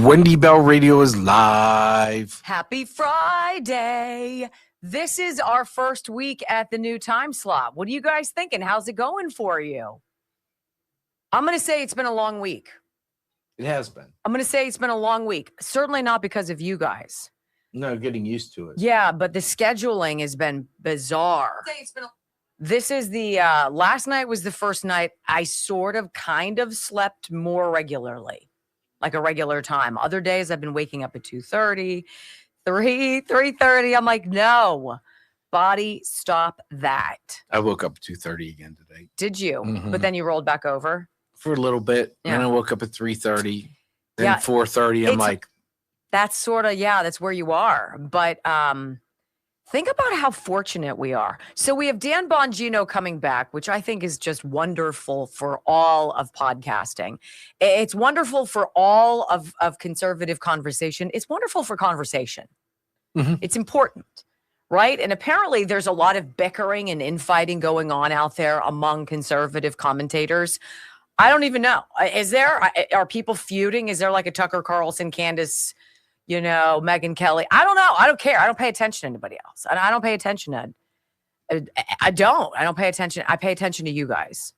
Wendy Bell Radio is live. Happy Friday. This is our first week at the new time slot. What are you guys thinking? How's it going for you? I'm going to say it's been a long week. It has been. I'm going to say it's been a long week. Certainly not because of you guys. No, getting used to it. Yeah, but the scheduling has been bizarre. This is the last night was the first night I kind of slept more regularly, like a regular time. Other days I've been waking up at 2:30, 3:30. I'm like, no, body, stop that. I woke up at 2:30 again today. Did you? Mhm. But then you rolled back over? For a little bit. Yeah. And I woke up at 3:30. Then Yeah, 4:30. I'm like, that's that's where you are. But think about how fortunate we are. So we have Dan Bongino coming back, which I think is just wonderful for all of podcasting. It's wonderful for all of conservative conversation. It's wonderful for conversation. Mhm. It's important, right? And apparently there's a lot of bickering and infighting going on out there among conservative commentators. I don't even know. Are people feuding? Is there like a Tucker Carlson, Candace, Megyn Kelly? I don't know. I don't care. I don't pay attention to anybody else. I don't pay attention to, I don't pay attention. I pay attention to you guys.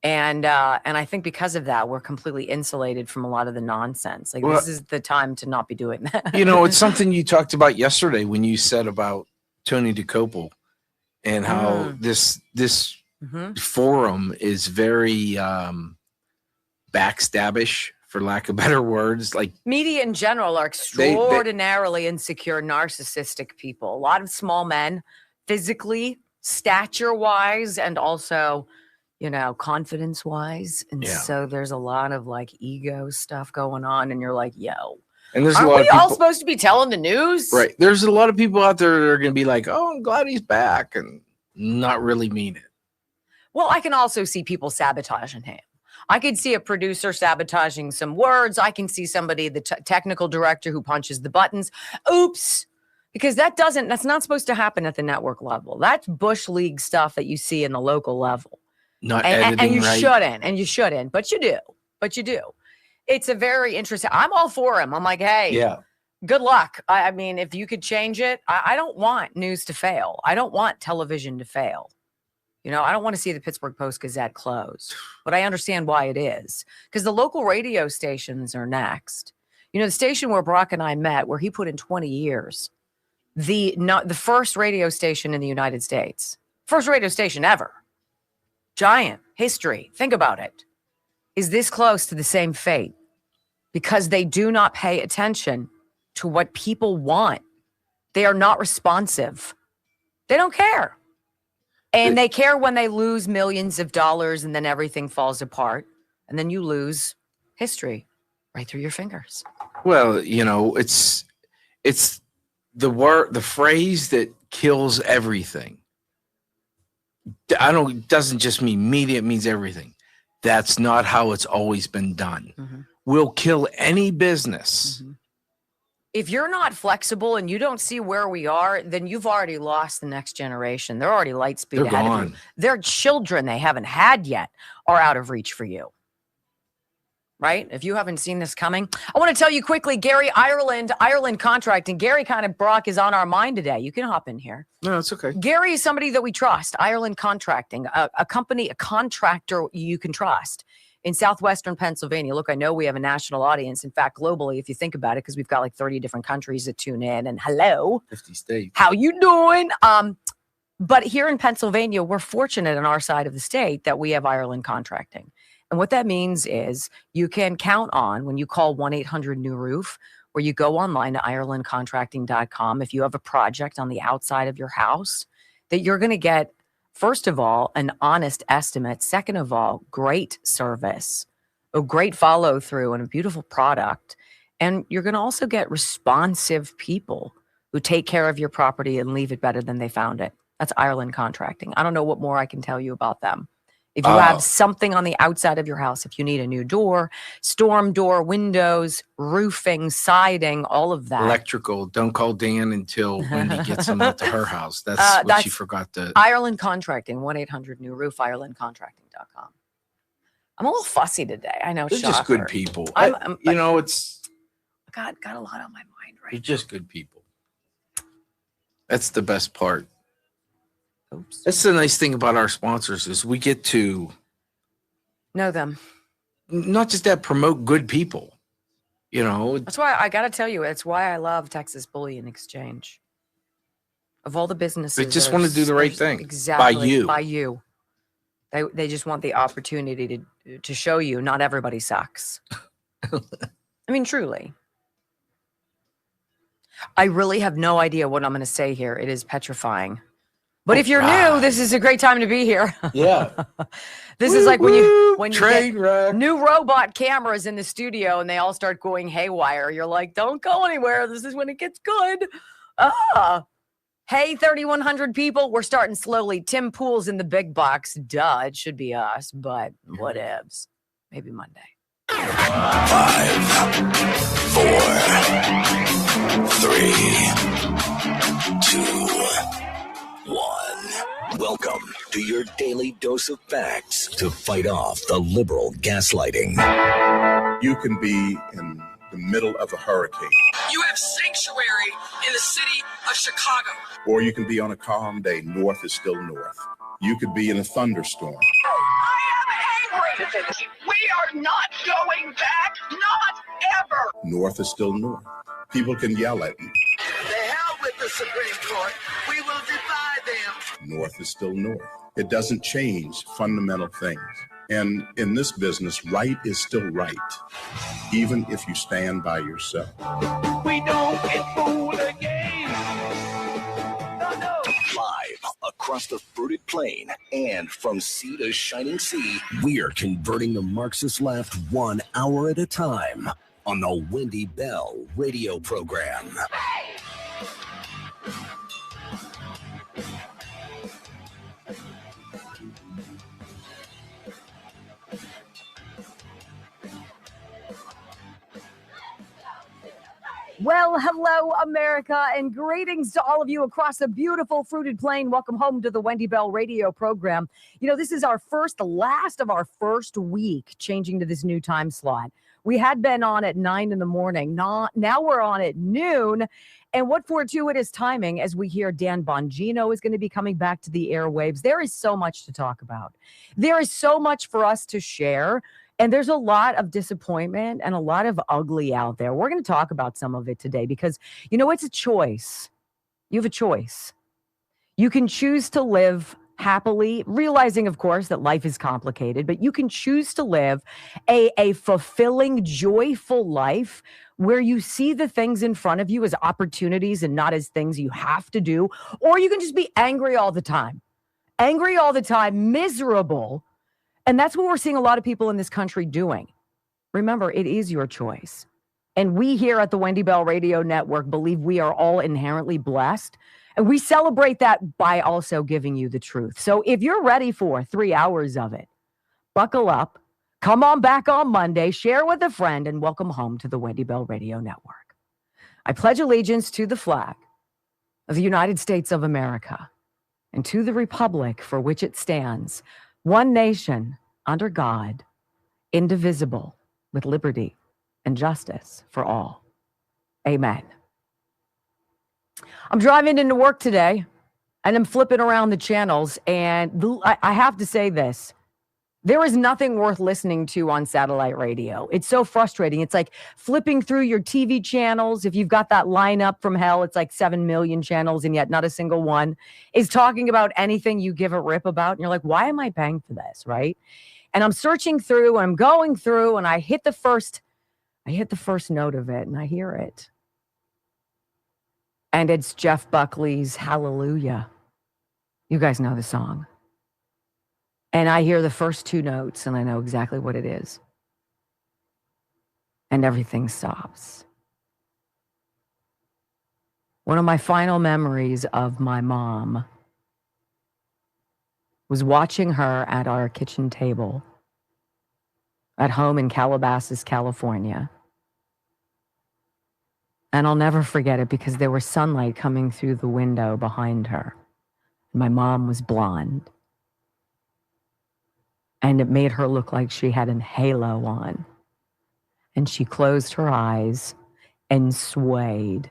And I think because of that, we're completely insulated from a lot of the nonsense. Like, this is the time to not be doing that. it's something you talked about yesterday when you said about Tony DeCopel and how this forum is very backstabbish, for lack of better words. Like, media in general are extraordinarily insecure, narcissistic people. A lot of small men, physically, stature-wise, and also, confidence-wise. And so there's a lot of like ego stuff going on, and you're like, yo. And there's aren't a lot we of people, all supposed to be telling the news? Right. There's a lot of people out there that are going to be like, oh, I'm glad he's back, and not really mean it. Well, I can also see people sabotaging him. I could see a producer sabotaging some words. I can see somebody, the technical director who punches the buttons. Oops. Because that's not supposed to happen at the network level. That's Bush League stuff that you see in the local level. Not editing, and you right? shouldn't, but you do. It's a very interesting, I'm all for him. I'm like, hey, good luck. I mean, if you could change it, I don't want news to fail. I don't want television to fail. I don't want to see the Pittsburgh Post-Gazette closed, but I understand why it is, because the local radio stations are next. The station where Brock and I met, where he put in 20 years, the first radio station in the United States, first radio station ever, giant history. Think about it. Is this close to the same fate? Because they do not pay attention to what people want. They are not responsive. They don't care. And they care when they lose millions of dollars and then everything falls apart. And then you lose history right through your fingers. Well, it's the phrase that kills everything. It doesn't just mean media, it means everything. That's not how it's always been done. Mm-hmm. We'll kill any business. Mm-hmm. If you're not flexible and you don't see where we are, then you've already lost the next generation. They're already light speed ahead of you. Their children they haven't had yet are out of reach for you. Right? If you haven't seen this coming, I want to tell you quickly, Gary, Ireland Contracting. Gary Brock is on our mind today. You can hop in here. No, it's okay. Gary is somebody that we trust. Ireland Contracting, a company, a contractor you can trust. In southwestern Pennsylvania. Look, I know we have a national audience. In fact, globally, if you think about it, because we've got like 30 different countries that tune in. And hello, 50 states. How you doing? But here in Pennsylvania, we're fortunate on our side of the state that we have Ireland Contracting. And what that means is you can count on when you call 1-800-NEW-ROOF, or you go online to IrelandContracting.com. If you have a project on the outside of your house, that you're going to get, first of all, an honest estimate. Second of all, great service, a great follow through, and a beautiful product. And you're going to also get responsive people who take care of your property and leave it better than they found it. That's Ireland Contracting. I don't know what more I can tell you about them. If you have something on the outside of your house, if you need a new door, storm door, windows, roofing, siding, all of that. Electrical. Don't call Dan until Wendy gets them out to her house. That's she forgot to. Ireland Contracting, 1-800-NEW-ROOF, IrelandContracting.com. I'm a little fussy today. I know. They're just good people. got a lot on my mind right You're just good people. That's the best part. Oops. That's the nice thing about our sponsors is we get to know them. Not just that, promote good people. You know, that's why I got to tell you, it's why I love Texas Bullion Exchange. Of all the businesses, they just want to do the right thing. Exactly. By you. They just want the opportunity to show you not everybody sucks. I mean, truly. I really have no idea what I'm going to say here. It is petrifying. But if you're new, this is a great time to be here. Yeah. This is like when you get new robot cameras in the studio and they all start going haywire. You're like, don't go anywhere. This is when it gets good. Hey, 3,100 people. We're starting slowly. Tim Pool's in the big box. Duh, it should be us, but whatevs. Maybe Monday. 5, 4, 3, 2, 1. Welcome to your daily dose of facts to fight off the liberal gaslighting. You can be in the middle of a hurricane. You have sanctuary in the city of Chicago. Or you can be on a calm day. North is still north. You could be in a thunderstorm. I am angry. We are not going back. Not ever. North is still north. People can yell at you. The hell with the Supreme Court. We will defy them. North is still north. It doesn't change fundamental things. And in this business, right is still right, even if you stand by yourself. We don't get fooled again. No. Live across the fruited plain and from sea to shining sea, we are converting the Marxist left 1 hour at a time on the Wendy Bell radio program. Well, hello, America, and greetings to all of you across the beautiful fruited plain. Welcome home to the Wendy Bell radio program. You know, this is our last of our first week changing to this new time slot. We had been on at 9 in the morning. Now we're on at noon. And what fortuitous timing as we hear Dan Bongino is going to be coming back to the airwaves. There is so much to talk about. There is so much for us to share. And there's a lot of disappointment and a lot of ugly out there. We're going to talk about some of it today because, you know, it's a choice. You have a choice. You can choose to live happily, realizing, of course, that life is complicated, but you can choose to live a fulfilling, joyful life where you see the things in front of you as opportunities and not as things you have to do. Or you can just be angry all the time, miserable. And that's what we're seeing a lot of people in this country doing. Remember, it is your choice. And we here at the Wendy Bell Radio Network believe we are all inherently blessed. And we celebrate that by also giving you the truth. So if you're ready for 3 hours of it, buckle up, come on back on Monday, share with a friend, and welcome home to the Wendy Bell Radio Network. I pledge allegiance to the flag of the United States of America and to the republic for which it stands, one nation, under God, indivisible, with liberty and justice for all. Amen. I'm driving into work today, and I'm flipping around the channels, and I have to say this. There is nothing worth listening to on satellite radio. It's so frustrating. It's like flipping through your TV channels. If you've got that lineup from hell, it's like 7 million channels, and yet not a single one is talking about anything you give a rip about. And you're like, why am I paying for this, right? And I'm searching through, and I'm going through, and I hit the first note of it, and I hear it. And it's Jeff Buckley's Hallelujah. You guys know the song. And I hear the first 2 notes, and I know exactly what it is. And everything stops. One of my final memories of my mom was watching her at our kitchen table at home in Calabasas, California. And I'll never forget it because there was sunlight coming through the window behind her. My mom was blonde. And it made her look like she had a halo on. And she closed her eyes and swayed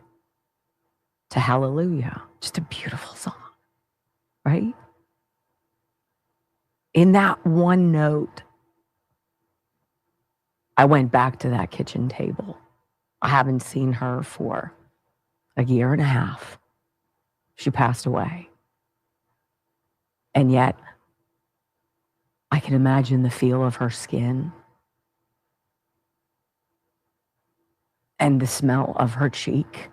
to Hallelujah. Just a beautiful song, right? In that one note, I went back to that kitchen table. I haven't seen her for a year and a half. She passed away. And yet, I can imagine the feel of her skin and the smell of her cheek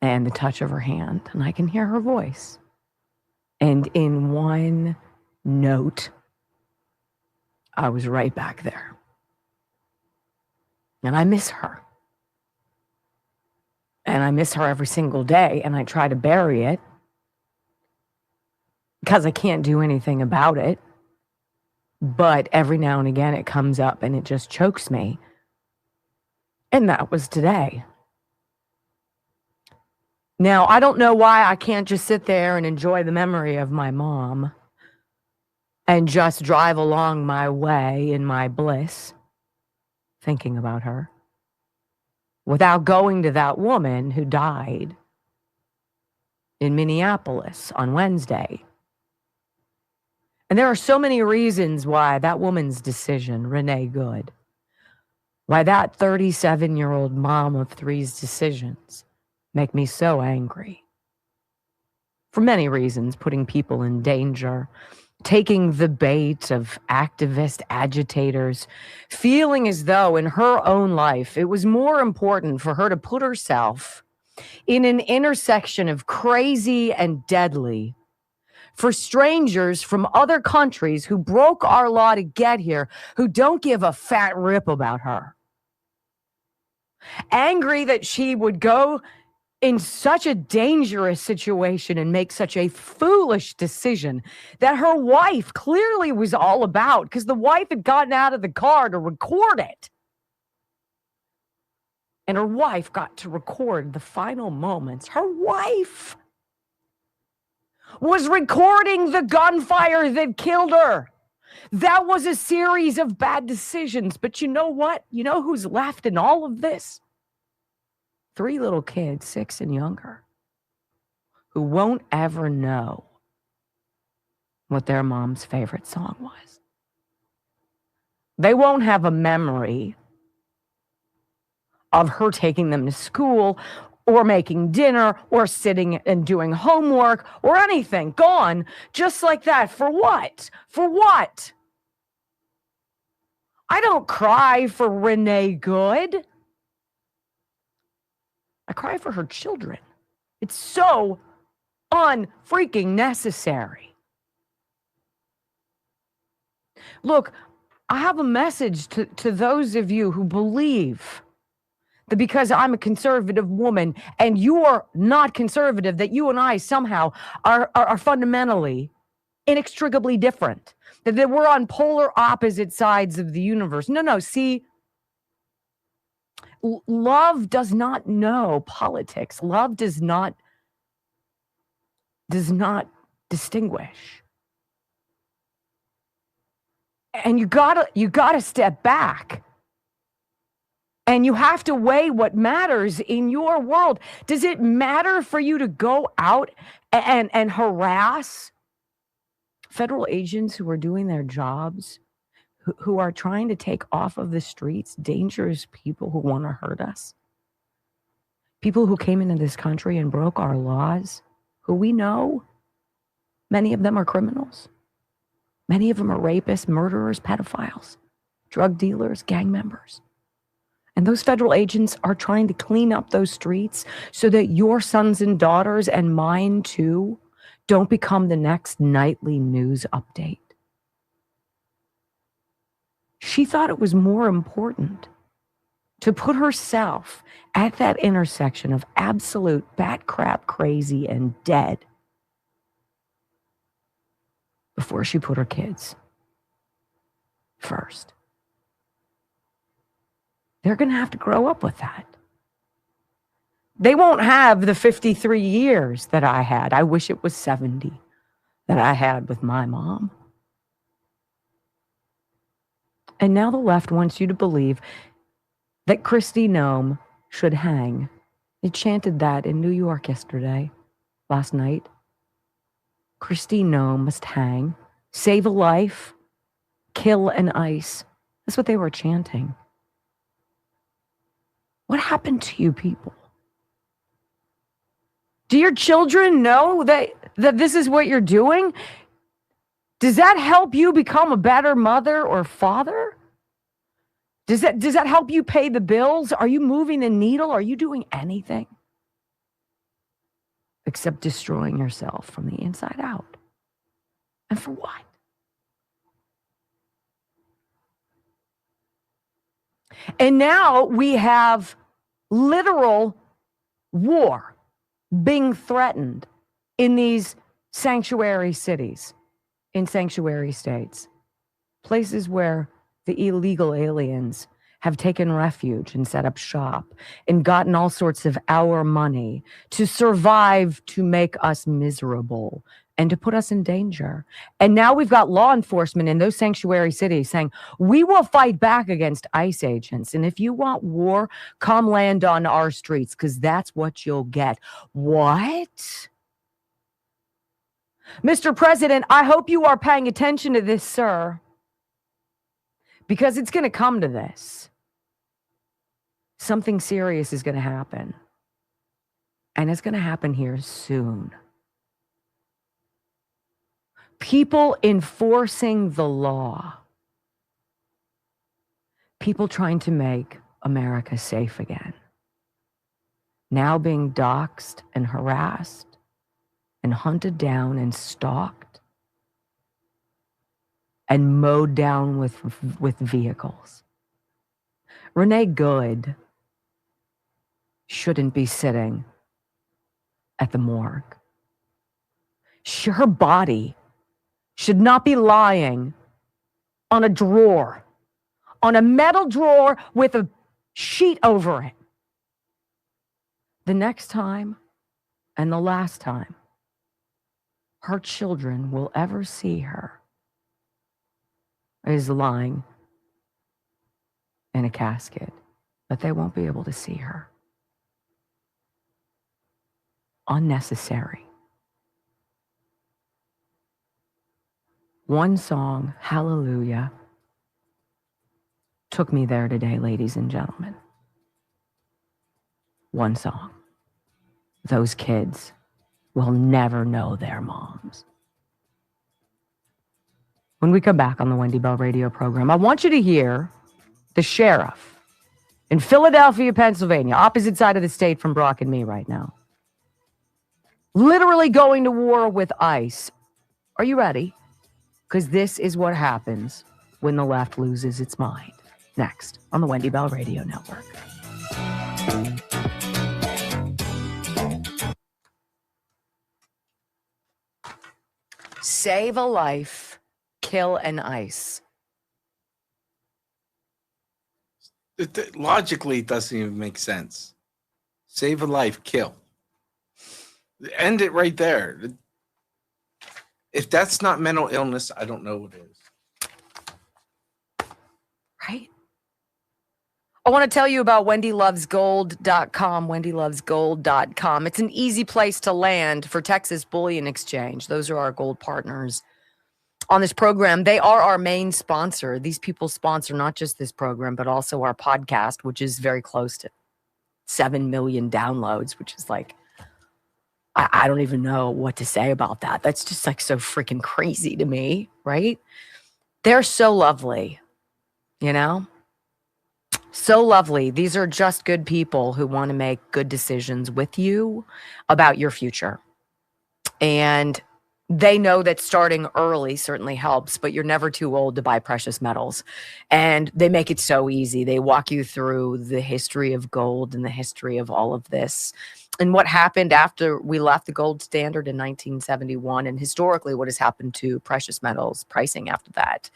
and the touch of her hand. And I can hear her voice. And in one note, I was right back there. And I miss her. And I miss her every single day. And I try to bury it because I can't do anything about it. But every now and again it comes up and it just chokes me. And that was today. Now, I don't know why I can't just sit there and enjoy the memory of my mom and just drive along my way in my bliss, thinking about her, without going to that woman who died in Minneapolis on Wednesday. And there are so many reasons why that woman's decision, Renee Good, why that 37-year-old mom of three's decisions make me so angry. For many reasons, putting people in danger, taking the bait of activist agitators, feeling as though in her own life it was more important for her to put herself in an intersection of crazy and deadly for strangers from other countries who broke our law to get here, who don't give a fat rip about her. Angry that she would go in such a dangerous situation and make such a foolish decision that her wife clearly was all about, because the wife had gotten out of the car to record it. And her wife got to record the final moments. Her wife was recording the gunfire that killed her. That was a series of bad decisions. But you know what? You know who's left in all of this? 3 little kids, 6 and younger, who won't ever know what their mom's favorite song was. They won't have a memory of her taking them to school or making dinner or sitting and doing homework or anything. Gone just like that. For what? For what? I don't cry for Renee Good. I cry for her children. It's so unfreaking necessary. Look, I have a message to those of you who believe that because I'm a conservative woman and you're not conservative, that you and I somehow are fundamentally, inextricably different, that we're on polar opposite sides of the universe. No, see, love does not know politics. Love does not distinguish. And you gotta step back. And you have to weigh what matters in your world. Does it matter for you to go out and harass federal agents who are doing their jobs, who are trying to take off of the streets dangerous people who want to hurt us? People who came into this country and broke our laws, who we know, many of them are criminals. Many of them are rapists, murderers, pedophiles, drug dealers, gang members. And those federal agents are trying to clean up those streets so that your sons and daughters and mine too don't become the next nightly news update. She thought it was more important to put herself at that intersection of absolute bat crap crazy and dead before she put her kids first. They're going to have to grow up with that. They won't have the 53 years that I had. I wish it was 70 that I had with my mom. And now the left wants you to believe that Kristi Noem should hang. They chanted that in New York last night. Kristi Noem must hang. Save a life, kill an ICE. That's what they were chanting. What happened to you people? Do your children know that this is what you're doing? Does that help you become a better mother or father? Does that help you pay the bills? Are you moving the needle? Are you doing anything except destroying yourself from the inside out? And for what? And now we have literal war being threatened in these sanctuary cities, in sanctuary states, places where the illegal aliens have taken refuge and set up shop and gotten all sorts of our money to survive, to make us miserable and to put us in danger. And now we've got law enforcement in those sanctuary cities saying, we will fight back against ICE agents. And if you want war, come land on our streets, because that's what you'll get. What? Mr. President, I hope you are paying attention to this, sir, because it's going to come to this. Something serious is going to happen. And it's going to happen here soon. People enforcing the law. People trying to make America safe again. Now being doxxed and harassed and hunted down and stalked and mowed down with vehicles. Renee Good shouldn't be sitting at the morgue. Her body should not be lying on a drawer, on a metal drawer with a sheet over it. The next time and the last time her children will ever see her is lying in a casket, but they won't be able to see her. Unnecessary. One song, Hallelujah, took me there today, ladies and gentlemen. One song. Those kids will never know their moms. When we come back on the Wendy Bell radio program, I want you to hear the sheriff in Philadelphia, Pennsylvania, opposite side of the state from Brock and me right now, literally going to war with ICE. Are you ready? Because this is what happens when the left loses its mind. Next on the Wendy Bell Radio Network. Save a life, kill an ICE. Logically, it doesn't even make sense. Save a life, kill. End it right there. If that's not mental illness, I don't know what is. Right? I want to tell you about wendylovesgold.com, wendylovesgold.com. It's an easy place to land for Texas Bullion Exchange. Those are our gold partners on this program. They are our main sponsor. These people sponsor not just this program, but also our podcast, which is very close to 7 million downloads, which is like, I don't even know what to say about that. That's just like so freaking crazy to me, right? They're so lovely, you know? So lovely. These are just good people who want to make good decisions with you about your future. And they know that starting early certainly helps, but you're never too old to buy precious metals. And they make it so easy. They walk you through the history of gold and the history of all of this and what happened after we left the gold standard in 1971, and historically what has happened to precious metals pricing after that.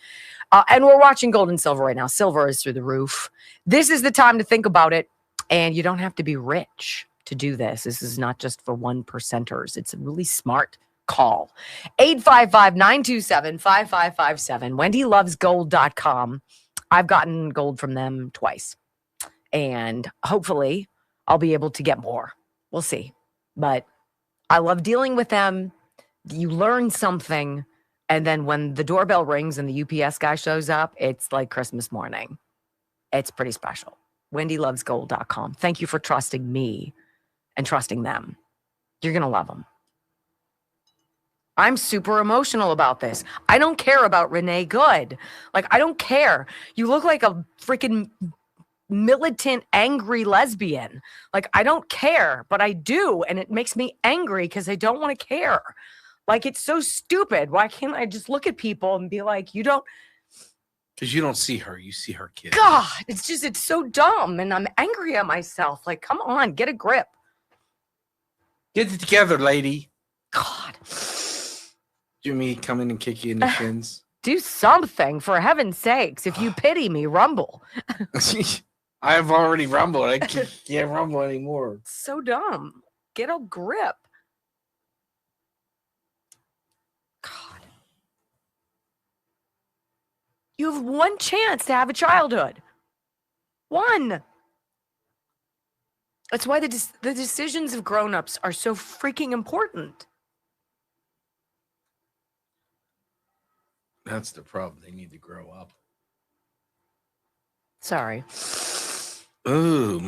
And we're watching gold and silver right now. Silver is through the roof. This is the time to think about it. And you don't have to be rich to do this. This is not just for 1%ers. It's a really smart call. 855-927-5557. WendyLovesGold.com. I've gotten gold from them twice. And hopefully I'll be able to get more. We'll see. But I love dealing with them. You learn something. And then when the doorbell rings and the UPS guy shows up, it's like Christmas morning. It's pretty special. WendyLovesGold.com. Thank you for trusting me and trusting them. You're going to love them. I'm super emotional about this. I don't care about Renee Good. Like, I don't care. You look like a freaking militant, angry lesbian. Like, I don't care, but I do. And it makes me angry because I don't want to care. Like, it's so stupid. Why can't I just look at people and be like, you don't? Because you don't see her. You see her kid. God, it's so dumb. And I'm angry at myself. Like, come on, get a grip. Get it together, lady. God. Jimmy, come in and kick you in the shins. Do something, for heaven's sakes. If you pity me, rumble. I've already rumbled. I can't rumble anymore. So dumb. Get a grip. God. You have one chance to have a childhood. One. That's why the decisions of grown-ups are so freaking important. That's the problem. They need to grow up. Sorry. Ooh,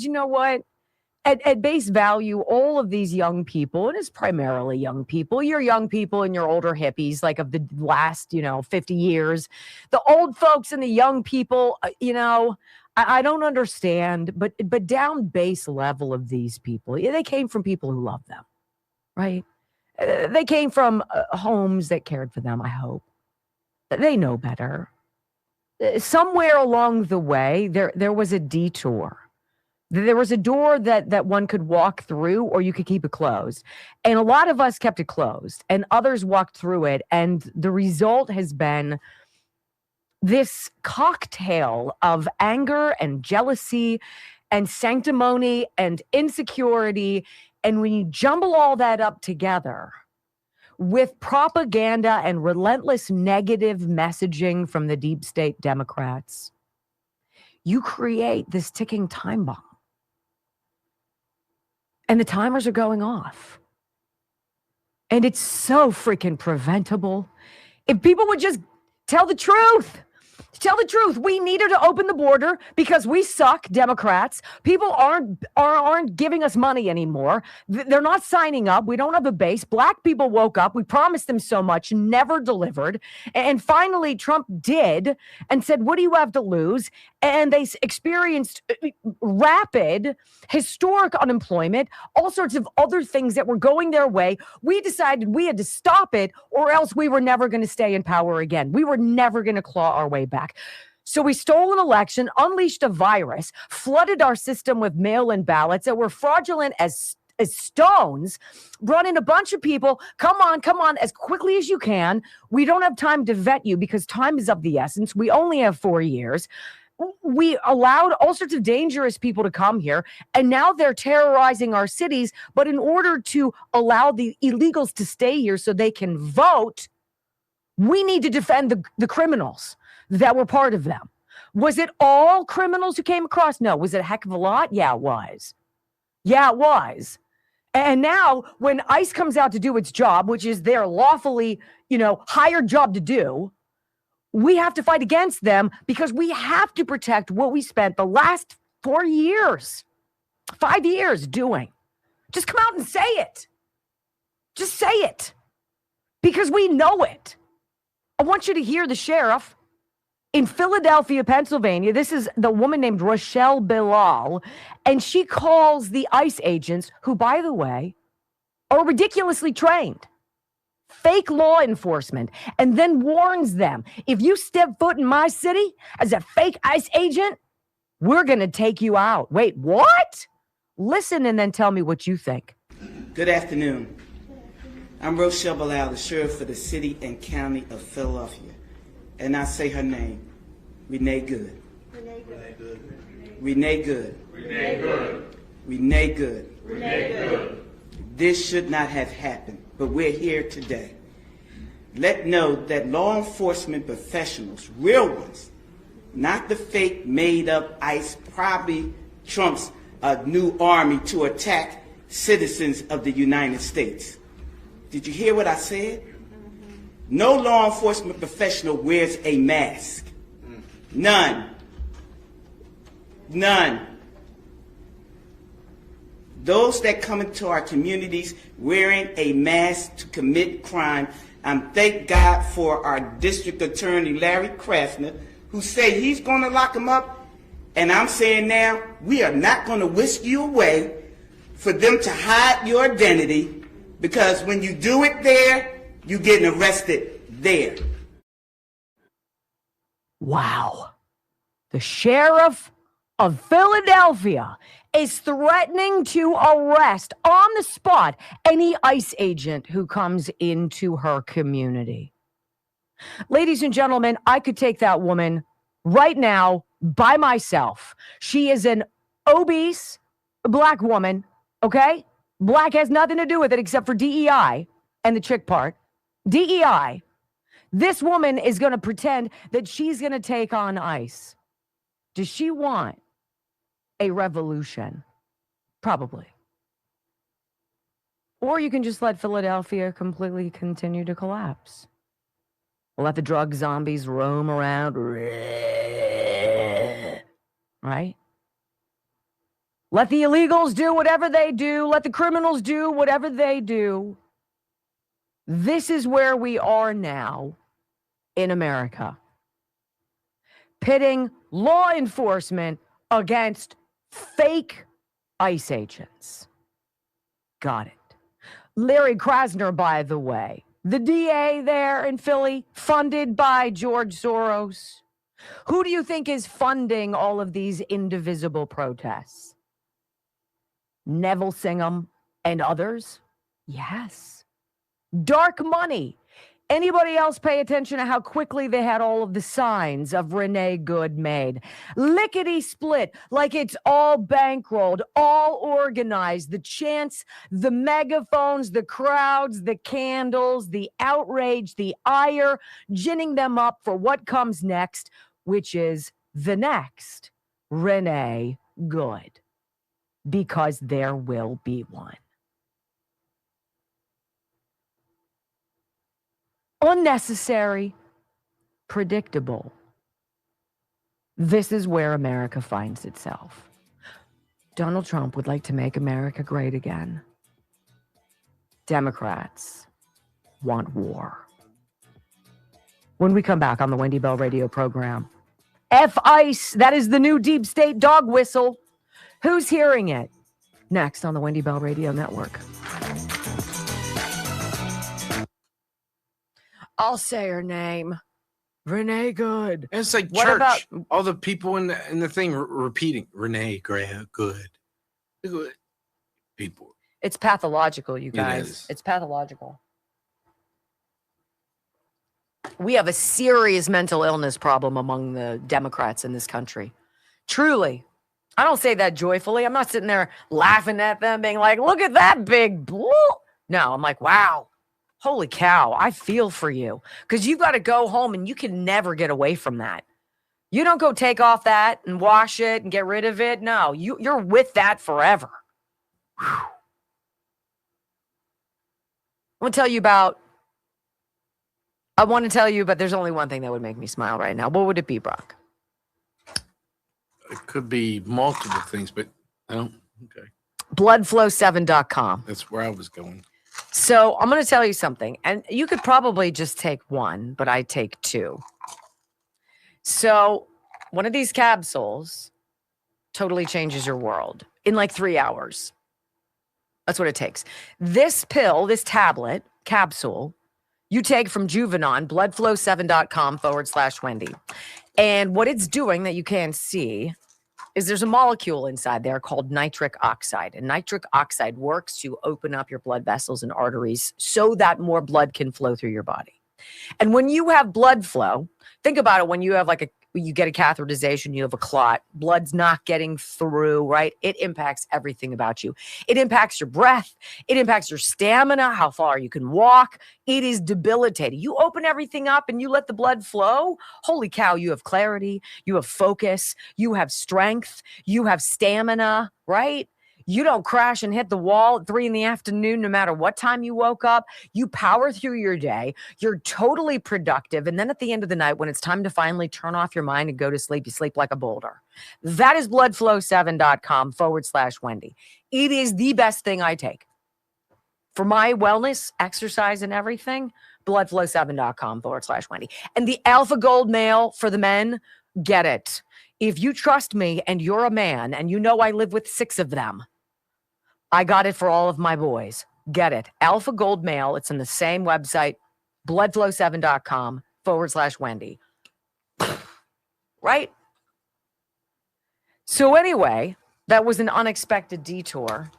You know what? At base value, all of these young people, and it's primarily young people, you're young people and you're older hippies, like of the last, 50 years. The old folks and the young people, I don't understand, but down base level of these people, they came from people who love them, right? They came from homes that cared for them, I hope. They know better. Somewhere along the way, there was a detour. There was a door that one could walk through, or you could keep it closed. And a lot of us kept it closed, and others walked through it. And the result has been this cocktail of anger and jealousy and sanctimony and insecurity. And when you jumble all that up together with propaganda and relentless negative messaging from the deep state Democrats, you create this ticking time bomb. And the timers are going off. And it's so freaking preventable. If people would just tell the truth. Tell the truth. We needed to open the border because we suck, Democrats. People aren't giving us money anymore. They're not signing up. We don't have a base. Black people woke up. We promised them so much, never delivered. And finally, Trump did and said, what do you have to lose? And they experienced rapid, historic unemployment, all sorts of other things that were going their way. We decided we had to stop it, or else we were never going to stay in power again. We were never going to claw our way back. So we stole an election, unleashed a virus, flooded our system with mail-in ballots that were fraudulent as stones, brought in a bunch of people. Come on, as quickly as you can. We don't have time to vet you because time is of the essence. We only have 4 years. We allowed all sorts of dangerous people to come here, and now they're terrorizing our cities. But in order to allow the illegals to stay here so they can vote, we need to defend the criminals that were part of them. Was it all criminals who came across? No. Was it a heck of a lot? Yeah, it was. And now when ICE comes out to do its job, which is their lawfully, hired job to do, we have to fight against them because we have to protect what we spent the last 4 years, 5 years doing. Just come out and say it. Just say it because we know it. I want you to hear the sheriff in Philadelphia, Pennsylvania. This is the woman named Rochelle Bilal, and she calls the ICE agents, who, by the way, are ridiculously trained, fake law enforcement, and then warns them, if you step foot in my city as a fake ICE agent, we're going to take you out. Wait, what? Listen and then tell me what you think. Good afternoon. I'm Rochelle Bilal, the sheriff for the city and county of Philadelphia. And I say her name, Renee Good. Renee Good. Renee Good. Renee Good. Renee Good. Renee Good. This should not have happened, but we're here today. Let know that law enforcement professionals, real ones, not the fake made up ICE, probably Trump's new army to attack citizens of the United States. Did you hear what I said? No law enforcement professional wears a mask. None. None. Those that come into our communities wearing a mask to commit crime, thank God for our district attorney, Larry Krasner, who said he's going to lock them up. And I'm saying now, we are not going to whisk you away for them to hide your identity, because when you do it there, you're getting arrested there. Wow. The sheriff of Philadelphia is threatening to arrest on the spot any ICE agent who comes into her community. Ladies and gentlemen, I could take that woman right now by myself. She is an obese black woman, okay? Black has nothing to do with it except for DEI and the chick part. DEI. This woman is going to pretend that she's going to take on ICE. Does she want a revolution? Probably. Or you can just let Philadelphia completely continue to collapse. Let the drug zombies roam around. Right? Let the illegals do whatever they do. Let the criminals do whatever they do. This is where we are now in America. Pitting law enforcement against fake ICE agents. Got it. Larry Krasner, by the way, the DA there in Philly, funded by George Soros. Who do you think is funding all of these indivisible protests? Neville Singham and others? Yes. Dark money. Anybody else pay attention to how quickly they had all of the signs of Renee Good made? Lickety split, like it's all bankrolled, all organized. The chants, the megaphones, the crowds, the candles, the outrage, the ire, ginning them up for what comes next, which is the next Renee Good. Because there will be one. Unnecessary, predictable. This is where America finds itself. Donald Trump would like to make America great again. Democrats want war. When we come back on the Wendy Bell radio program, F-ICE, that is the new deep state dog whistle. Who's hearing it? Next on the Wendy Bell Radio Network. I'll say her name. Renee Good. It's like what church. About all the people in the thing repeating Renee Good. People. It's pathological, you guys. It's pathological. We have a serious mental illness problem among the Democrats in this country. Truly. I don't say that joyfully. I'm not sitting there laughing at them, being like, look at that big blue. No, I'm like, wow. Holy cow, I feel for you. Because you've got to go home and you can never get away from that. You don't go take off that and wash it and get rid of it. No, you're with that forever. Whew. I'm going to tell you about, but there's only one thing that would make me smile right now. What would it be, Brock? It could be multiple things, but I don't. Okay. Bloodflow7.com. That's where I was going. So I'm going to tell you something, and you could probably just take one, but I take two. So one of these capsules totally changes your world in like 3 hours. That's what it takes. This pill, this tablet, capsule, you take from Juvenon, bloodflow7.com/Wendy. And what it's doing that you can't see is there's a molecule inside there called nitric oxide. And nitric oxide works to open up your blood vessels and arteries so that more blood can flow through your body. And when you have blood flow, think about it, when you have you get a catheterization, you have a clot, blood's not getting through, right? It impacts everything about you. It impacts your breath. It impacts your stamina, how far you can walk. It is debilitating. You open everything up and you let the blood flow. Holy cow, you have clarity. You have focus. You have strength. You have stamina, right? You don't crash and hit the wall at 3 p.m, no matter what time you woke up. You power through your day. You're totally productive. And then at the end of the night, when it's time to finally turn off your mind and go to sleep, you sleep like a boulder. That is bloodflow7.com/Wendy. It is the best thing I take for my wellness, exercise, and everything. Bloodflow7.com/Wendy. And the Alpha Gold Male for the men, get it. If you trust me and you're a man and you know I live with 6 of them, I got it for all of my boys. Get it. Alpha Gold Male. It's in the same website, bloodflow7.com/Wendy. Right? So anyway, that was an unexpected detour.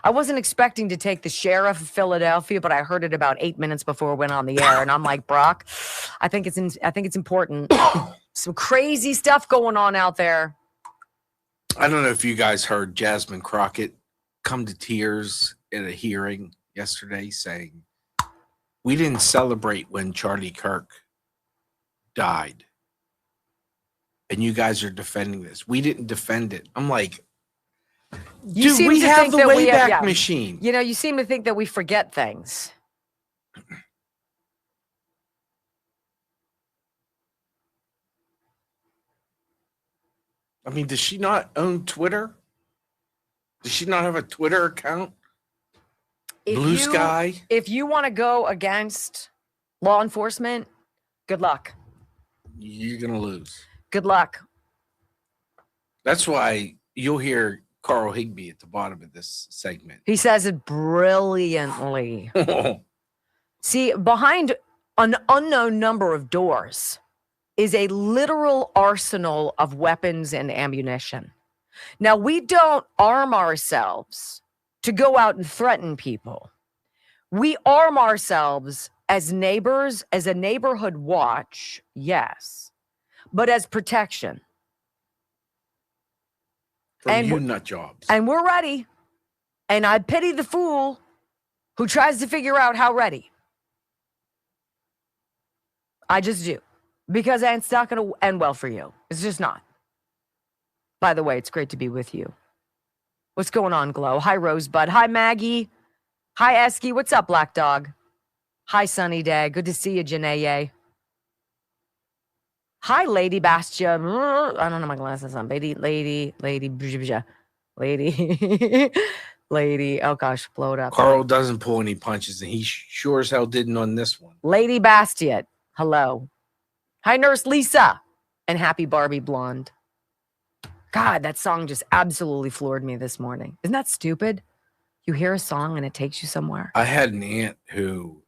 I wasn't expecting to take the sheriff of Philadelphia, but I heard it about 8 minutes before it went on the air. And I'm like, Brock, I think it's important. Some crazy stuff going on out there. I don't know if you guys heard Jasmine Crockett come to tears at a hearing yesterday saying, we didn't celebrate when Charlie Kirk died. And you guys are defending this. We didn't defend it. I'm like, dude, we have the Wayback Machine. You know, you seem to think that we forget things. I mean, does she not own Twitter? Does she not have a Twitter account? Blue Sky? If you want to go against law enforcement, good luck. You're going to lose. Good luck. That's why you'll hear Carl Higbie at the bottom of this segment. He says it brilliantly. See, behind an unknown number of doors is a literal arsenal of weapons and ammunition. Now, we don't arm ourselves to go out and threaten people. We arm ourselves as neighbors, as a neighborhood watch, yes, but as protection. From you nut jobs. And we're ready. And I pity the fool who tries to figure out how ready. I just do. Because it's not going to end well for you. It's just not. By the way, it's great to be with you. What's going on, Glow? Hi, Rosebud. Hi, Maggie. Hi, Esky. What's up, Black Dog? Hi, Sunny Day. Good to see you, Janae. Hi, Lady Bastia. I don't know my glasses on. Lady. Oh, gosh, blow it up. Carl doesn't pull any punches, and he sure as hell didn't on this one. Lady Bastia. Hello. Hi, Nurse Lisa. And happy Barbie Blonde. God, that song just absolutely floored me this morning. Isn't that stupid? You hear a song and it takes you somewhere. I had an aunt who,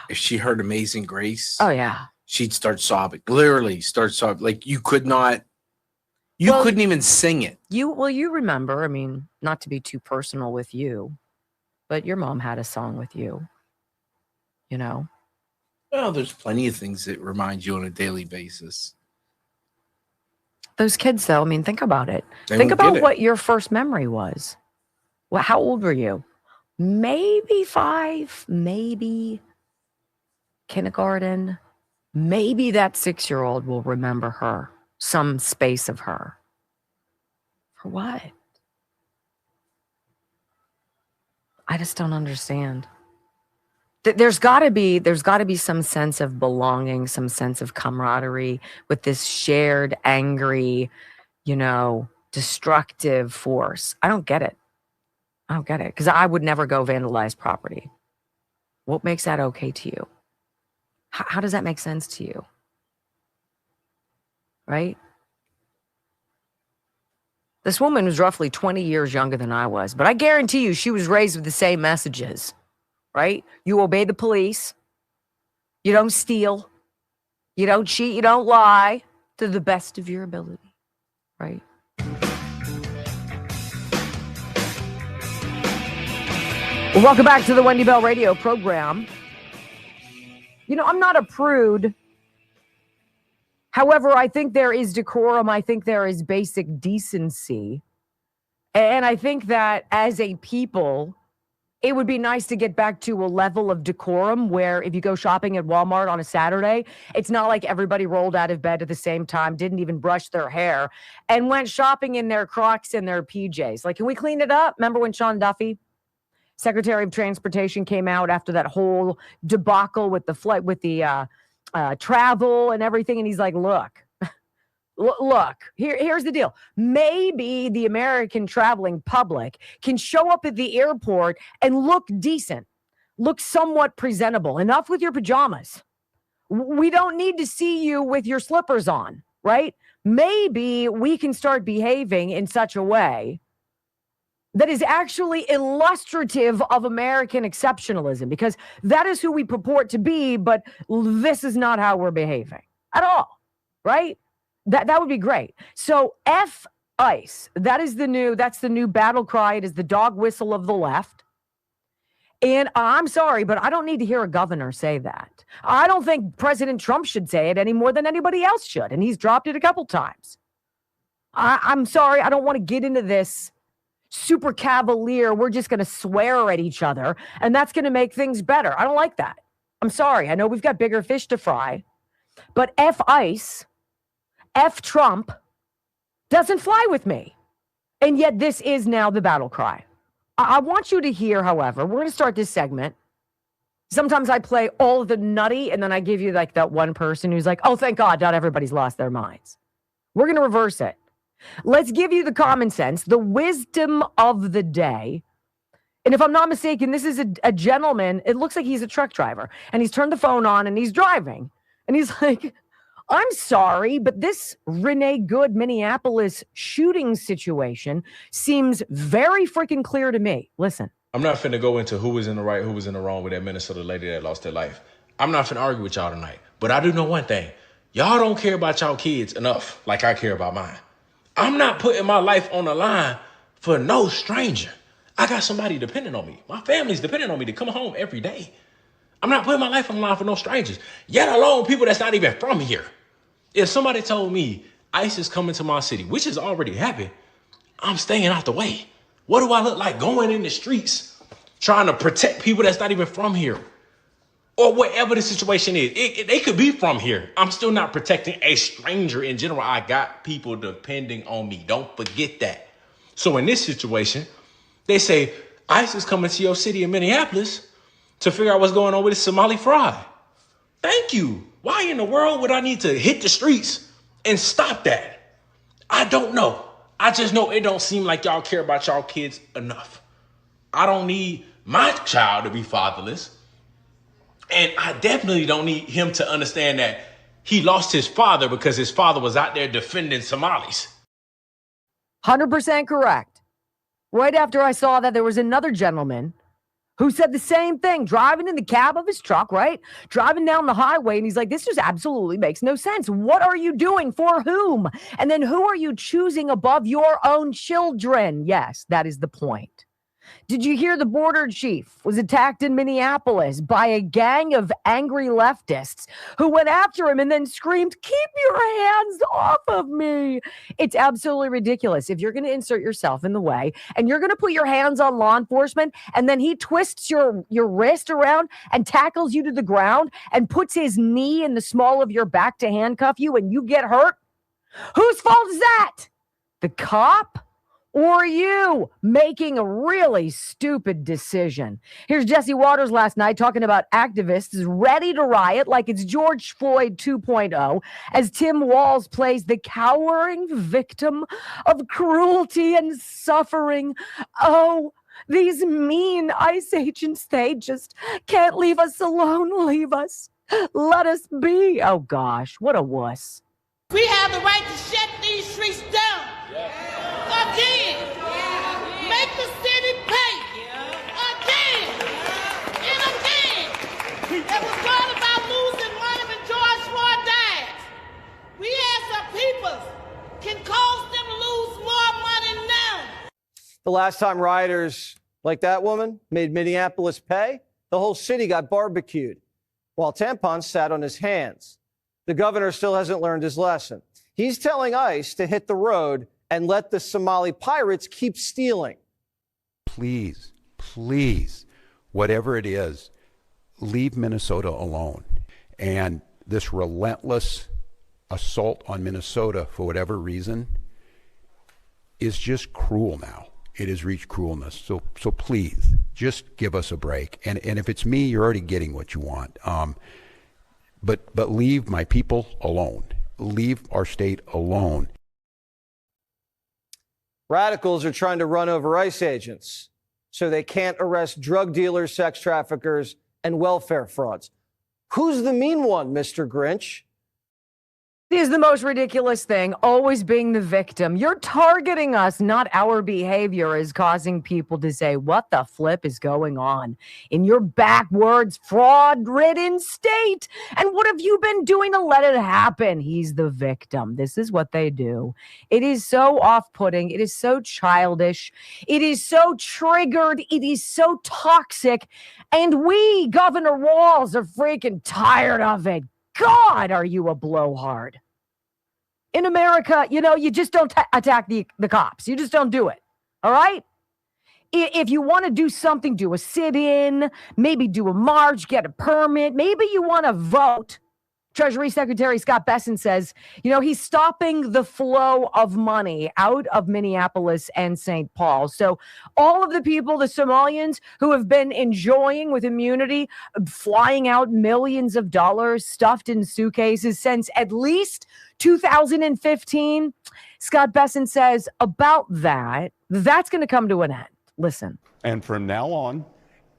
if she heard Amazing Grace, oh yeah, she'd start sobbing. Literally start sobbing. Like you couldn't even sing it. You remember, I mean, not to be too personal with you, but your mom had a song with you, you know? Well, there's plenty of things that remind you on a daily basis. Those kids, though, I mean, think about it. Think about what your first memory was. Well, how old were you? Maybe 5, maybe kindergarten. Maybe that 6-year-old will remember her, some space of her. For what? I just don't understand. There's got to be some sense of belonging, some sense of camaraderie with this shared, angry, destructive force. I don't get it. Because I would never go vandalize property. What makes that okay to you? How does that make sense to you? Right? This woman was roughly 20 years younger than I was, but I guarantee you she was raised with the same messages. Right? You obey the police. You don't steal. You don't cheat. You don't lie to the best of your ability. Right? Well, welcome back to the Wendy Bell radio program. You know, I'm not a prude. However, I think there is decorum. I think there is basic decency. And I think that as a people, it would be nice to get back to a level of decorum where if you go shopping at Walmart on a Saturday, it's not like everybody rolled out of bed at the same time, didn't even brush their hair, and went shopping in their Crocs and their PJs. Like, can we clean it up? Remember when Sean Duffy, Secretary of Transportation, came out after that whole debacle with the flight, with the travel and everything, and he's like, look, here's the deal. Maybe the American traveling public can show up at the airport and look decent, look somewhat presentable. Enough with your pajamas. We don't need to see you with your slippers on, right? Maybe we can start behaving in such a way that is actually illustrative of American exceptionalism, because that is who we purport to be, but this is not how we're behaving at all, right? That would be great. So F ICE, that's the new battle cry. It is the dog whistle of the left. And I'm sorry, but I don't need to hear a governor say that. I don't think President Trump should say it any more than anybody else should, and he's dropped it a couple times. I'm sorry, I don't want to get into this super cavalier, we're just going to swear at each other, and that's going to make things better. I don't like that. I'm sorry. I know we've got bigger fish to fry, but F ICE, F Trump doesn't fly with me. And yet this is now the battle cry. I want you to hear, however, we're going to start this segment. Sometimes I play all of the nutty, and then I give you like that one person who's like, oh, thank God, not everybody's lost their minds. We're going to reverse it. Let's give you the common sense, the wisdom of the day. And if I'm not mistaken, this is a gentleman. It looks like he's a truck driver, and he's turned the phone on and he's driving. And he's like, I'm sorry, but this Renee Good Minneapolis shooting situation seems very freaking clear to me. Listen. I'm not finna go into who was in the right, who was in the wrong with that Minnesota lady that lost their life. I'm not finna argue with y'all tonight. But I do know one thing. Y'all don't care about y'all kids enough like I care about mine. I'm not putting my life on the line for no stranger. I got somebody depending on me. My family's depending on me to come home every day. I'm not putting my life on the line for no strangers, yet alone people that's not even from here. If somebody told me ICE is coming to my city, which has already happened, I'm staying out the way. What do I look like going in the streets trying to protect people that's not even from here? Or whatever the situation is. They could be from here. I'm still not protecting a stranger in general. I got people depending on me. Don't forget that. So in this situation, they say ICE is coming to your city in Minneapolis to figure out what's going on with this Somali fraud. Thank you. Why in the world would I need to hit the streets and stop that? I don't know. I just know it don't seem like y'all care about y'all kids enough. I don't need my child to be fatherless. And I definitely don't need him to understand that he lost his father because his father was out there defending Somalis. 100% correct. Right after I saw that, there was another gentleman who said the same thing, driving in the cab of his truck, right? Driving down the highway, and he's like, this just absolutely makes no sense. What are you doing? For whom? And then who are you choosing above your own children? Yes, that is the point. Did you hear the border chief was attacked in Minneapolis by a gang of angry leftists who went after him and then screamed, keep your hands off of me? It's absolutely ridiculous. If you're going to insert yourself in the way and you're going to put your hands on law enforcement and then he twists your wrist around and tackles you to the ground and puts his knee in the small of your back to handcuff you and you get hurt, whose fault is that? The cop? Or you making a really stupid decision? Here's Jesse Waters last night talking about activists ready to riot like it's George Floyd 2.0 as Tim Walz plays the cowering victim of cruelty and suffering. Oh, these mean ICE agents, they just can't leave us alone. Leave us. Let us be. Oh, gosh, what a wuss. We have the right to shut these streets down. Again. Make the city pay. Again. And again. It was all about losing money when George Floyd died. We as a people can cause them to lose more money now. The last time rioters like that woman made Minneapolis pay, the whole city got barbecued, while tampons sat on his hands. The governor still hasn't learned his lesson. He's telling ICE to hit the road and let the Somali pirates keep stealing. Please, please, whatever it is, leave Minnesota alone. And this relentless assault on Minnesota, for whatever reason, is just cruel now. It has reached cruelness. So please, just give us a break. And if it's me, you're already getting what you want. But leave my people alone. Leave our state alone. Radicals are trying to run over ICE agents so they can't arrest drug dealers, sex traffickers, and welfare frauds. Who's the mean one, Mr. Grinch? Is the most ridiculous thing, always being the victim. You're targeting us, not our behavior is causing people to say, what the flip is going on in your backwards, fraud-ridden state? And what have you been doing to let it happen? He's the victim. This is what they do. It is so off-putting. It is so childish. It is so triggered. It is so toxic. And we, Governor Walz, are freaking tired of it. God, are you a blowhard? In America, you just don't attack the cops. You just don't do it. All right? If you want to do something, do a sit-in, maybe do a march, get a permit. Maybe you want to vote. Treasury Secretary Scott Bessent says, he's stopping the flow of money out of Minneapolis and St. Paul. So all of the people, the Somalians who have been enjoying with immunity, flying out millions of dollars stuffed in suitcases since at least 2015, Scott Bessent says about that's going to come to an end. Listen. And from now on,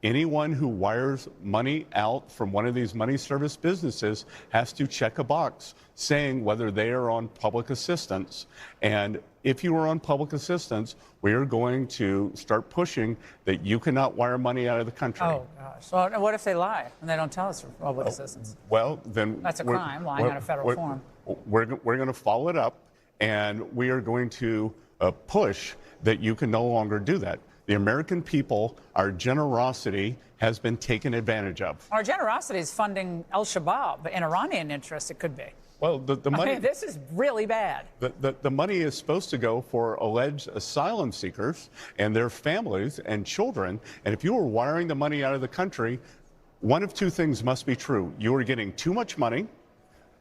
anyone who wires money out from one of these money service businesses has to check a box saying whether they are on public assistance. And if you are on public assistance, we are going to start pushing that you cannot wire money out of the country. Oh, gosh. So what if they lie and they don't tell us for public assistance? Well, then that's a crime, lying on a federal form. We're going to follow it up, and we are going to push that you can no longer do that. The American people, our generosity has been taken advantage of. Our generosity is funding al-Shabaab, an Iranian interest it could be. Well, the money... this is really bad. The money is supposed to go for alleged asylum seekers and their families and children. And if you are wiring the money out of the country, one of two things must be true. You are getting too much money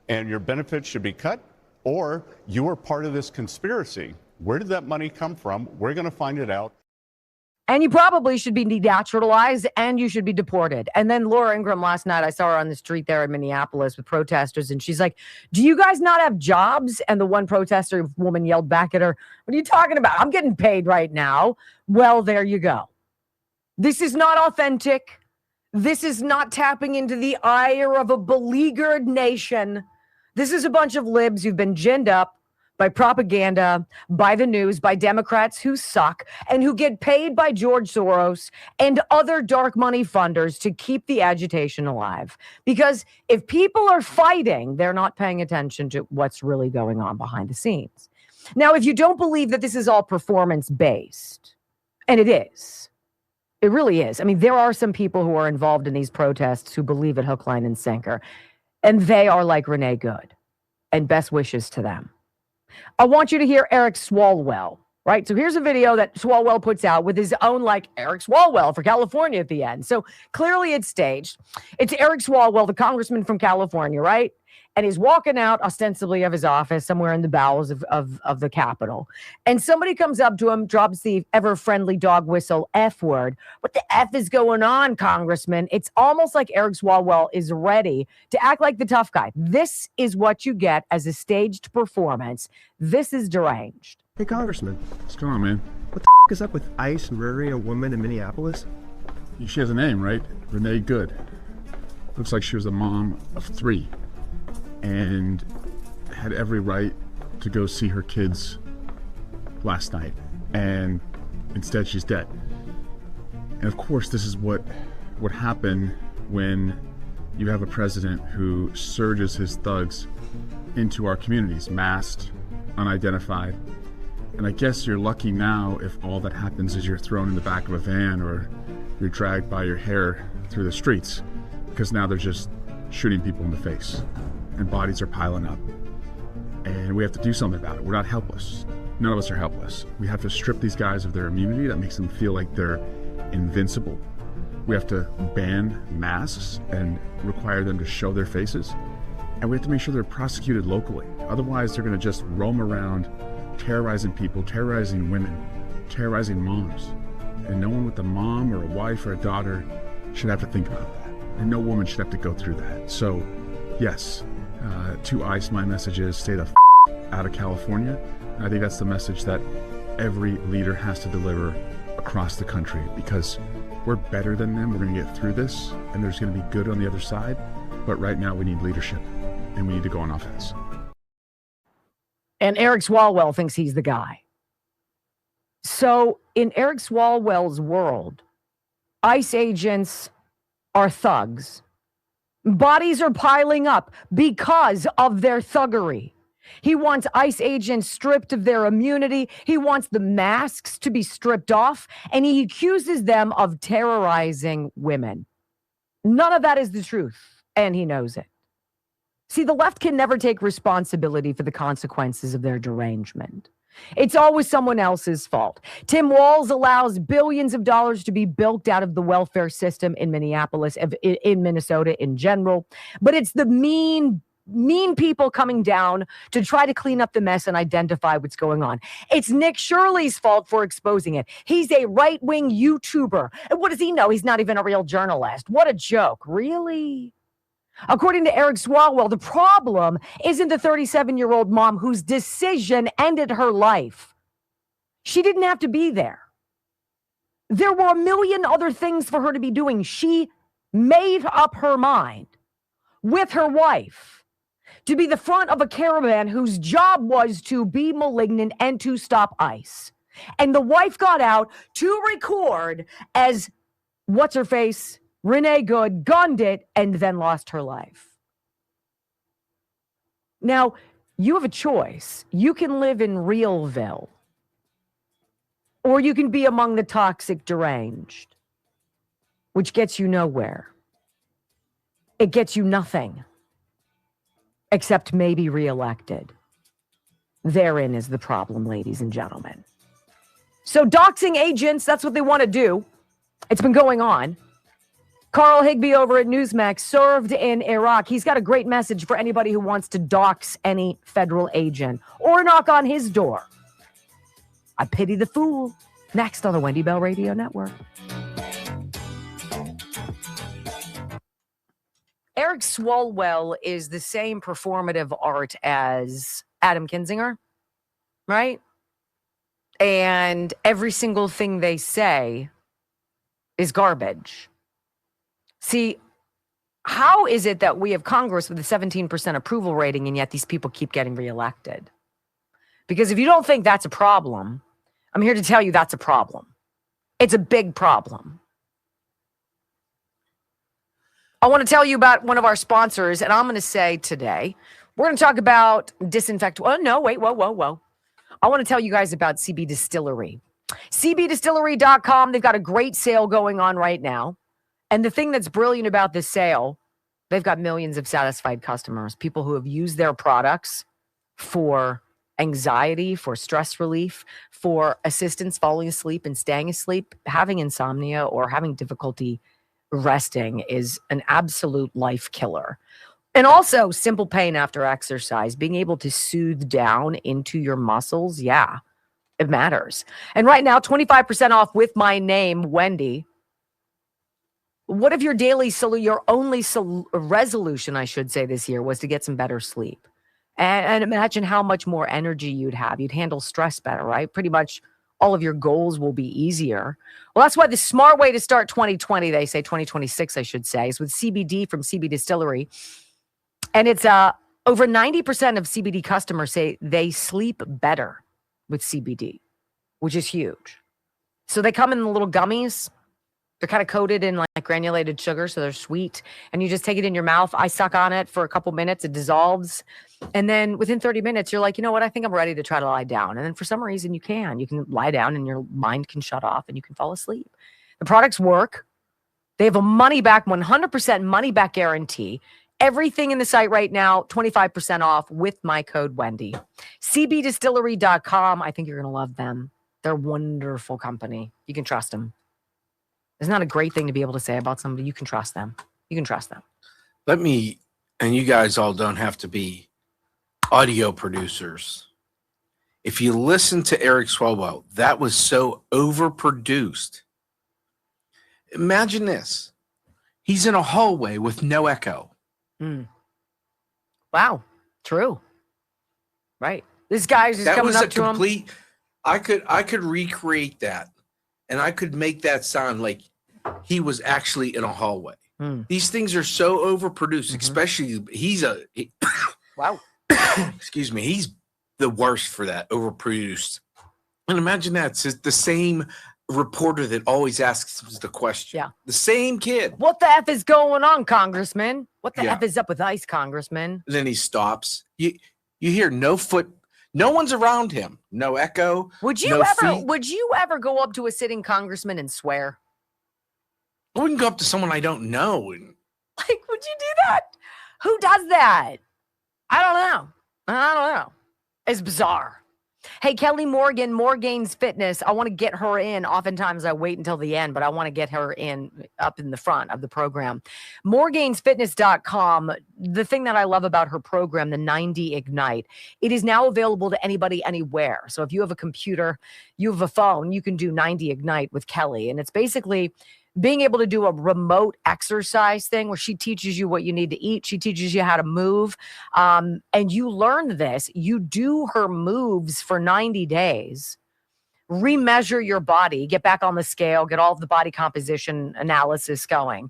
and your benefits should be cut, or you are part of this conspiracy. Where did that money come from? We're going to find it out. And you probably should be denaturalized and you should be deported. And then Laura Ingraham last night, I saw her on the street there in Minneapolis with protesters. And she's like, do you guys not have jobs? And the one protester woman yelled back at her, what are you talking about? I'm getting paid right now. Well, there you go. This is not authentic. This is not tapping into the ire of a beleaguered nation. This is a bunch of libs who've been ginned up by propaganda, by the news, by Democrats who suck and who get paid by George Soros and other dark money funders to keep the agitation alive. Because if people are fighting, they're not paying attention to what's really going on behind the scenes. Now, if you don't believe that this is all performance-based, and it is, it really is. I mean, there are some people who are involved in these protests who believe it hook, line, and sinker, and they are like Renee Good, and best wishes to them. I want you to hear Eric Swalwell, right? So here's a video that Swalwell puts out with his own, like, Eric Swalwell for California at the end. So clearly it's staged. It's Eric Swalwell, the congressman from California, right? And he's walking out ostensibly of his office somewhere in the bowels of the Capitol. And somebody comes up to him, drops the ever-friendly dog whistle F word. What the F is going on, Congressman? It's almost like Eric Swalwell is ready to act like the tough guy. This is what you get as a staged performance. This is deranged. Hey, Congressman. What's going on, man? What the is up with ICE murdering a woman in Minneapolis? She has a name, right? Renee Good. Looks like she was a mom of 3. And had every right to go see her kids last night. And instead she's dead. And of course this is what would happen when you have a president who surges his thugs into our communities, masked, unidentified. And I guess you're lucky now if all that happens is you're thrown in the back of a van or you're dragged by your hair through the streets, because now they're just shooting people in the face and bodies are piling up. And we have to do something about it. We're not helpless. None of us are helpless. We have to strip these guys of their immunity that makes them feel like they're invincible. We have to ban masks and require them to show their faces. And we have to make sure they're prosecuted locally. Otherwise, they're going to just roam around terrorizing people, terrorizing women, terrorizing moms. And no one with a mom or a wife or a daughter should have to think about that. And no woman should have to go through that. So, yes, to ICE, my message is stay the out of California. I think that's the message that every leader has to deliver across the country, because we're better than them. We're going to get through this, and there's going to be good on the other side. But right now, we need leadership, and we need to go on offense. And Eric Swalwell thinks he's the guy. So in Eric Swalwell's world, ICE agents are thugs. Bodies are piling up because of their thuggery. He wants ICE agents stripped of their immunity. He wants the masks to be stripped off, and he accuses them of terrorizing women. None of that is the truth, and he knows it. See, the left can never take responsibility for the consequences of their derangement. It's always someone else's fault. Tim Walz allows billions of dollars to be bilked out of the welfare system in Minneapolis, in Minnesota in general. But it's the mean people coming down to try to clean up the mess and identify what's going on. It's Nick Shirley's fault for exposing it. He's a right-wing YouTuber. And what does he know? He's not even a real journalist. What a joke. Really? According to Eric Swalwell, the problem isn't the 37-year-old mom whose decision ended her life. She didn't have to be there. There were a million other things for her to be doing. She made up her mind with her wife to be the front of a caravan whose job was to be malignant and to stop ICE. And the wife got out to record as what's-her-face, Renee Good, gunned it and then lost her life. Now, you have a choice. You can live in Realville, or you can be among the toxic deranged, which gets you nowhere. It gets you nothing, except maybe reelected. Therein is the problem, ladies and gentlemen. So doxing agents, that's what they want to do. It's been going on. Carl Higbee over at Newsmax served in Iraq. He's got a great message for anybody who wants to dox any federal agent or knock on his door. I pity the fool. Next on the Wendy Bell Radio Network. Eric Swalwell is the same performative art as Adam Kinzinger, right? And every single thing they say is garbage. See, how is it that we have Congress with a 17% approval rating and yet these people keep getting reelected? Because if you don't think that's a problem, I'm here to tell you that's a problem. It's a big problem. I want to tell you about one of our sponsors, and I'm going to say today, we're going to talk about disinfect. Oh, no, wait, whoa. I want to tell you guys about CB Distillery. CBDistillery.com, they've got a great sale going on right now. And the thing that's brilliant about this sale, they've got millions of satisfied customers, people who have used their products for anxiety, for stress relief, for assistance falling asleep and staying asleep. Having insomnia or having difficulty resting is an absolute life killer. And also simple pain after exercise, being able to soothe down into your muscles. Yeah, it matters. And right now, 25% off with my name, Wendy. What if your your only resolution, I should say, this year was to get some better sleep? And imagine how much more energy you'd have. You'd handle stress better, right? Pretty much all of your goals will be easier. Well, that's why the smart way to start 2020, they say 2026, I should say, is with CBD from CB Distillery. And it's over 90% of CBD customers say they sleep better with CBD, which is huge. So they come in the little gummies. They're kind of coated in like granulated sugar, so they're sweet. And you just take it in your mouth. I suck on it for a couple minutes. It dissolves. And then within 30 minutes, you're like, you know what? I think I'm ready to try to lie down. And then for some reason, you can. You can lie down and your mind can shut off and you can fall asleep. The products work. They have a money back, 100% money back guarantee. Everything in the site right now, 25% off with my code Wendy. CBDistillery.com. I think you're going to love them. They're a wonderful company. You can trust them. It's not a great thing to be able to say about somebody. You can trust them. You can trust them. Let me, and you guys all don't have to be audio producers. If you listen to Eric Swalwell, that was so overproduced. Imagine this. He's in a hallway with no echo. Wow. True. Right. This guy's just coming up to him. I could recreate that, and I could make that sound like he was actually in a hallway. These things are so overproduced, especially wow. Excuse me. He's the worst for that, overproduced. And imagine that. It's the same reporter that always asks the question. Yeah. The same kid. What the F is going on, Congressman? What the F is up with ICE, Congressman? And then he stops. You hear no one's around him. No echo. Would you ever go up to a sitting congressman and swear? I wouldn't go up to someone I don't know. Would you do that? Who does that? I don't know. It's bizarre. Hey, Kelly Morgan, Morgane's Fitness. I want to get her in. Oftentimes I wait until the end, but I want to get her up in the front of the program. Morgainsfitness.com. The thing that I love about her program, the 90 Ignite, it is now available to anybody, anywhere. So if you have a computer, you have a phone, you can do 90 Ignite with Kelly. And it's basically being able to do a remote exercise thing where she teaches you what you need to eat. She teaches you how to move. And you learn this. You do her moves for 90 days, remeasure your body, get back on the scale, get all of the body composition analysis going.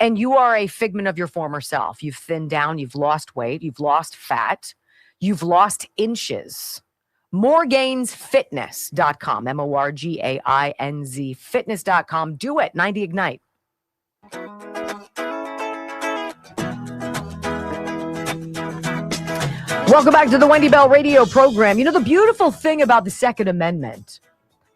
And you are a figment of your former self. You've thinned down. You've lost weight. You've lost fat. You've lost inches. Morgainsfitness.com, MORGAINZ fitness.com. Do it. 90 Ignite. Welcome back to the Wendy Bell radio program. You know, the beautiful thing about the Second Amendment,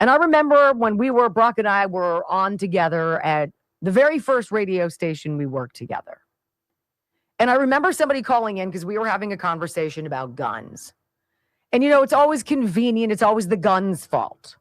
and I remember when Brock and I were on together at the very first radio station we worked together. And I remember somebody calling in because we were having a conversation about guns. And, you know, it's always convenient. It's always the gun's fault.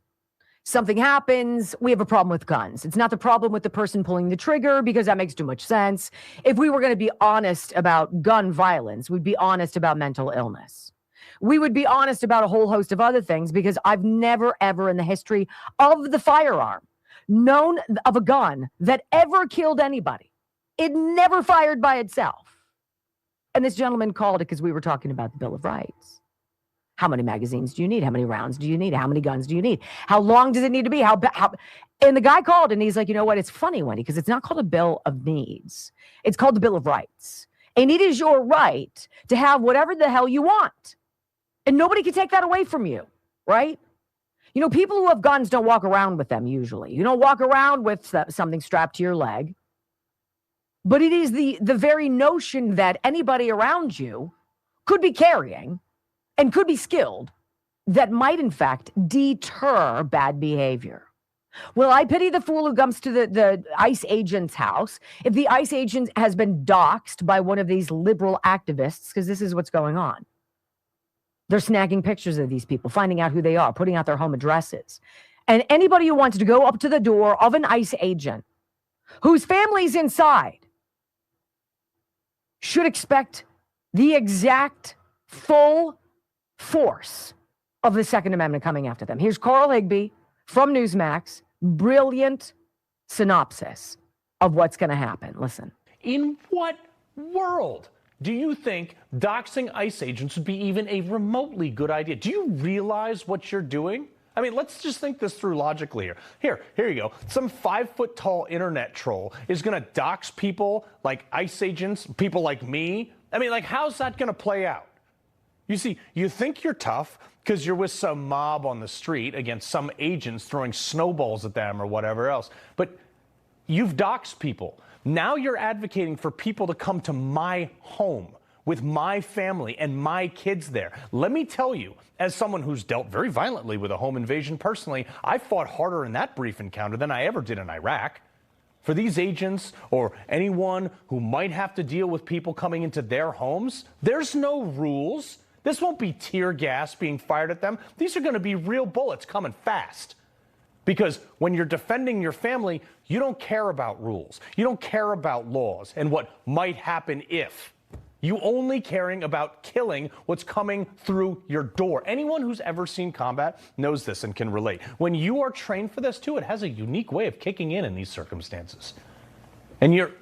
Something happens, we have a problem with guns. It's not the problem with the person pulling the trigger because that makes too much sense. If we were going to be honest about gun violence, we'd be honest about mental illness. We would be honest about a whole host of other things because I've never, ever in the history of the firearm known of a gun that ever killed anybody. It never fired by itself. And this gentleman called it because we were talking about the Bill of Rights. How many magazines do you need? How many rounds do you need? How many guns do you need? How long does it need to be? And the guy called and he's like, you know what? It's funny, Wendy, because it's not called a Bill of Needs. It's called the Bill of Rights. And it is your right to have whatever the hell you want. And nobody can take that away from you, right? You know, people who have guns don't walk around with them usually. You don't walk around with something strapped to your leg. But it is the very notion that anybody around you could be carrying and could be skilled that might, in fact, deter bad behavior. Well, I pity the fool who comes to the ICE agent's house. If the ICE agent has been doxxed by one of these liberal activists, because this is what's going on. They're snagging pictures of these people, finding out who they are, putting out their home addresses. And anybody who wants to go up to the door of an ICE agent whose family's inside should expect the exact full force of the Second Amendment coming after them. Here's Carl Higbie from Newsmax. Brilliant synopsis of what's going to happen. Listen. In what world do you think doxing ICE agents would be even a remotely good idea? Do you realize what you're doing? I mean, let's just think this through logically here. Here you go. Some 5-foot-tall internet troll is going to dox people like ICE agents, people like me. I mean, like, how's that going to play out? You see, you think you're tough because you're with some mob on the street against some agents throwing snowballs at them or whatever else. But You've doxed people. Now you're advocating for people to come to my home with my family and my kids there. Let me tell you, as someone who's dealt very violently with a home invasion personally, I fought harder in that brief encounter than I ever did in Iraq. For these agents or anyone who might have to deal with people coming into their homes, there's no rules. This won't be tear gas being fired at them. These are going to be real bullets coming fast. Because when you're defending your family, you don't care about rules. You don't care about laws and what might happen if. You only caring about killing what's coming through your door. Anyone who's ever seen combat knows this and can relate. When you are trained for this too, it has a unique way of kicking in these circumstances. And you're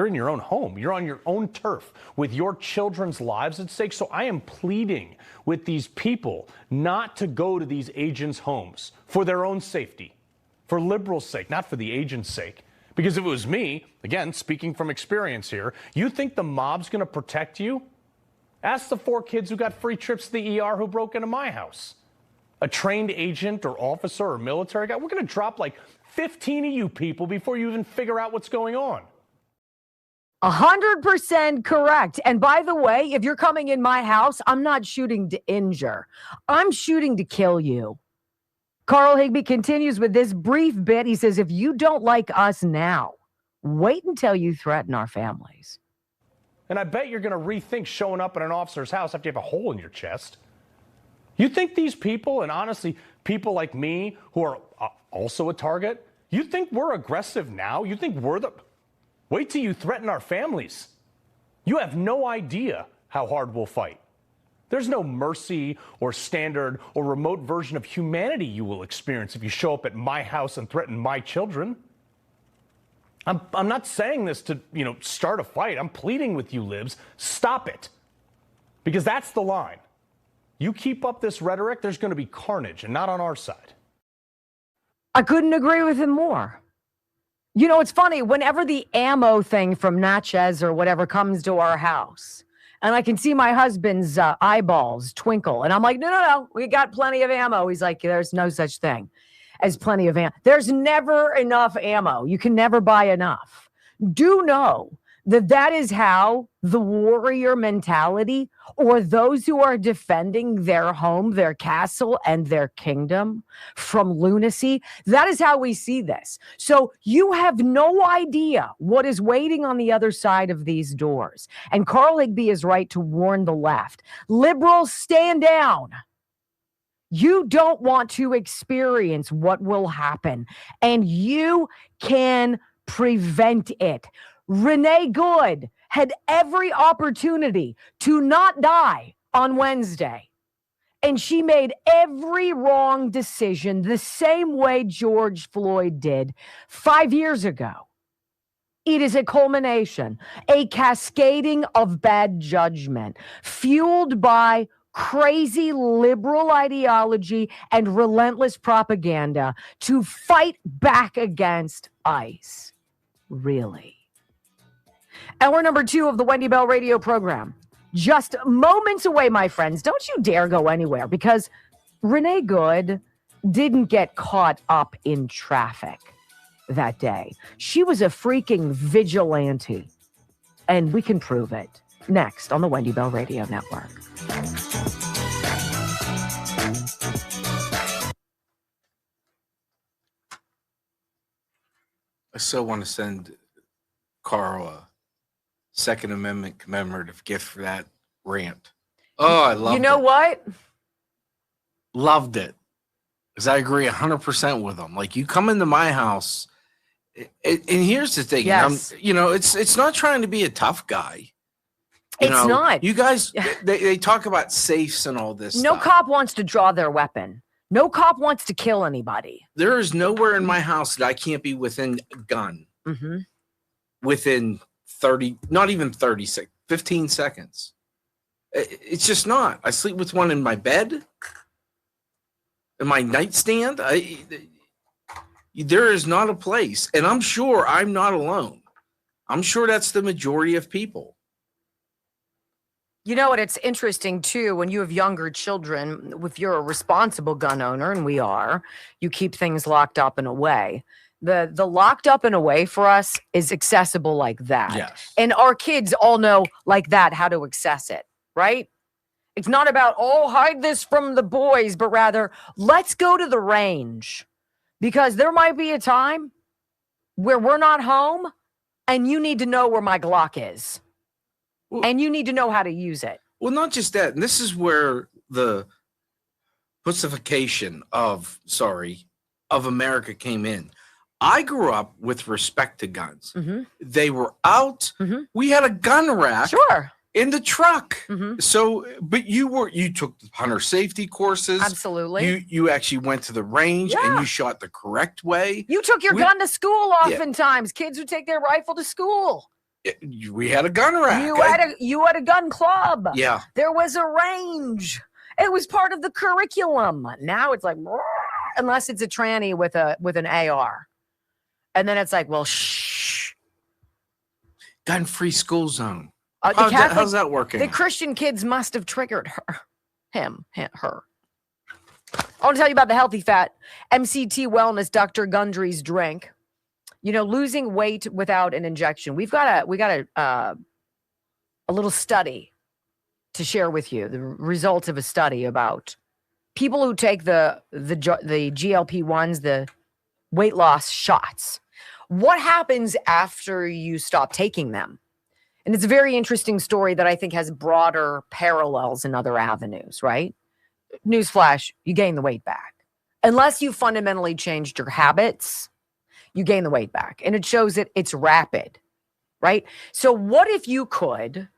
in your own home. You're on your own turf with your children's lives at stake. So I am pleading with these people not to go to these agents' homes for their own safety, for liberals' sake, not for the agents' sake. Because if it was me, again, speaking from experience here, you think the mob's going to protect you? Ask the 4 kids who got free trips to the ER who broke into my house. A trained agent or officer or military guy, we're going to drop like 15 of you people before you even figure out what's going on. 100% correct. And by the way, if you're coming in my house, I'm not shooting to injure. I'm shooting to kill you. Carl Higbie continues with this brief bit. He says, if you don't like us now, wait until you threaten our families. And I bet you're going to rethink showing up at an officer's house after you have a hole in your chest. You think these people, and honestly, people like me who are also a target, you think we're aggressive now? You think we're the... Wait till you threaten our families. You have no idea how hard we'll fight. There's no mercy or standard or remote version of humanity you will experience if you show up at my house and threaten my children. I'm not saying this to, start a fight. I'm pleading with you, libs. Stop it. Because that's the line. You keep up this rhetoric, there's going to be carnage, and not on our side. I couldn't agree with him more. It's funny, whenever the ammo thing from Natchez or whatever comes to our house, and I can see my husband's eyeballs twinkle. And I'm like, no, we got plenty of ammo. He's like, there's no such thing as plenty of ammo. There's never enough ammo. You can never buy enough. Do know that is how the warrior mentality, or those who are defending their home, their castle, and their kingdom from lunacy, that is how we see this. So you have no idea what is waiting on the other side of these doors. And Carl Higbie is right to warn the left. Liberals, stand down. You don't want to experience what will happen, and you can prevent it. Renee Good had every opportunity to not die on Wednesday, and she made every wrong decision the same way George Floyd did 5 years ago. It is a culmination, a cascading of bad judgment, fueled by crazy liberal ideology and relentless propaganda to fight back against ICE. Really. Hour number 2 of the Wendy Bell radio program. Just moments away, my friends. Don't you dare go anywhere, because Renee Good didn't get caught up in traffic that day. She was a freaking vigilante, and we can prove it. Next on the Wendy Bell Radio Network. I still want to send Carl a Second Amendment commemorative gift for that rant. Oh, I loved it. You know what? Loved it. Because I agree 100% with him. Like, you come into my house, and here's the thing. Yes. It's not trying to be a tough guy. It's not. You guys, they talk about safes and all this No stuff. cop wants to draw their weapon. No cop wants to kill anybody. There is nowhere in my house that I can't be within gun. Mm-hmm. Within 30, not even 30 seconds, 15 seconds. It's just not. I sleep with one in my bed, in my nightstand. There is not a place, and I'm sure I'm not alone. I'm sure that's the majority of people. You know what? It's interesting, too, when you have younger children, if you're a responsible gun owner, and we are, you keep things locked up and away. The locked up and away for us is accessible like that. Yes. And our kids all know like that how to access it, right? It's not about, hide this from the boys, but rather, let's go to the range. Because there might be a time where we're not home and you need to know where my Glock is. And you need to know how to use it. Well, not just that. And this is where the pussification of America came in. I grew up with respect to guns. Mm-hmm. They were out. Mm-hmm. We had a gun rack. Sure. In the truck. Mm-hmm. So, but you took the hunter safety courses. Absolutely. You actually went to the range and you shot the correct way. You took your gun to school oftentimes. Kids would take their rifle to school. We had a gun rack. You had a gun club. Yeah. There was a range. It was part of the curriculum. Now it's like, unless it's a tranny with an AR. And then it's like, well, shh. Gun-free school zone. How's that working? The Christian kids must have triggered her. I want to tell you about the Healthy Fat MCT Wellness Dr. Gundry's drink. Losing weight without an injection. We got a little study to share with you. The results of a study about people who take the GLP-1s, the weight loss shots. What happens after you stop taking them? And it's a very interesting story that I think has broader parallels in other avenues, right? Newsflash, you gain the weight back. Unless you fundamentally changed your habits, you gain the weight back. And it shows that it's rapid, right? So what if you could,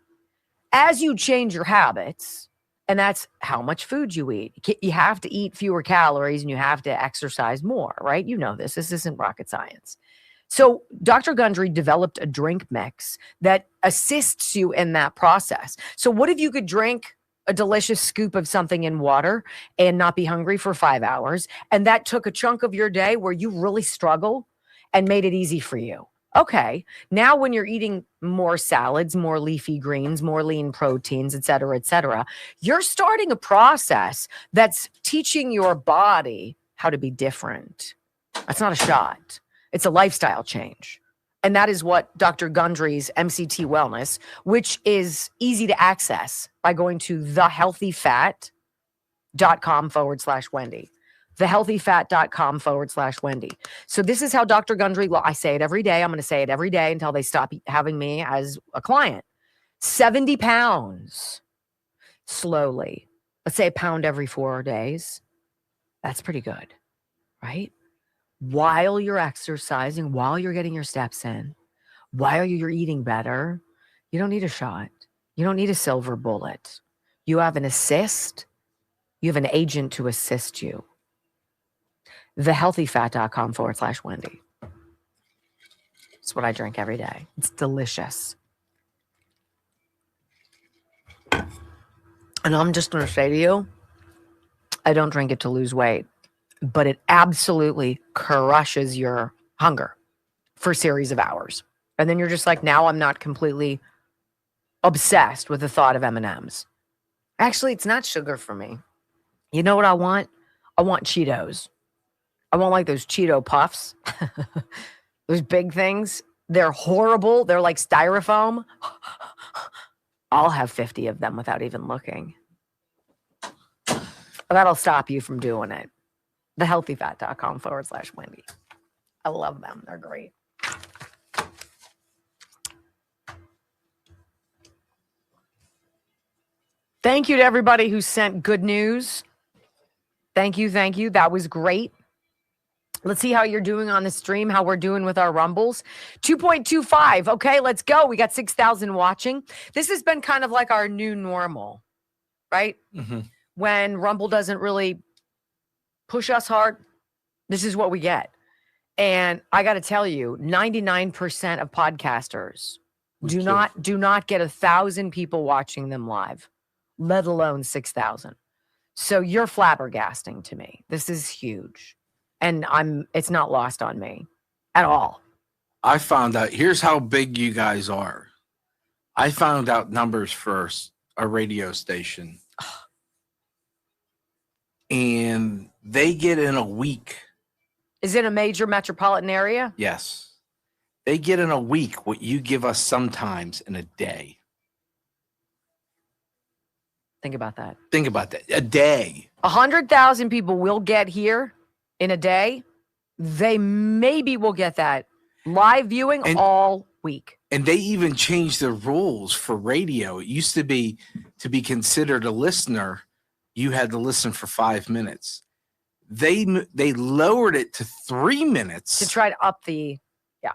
as you change your habits, and that's how much food you eat. You have to eat fewer calories and you have to exercise more, right? You know this. This isn't rocket science. So Dr. Gundry developed a drink mix that assists you in that process. So what if you could drink a delicious scoop of something in water and not be hungry for 5 hours? And that took a chunk of your day where you really struggle and made it easy for you. Okay, now when you're eating more salads, more leafy greens, more lean proteins, et cetera, you're starting a process that's teaching your body how to be different. That's not a shot. It's a lifestyle change. And that is what Dr. Gundry's MCT Wellness, which is easy to access by going to thehealthyfat.com/Wendy. Thehealthyfat.com/Wendy. So this is how Dr. Gundry, I say it every day. I'm going to say it every day until they stop having me as a client. 70 pounds slowly. Let's say a pound every 4 days. That's pretty good, right? While you're exercising, while you're getting your steps in, while you're eating better, you don't need a shot. You don't need a silver bullet. You have an assist. You have an agent to assist you. Thehealthyfat.com/Wendy. It's what I drink every day. It's delicious. And I'm just going to say to you, I don't drink it to lose weight, but it absolutely crushes your hunger for a series of hours. And then you're just like, now I'm not completely obsessed with the thought of M&Ms. Actually, it's not sugar for me. You know what I want? I want Cheetos. I want like those Cheeto puffs. Those big things. They're horrible. They're like styrofoam. I'll have 50 of them without even looking. That'll stop you from doing it. Thehealthyfat.com/Wendy. I love them. They're great. Thank you to everybody who sent good news. Thank you. Thank you. That was great. Let's see how you're doing on the stream, how we're doing with our rumbles. 2.25. Okay, let's go. We got 6,000 watching. This has been kind of like our new normal, right? Mm-hmm. When Rumble doesn't really push us hard, this is what we get. And I got to tell you, 99% of podcasters do not get 1,000 people watching them live, let alone 6,000. So you're flabbergasting to me. This is huge. And it's not lost on me at all. I found out, here's how big you guys are. I found out numbers for a radio station. And they get in a week Is it a major metropolitan area? Yes. They get in a week what you give us sometimes in a day. Think about that. Think about that. A day. 100,000 people will get here in a day. They maybe will get that live viewing all week. And they even changed the rules for radio. It used to be considered a listener, you had to listen for 5 minutes. They lowered it to 3 minutes. To try to up the, yeah.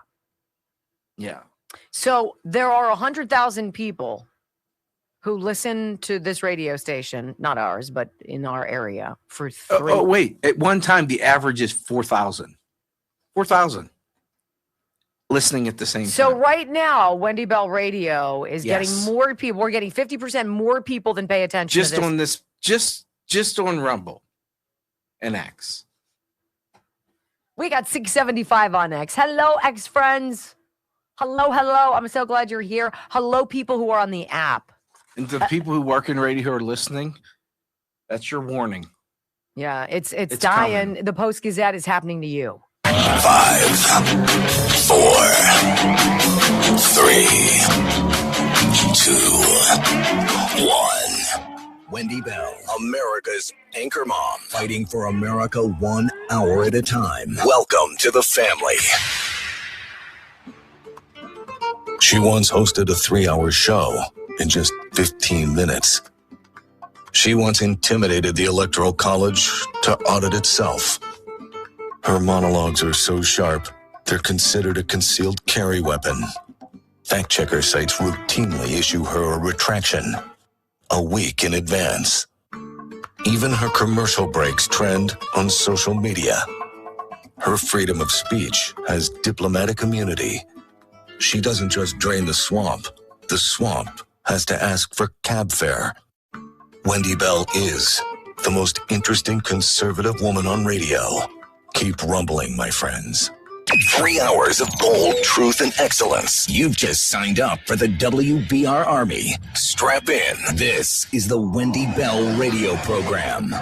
Yeah. So there are 100,000 people who listen to this radio station, not ours, but in our area for 3. Oh, wait. At one time, the average is 4,000. 4,000 listening at the same time. So right now, Wendy Bell Radio is getting Yes. more people. We're getting 50% more people than pay attention Just to this. on this, just on Rumble and X. We got 675 on X. Hello, X friends. Hello. I'm so glad you're here. Hello, people who are on the app. And the people who work in radio who are listening, that's your warning. Yeah, it's dying. coming. The Post Gazette is happening to you. 5, 4, 3, 2, 1. Wendy Bell, America's anchor mom, fighting for America 1 hour at a time. Welcome to the family. She once hosted a 3-hour show in just 15 minutes. She once intimidated the Electoral College to audit itself. Her monologues are so sharp, they're considered a concealed carry weapon. Fact-checker sites routinely issue her a retraction a week in advance. Even her commercial breaks trend on social media. Her freedom of speech has diplomatic immunity. She doesn't just drain the swamp has to ask for cab fare. Wendy Bell is the most interesting conservative woman on radio. Keep rumbling, my friends. 3 hours of bold truth and excellence. You've just signed up for the WBR Army. Strap in. This is the Wendy Bell radio program.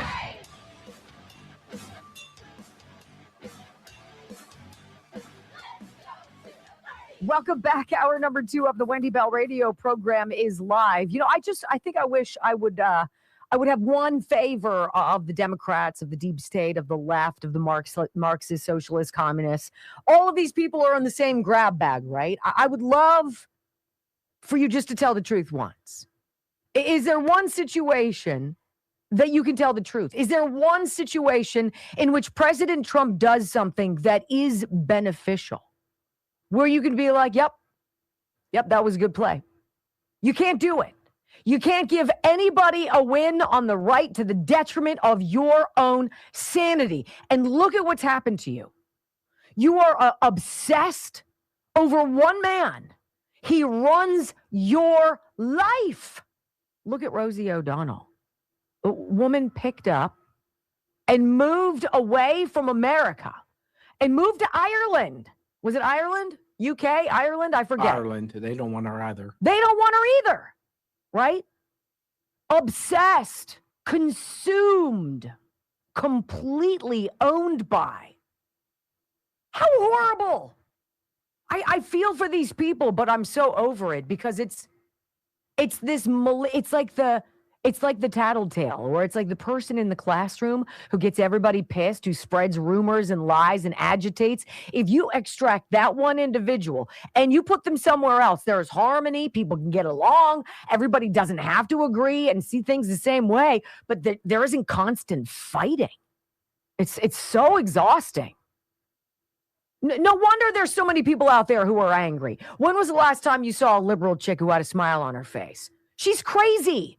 Welcome back. Hour number 2 of the Wendy Bell Radio program is live. You know, I think I wish I would have one favor of the Democrats, of the deep state, of the left, of the Marxist, socialist, communists. All of these people are in the same grab bag, right? I would love for you just to tell the truth once. Is there one situation that you can tell the truth? Is there one situation in which President Trump does something that is beneficial? Where you can be like, yep, that was a good play. You can't do it. You can't give anybody a win on the right to the detriment of your own sanity. And look at what's happened to you. You are obsessed over one man. He runs your life. Look at Rosie O'Donnell. A woman picked up and moved away from America and moved to Ireland. Was it Ireland? UK? Ireland? I forget. Ireland. They don't want her either. They don't want her either. Right? Obsessed, consumed, completely owned by. How horrible. I feel for these people, but I'm so over it because it's like the tattletale, or it's like the person in the classroom who gets everybody pissed, who spreads rumors and lies and agitates. If you extract that one individual and you put them somewhere else, there's harmony, people can get along, everybody doesn't have to agree and see things the same way, but there isn't constant fighting. It's so exhausting. No wonder there's so many people out there who are angry. When was the last time you saw a liberal chick who had a smile on her face? She's crazy.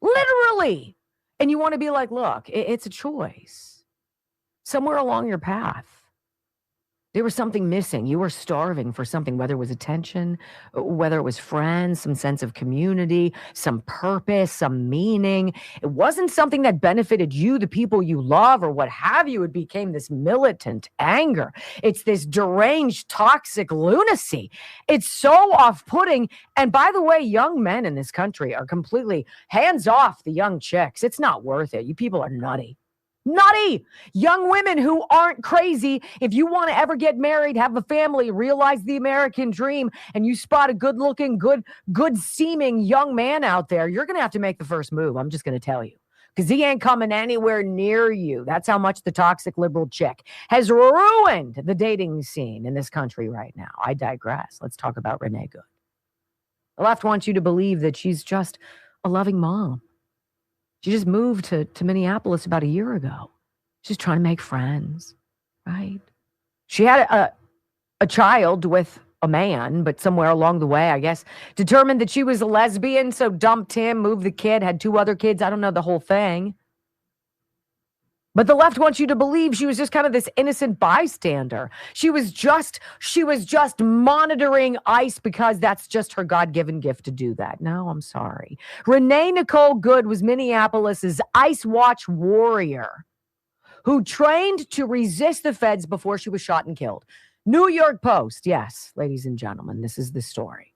Literally. And you want to be like, look, it's a choice. Somewhere along your path, there was something missing. You were starving for something, whether it was attention, whether it was friends, some sense of community, some purpose, some meaning. It wasn't something that benefited you, the people you love, or what have you. It became this militant anger. It's this deranged, toxic lunacy. It's so off-putting. And by the way, young men in this country are completely hands off the young chicks. It's not worth it. You people are nutty. Nutty. Young women who aren't crazy. If you want to ever get married, have a family, realize the American dream, and you spot a good-looking, good-seeming young man out there, you're going to have to make the first move. I'm just going to tell you. Because he ain't coming anywhere near you. That's how much the toxic liberal chick has ruined the dating scene in this country right now. I digress. Let's talk about Renee Good. The left wants you to believe that she's just a loving mom. She just moved to Minneapolis about a year ago. She's trying to make friends, right? She had a child with a man, but somewhere along the way, I guess, determined that she was a lesbian, so dumped him, moved the kid, had 2 other kids. I don't know the whole thing. But the left wants you to believe she was just kind of this innocent bystander. She was just monitoring ICE because that's just her God-given gift to do that. No, I'm sorry. Renee Nicole Good was Minneapolis's ICE watch warrior who trained to resist the feds before she was shot and killed. New York Post. Yes, ladies and gentlemen, this is the story.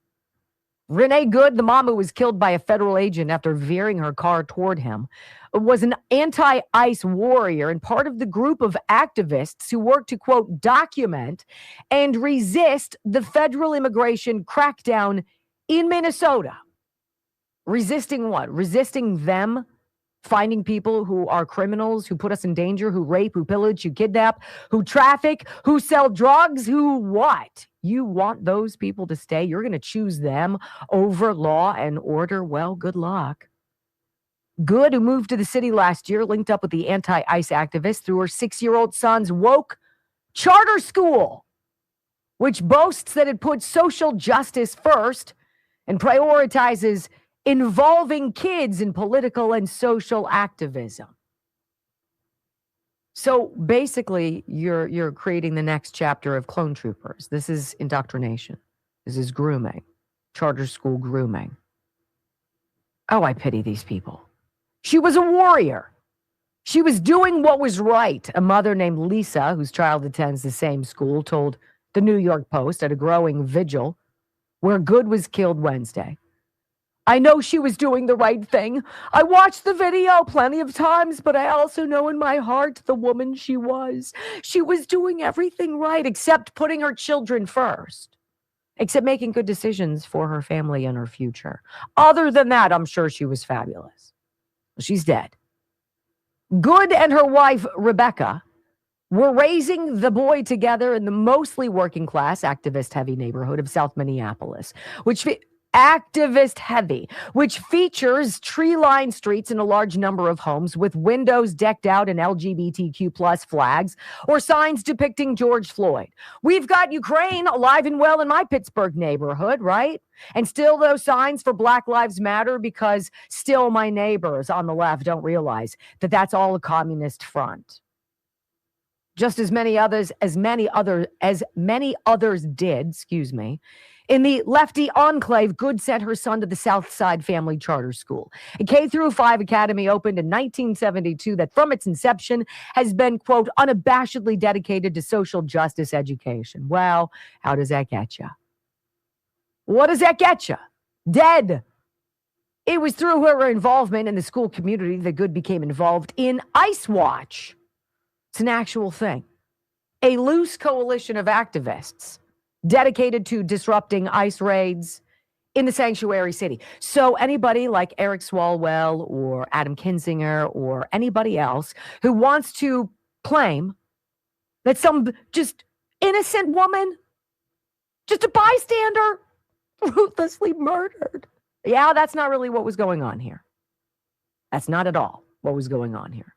Renee Good, the mom who was killed by a federal agent after veering her car toward him, was an anti-ICE warrior and part of the group of activists who worked to, quote, document and resist the federal immigration crackdown in Minnesota. Resisting what? Resisting them finding people who are criminals, who put us in danger, who rape, who pillage, who kidnap, who traffic, who sell drugs, who what? You want those people to stay? You're going to choose them over law and order? Well, good luck. Good, who moved to the city last year, linked up with the anti-ICE activists through her 6-year-old son's woke charter school, which boasts that it puts social justice first and prioritizes involving kids in political and social activism. So basically, you're creating the next chapter of clone troopers. This is indoctrination. This is grooming, charter school grooming. Oh, I pity these people. She was a warrior. She was doing what was right. A mother named Lisa, whose child attends the same school, told the New York Post at a growing vigil where Good was killed Wednesday. I know she was doing the right thing. I watched the video plenty of times, but I also know in my heart the woman she was. She was doing everything right, except putting her children first, except making good decisions for her family and her future. Other than that, I'm sure she was fabulous. She's dead. Good and her wife, Rebecca, were raising the boy together in the mostly working class, activist-heavy neighborhood of South Minneapolis, which features tree-lined streets and a large number of homes with windows decked out in LGBTQ plus flags or signs depicting George Floyd. We've got Ukraine alive and well in my Pittsburgh neighborhood, right? And still those signs for Black Lives Matter because still my neighbors on the left don't realize that that's all a communist front. Just as many others did, in the lefty enclave, Good sent her son to the South Side Family Charter School, a K-5 academy opened in 1972 that from its inception has been, quote, unabashedly dedicated to social justice education. Well, how does that get you? What does that get you? Dead. It was through her involvement in the school community that Good became involved in ICE Watch. It's an actual thing. A loose coalition of activists dedicated to disrupting ICE raids in the sanctuary city. So anybody like Eric Swalwell or Adam Kinzinger or anybody else who wants to claim that some just innocent woman, just a bystander, ruthlessly murdered. Yeah, that's not really what was going on here. That's not at all what was going on here.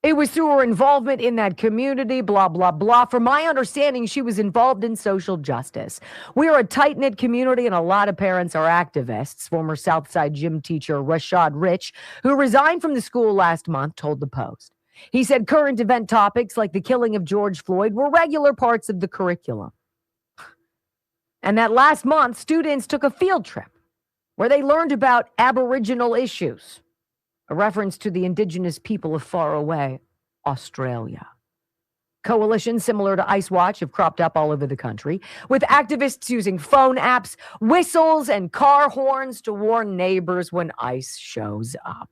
It was through her involvement in that community, blah, blah, blah. From my understanding, she was involved in social justice. We are a tight-knit community, and a lot of parents are activists. Former Southside gym teacher Rashad Rich, who resigned from the school last month, told the Post. He said current event topics like the killing of George Floyd were regular parts of the curriculum. And that last month, students took a field trip where they learned about Aboriginal issues, a reference to the indigenous people of faraway Australia. Coalitions similar to ICE Watch have cropped up all over the country, with activists using phone apps, whistles, and car horns to warn neighbors when ICE shows up.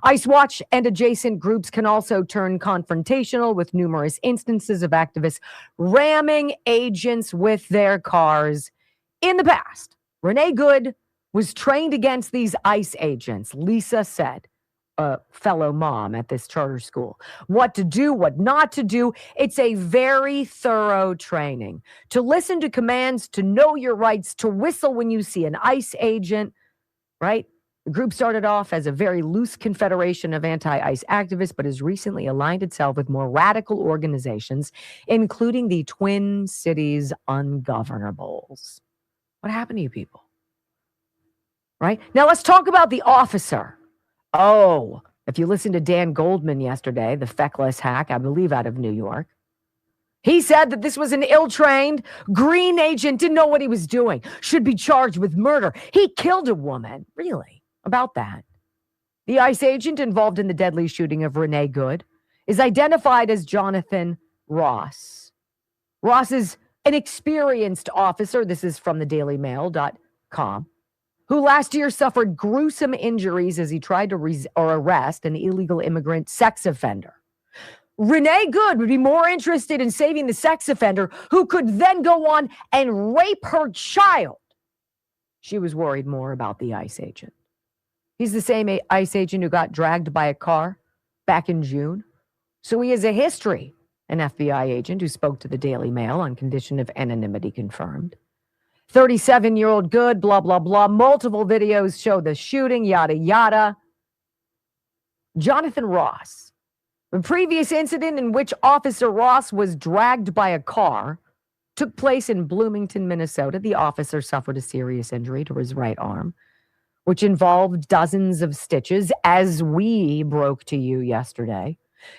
ICE Watch and adjacent groups can also turn confrontational, with numerous instances of activists ramming agents with their cars. In the past, Renee Good was trained against these ICE agents, Lisa said, a fellow mom at this charter school. What to do, what not to do. It's a very thorough training. To listen to commands, to know your rights, to whistle when you see an ICE agent, right? The group started off as a very loose confederation of anti-ICE activists, but has recently aligned itself with more radical organizations, including the Twin Cities Ungovernables. What happened to you people? Right? Now let's talk about the officer. Oh, if you listened to Dan Goldman yesterday, the feckless hack, I believe out of New York, he said that this was an ill-trained green agent, didn't know what he was doing, should be charged with murder. He killed a woman. Really? About that. The ICE agent involved in the deadly shooting of Renee Good is identified as Jonathan Ross. Ross is an experienced officer. This is from the dailymail.com. Who last year suffered gruesome injuries as he tried to arrest an illegal immigrant sex offender. Renee Good would be more interested in saving the sex offender who could then go on and rape her child. She was worried more about the ICE agent. He's the same ICE agent who got dragged by a car back in June. So he has a history, an FBI agent who spoke to the Daily Mail on condition of anonymity confirmed. 37-year-old Good, blah, blah, blah. Multiple videos show the shooting, yada, yada. Jonathan Ross. The previous incident in which Officer Ross was dragged by a car took place in Bloomington, Minnesota. The officer suffered a serious injury to his right arm, which involved dozens of stitches, as we broke to you yesterday.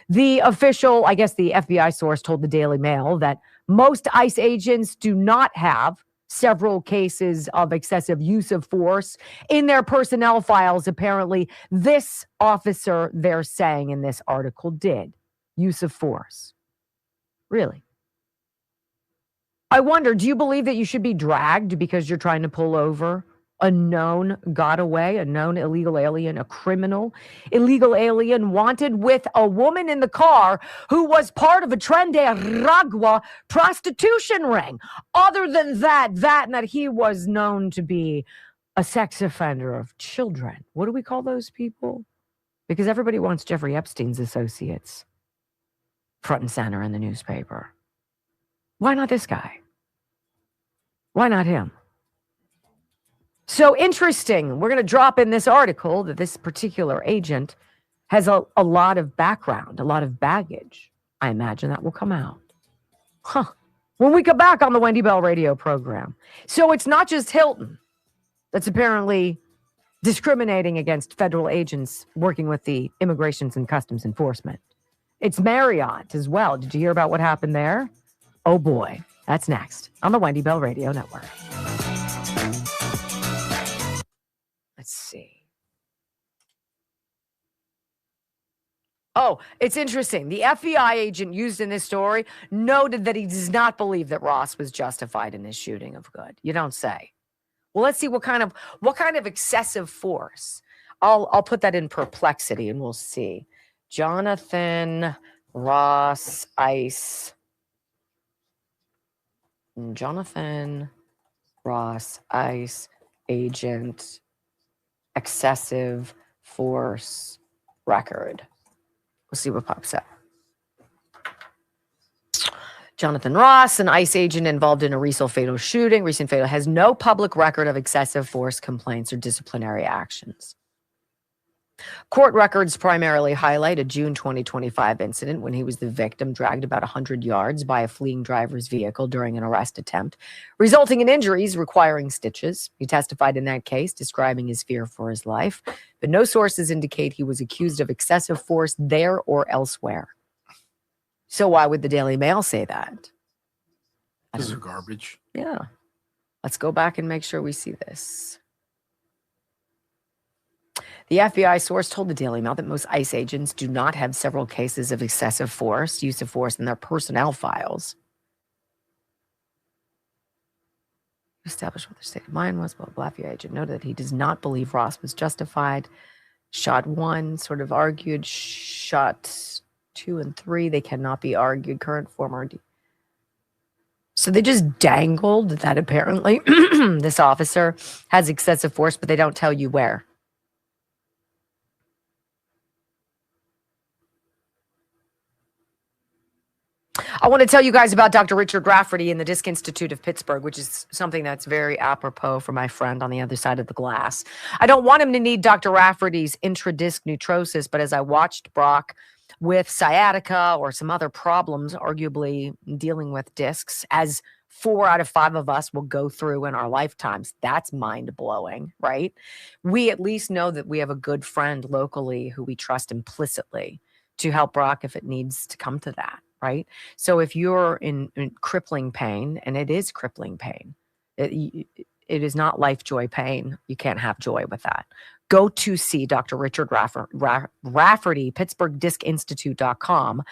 The official, I guess the FBI source, told the Daily Mail that most ICE agents do not have several cases of excessive use of force in their personnel files. Apparently, this officer, they're saying in this article, did use of force. Really? I wonder, do you believe that you should be dragged because you're trying to pull over a known got-away, a known illegal alien, a criminal illegal alien wanted with a woman in the car who was part of a Tren de Aragua prostitution ring? Other than that and that he was known to be a sex offender of children. What do we call those people? Because everybody wants Jeffrey Epstein's associates front and center in the newspaper. Why not this guy? Why not him? So interesting. We're going to drop in this article that this particular agent has a lot of background, a lot of baggage. I imagine that will come out. When we come back on the Wendy Bell radio program. So it's not just Hilton that's apparently discriminating against federal agents working with the Immigrations and Customs Enforcement. It's Marriott as well. Did you hear about what happened there? Oh boy. That's next on the Wendy Bell Radio Network. Let's see. Oh, it's interesting. The FBI agent used in this story noted that he does not believe that Ross was justified in his shooting of Good. You don't say. Well, let's see what kind of excessive force. I'll put that in perplexity and we'll see. Jonathan Ross ICE. Jonathan Ross ICE agent excessive force record. We'll see what pops up. Jonathan Ross, an ICE agent involved in a recent fatal shooting, has no public record of excessive force complaints or disciplinary actions. Court records primarily highlight a June 2025 incident when he was the victim, dragged about 100 yards by a fleeing driver's vehicle during an arrest attempt, resulting in injuries requiring stitches. He testified in that case, describing his fear for his life, but no sources indicate he was accused of excessive force there or elsewhere. So why would the Daily Mail say that? This is garbage. Yeah. Let's go back and make sure we see this. The FBI source told the Daily Mail that most ICE agents do not have several cases of excessive force, use of force in their personnel files. Established what their state of mind was, but the FBI agent noted that he does not believe Ross was justified Shot 1 sort of argued. Shots 2 and 3, they cannot be argued. Current former. So they just dangled that apparently this officer has excessive force, but they don't tell you where. I want to tell you guys about Dr. Richard Rafferty and the Disc Institute of Pittsburgh, which is something that's very apropos for my friend on the other side of the glass. I don't want him to need Dr. Rafferty's intradisc neutrosis, but as I watched Brock with sciatica or some other problems, arguably dealing with discs, as 4 out of 5 of us will go through in our lifetimes. That's mind-blowing, right? We at least know that we have a good friend locally who we trust implicitly to help Brock if it needs to come to that, right? So if you're in crippling pain, and it is crippling pain, it is not life joy pain. You can't have joy with that. Go to see Dr. Richard Rafferty, PittsburghDiscInstitute.com,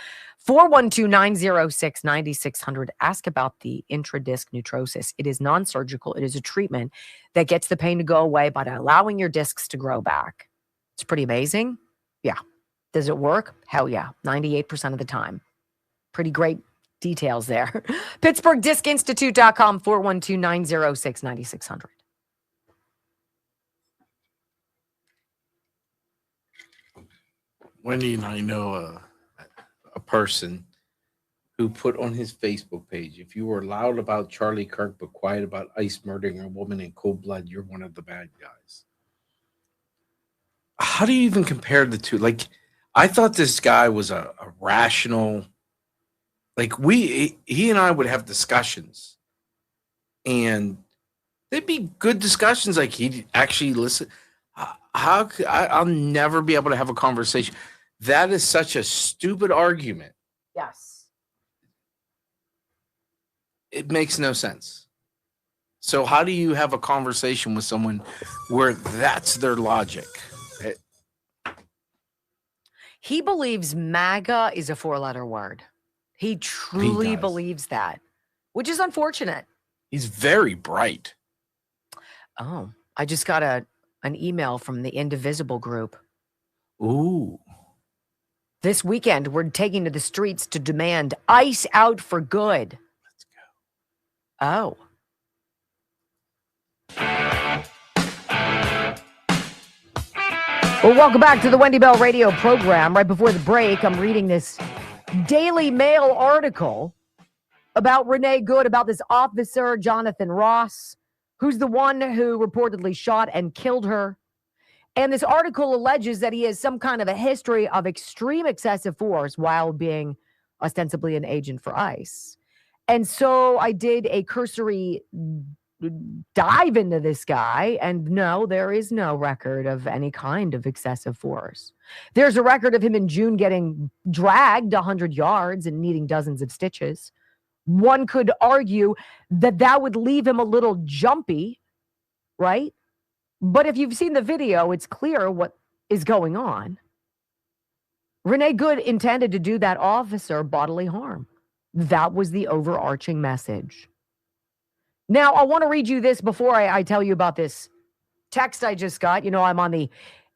412-906-9600. Ask about the intradisc neutrosis. It is non-surgical. It is a treatment that gets the pain to go away by allowing your discs to grow back. It's pretty amazing. Yeah. Does it work? Hell yeah. 98% of the time. Pretty great details there. PittsburghDiscInstitute.com, 412-906-9600. Wendy and I know a person who put on his Facebook page, if you were loud about Charlie Kirk but quiet about ICE murdering a woman in cold blood, you're one of the bad guys. How do you even compare the two? Like, I thought this guy was a rational, like he and I would have discussions and they'd be good discussions. Like he'd actually listen. I'll never be able to have a conversation. That is such a stupid argument. Yes. It makes no sense. So how do you have a conversation with someone where that's their logic? He believes MAGA is a 4-letter word. He truly believes that, which is unfortunate. He's very bright. Oh, I just got an email from the Indivisible group. Ooh. This weekend, we're taking to the streets to demand ICE out for good. Let's go. Oh. Well, welcome back to the Wendy Bell radio program. Right before the break, I'm reading this Daily Mail article about Renee Good, about this officer, Jonathan Ross, who's the one who reportedly shot and killed her. And this article alleges that he has some kind of a history of extreme excessive force while being ostensibly an agent for ICE. And so I did a cursory dive into this guy, and no, there is no record of any kind of excessive force. There's a record of him in June getting dragged 100 yards and needing dozens of stitches. One could argue that that would leave him a little jumpy, right? But if you've seen the video, it's clear what is going on. Renee Good intended to do that officer bodily harm. That was the overarching message. Now, I want to read you this before I tell you about this text I just got. You know, I'm on the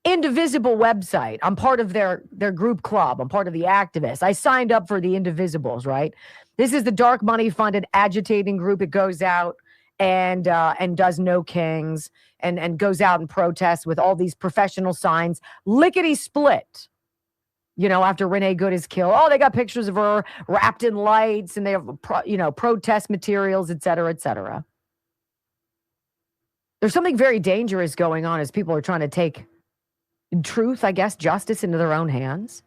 Indivisible website. I'm part of their group club. I'm part of the activists. I signed up for the Indivisibles, right? This is the dark money funded agitating group. It goes out and does no kings and goes out and protests with all these professional signs, lickety split. You know, after Renee Good is killed, oh, they got pictures of her wrapped in lights and they have, protest materials, et cetera, et cetera. There's something very dangerous going on as people are trying to take truth, I guess, justice into their own hands.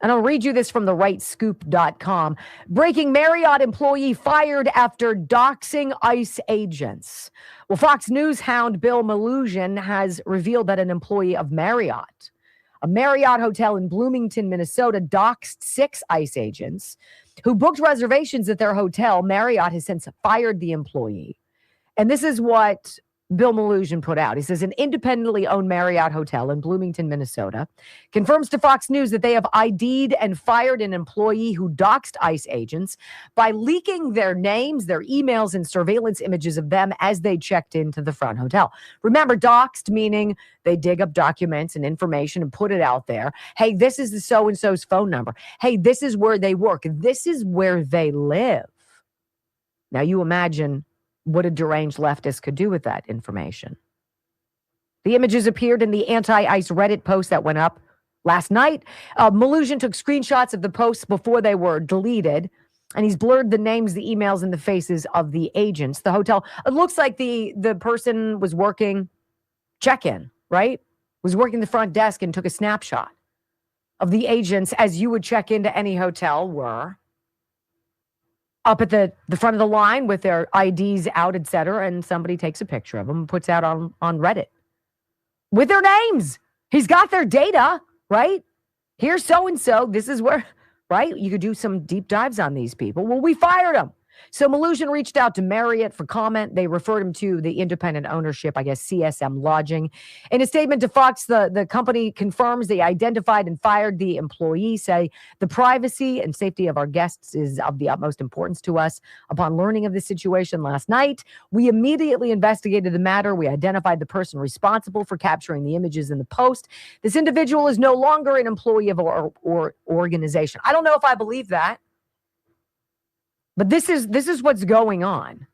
And I'll read you this from the rightscoop.com. Breaking Marriott employee fired after doxing ICE agents. Well, Fox News hound Bill Malusian has revealed that an employee of Marriott, a Marriott hotel in Bloomington, Minnesota, doxed 6 ICE agents who booked reservations at their hotel. Marriott has since fired the employee. And this is what Bill Malhusian put out. He says an independently owned Marriott hotel in Bloomington, Minnesota, confirms to Fox News that they have ID'd and fired an employee who doxed ICE agents by leaking their names, their emails, and surveillance images of them as they checked into the front hotel. Remember, doxed meaning they dig up documents and information and put it out there. Hey, this is the so-and-so's phone number. Hey, this is where they work. This is where they live. Now, you imagine what a deranged leftist could do with that information. The images appeared in the anti-ICE Reddit post that went up last night. Malhusian took screenshots of the posts before they were deleted, and he's blurred the names, the emails, and the faces of the agents. The hotel, it looks like the person was working check-in, right? Was working the front desk and took a snapshot of the agents as you would check into any hotel were up at the front of the line with their IDs out, et cetera, and somebody takes a picture of them and puts out on Reddit with their names. He's got their data, right? Here's so-and-so. This is where, right? You could do some deep dives on these people. Well, we fired them. So Malhusian reached out to Marriott for comment. They referred him to the independent ownership, I guess, CSM Lodging. In a statement to Fox, the company confirms they identified and fired the employee, say the privacy and safety of our guests is of the utmost importance to us. Upon learning of the situation last night, we immediately investigated the matter. We identified the person responsible for capturing the images in the post. This individual is no longer an employee of our organization. I don't know if I believe that. But this is what's going on.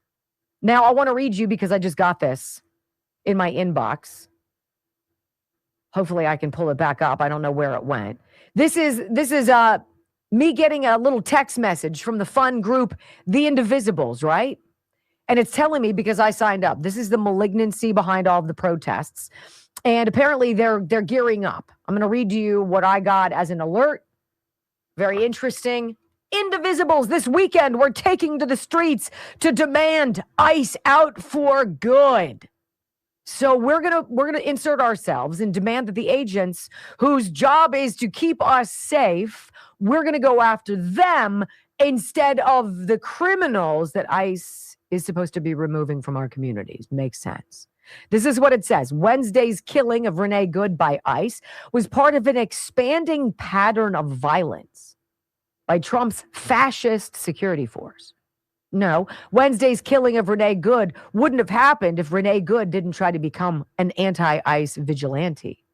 Now, I want to read you because I just got this in my inbox. Hopefully, I can pull it back up. I don't know where it went. This is me getting a little text message from the fun group, The Indivisibles, right? And it's telling me because I signed up. This is the malignancy behind all of the protests. And apparently, they're gearing up. I'm going to read you what I got as an alert. Very interesting. Indivisibles, this weekend, we're taking to the streets to demand ICE out for good. So we're gonna insert ourselves and demand that the agents whose job is to keep us safe, we're gonna go after them instead of the criminals that ICE is supposed to be removing from our communities. Makes sense. This is what it says. Wednesday's killing of Renee Good by ICE was part of an expanding pattern of violence by Trump's fascist security force. No, Wednesday's killing of Renee Good wouldn't have happened if Renee Good didn't try to become an anti-ICE vigilante,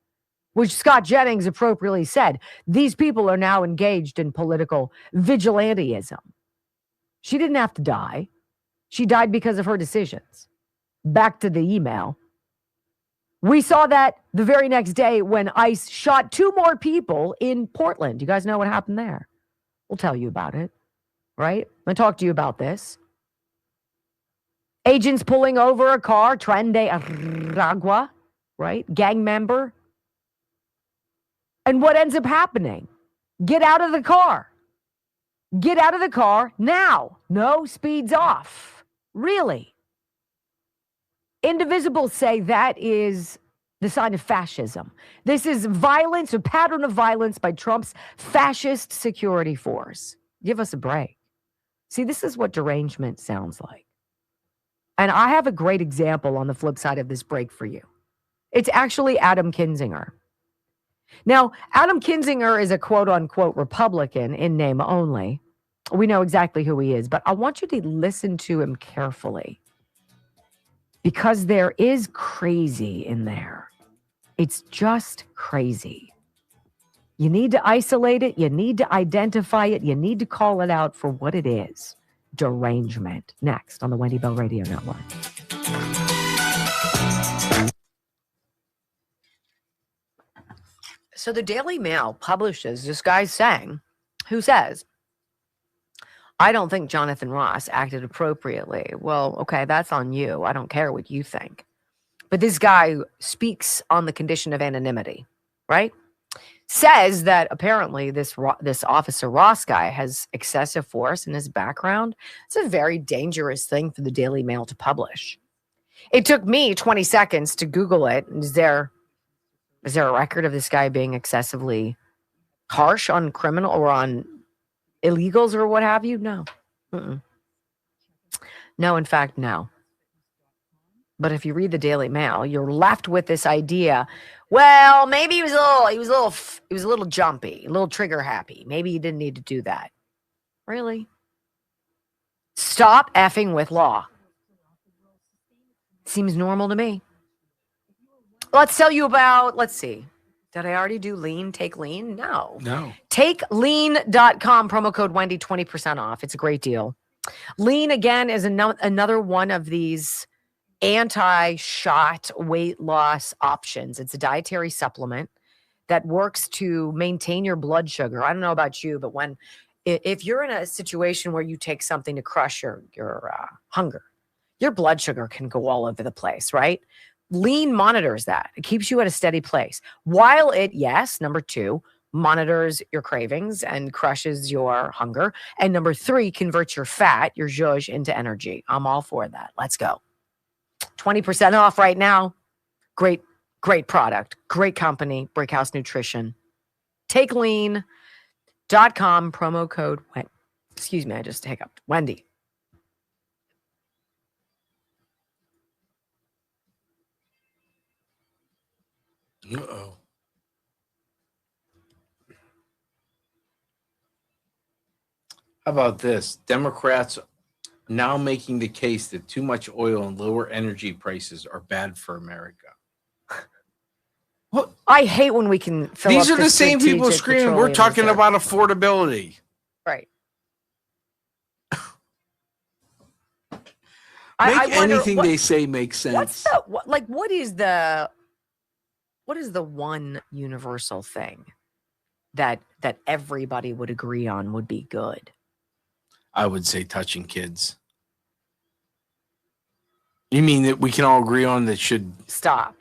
which Scott Jennings appropriately said. These people are now engaged in political vigilantism. She didn't have to die. She died because of her decisions. Back to the email. We saw that the very next day when ICE shot 2 more people in Portland. You guys know what happened there? We'll tell you about it, right? I'm going to talk to you about this. Agents pulling over a car, Tren de Aragua, right? Gang member. And what ends up happening? Get out of the car. Get out of the car now. No, speeds off. Really? Indivisibles say that is the sign of fascism. This is violence, a pattern of violence by Trump's fascist security force. Give us a break. See, this is what derangement sounds like. And I have a great example on the flip side of this break for you. It's actually Adam Kinzinger. Now, Adam Kinzinger is a quote-unquote Republican in name only. We know exactly who he is, but I want you to listen to him carefully. Because there is crazy in there. It's just crazy. You need to isolate it. You need to identify it. You need to call it out for what it is. Derangement. Next on the Wendy Bell Radio Network. So the Daily Mail publishes this guy who says, I don't think Jonathan Ross acted appropriately. Well, okay, that's on you. I don't care what you think. But this guy speaks on the condition of anonymity, right? Says that apparently this Officer Ross guy has excessive force in his background. It's a very dangerous thing for the Daily Mail to publish. It took me 20 seconds to Google it. Is there a record of this guy being excessively harsh on criminal or on illegals or what have you? No. No, in fact, no. But if you read the Daily Mail, you're left with this idea. Well, maybe he was a little jumpy, a little trigger happy. Maybe he didn't need to do that. Really? Stop effing with law. Seems normal to me. Let's tell you about, let's see. Did I already do lean? Take lean? No. TakeLean.com, promo code Wendy, 20% off. It's a great deal. Lean, again, is another one of these anti-shot weight loss options. It's a dietary supplement that works to maintain your blood sugar. I don't know about you, but if you're in a situation where you take something to crush your hunger, your blood sugar can go all over the place, right? Lean monitors that. It keeps you at a steady place. While it, yes, number 2, monitors your cravings and crushes your hunger. And number 3, converts your fat, your zhuzh, into energy. I'm all for that. Let's go. 20% off right now. Great product. Great company. Brickhouse Nutrition. TakeLean.com, promo code Wendy. Excuse me, I just hiccuped. Wendy. Uh-oh. How about this? Democrats now making the case that too much oil and lower energy prices are bad for America. What? I hate when we can fill These up are the same people screaming, we're talking about affordability. Right. Make anything they say make sense. What is the one universal thing that everybody would agree on would be good? I would say touching kids. You mean that we can all agree on that should stop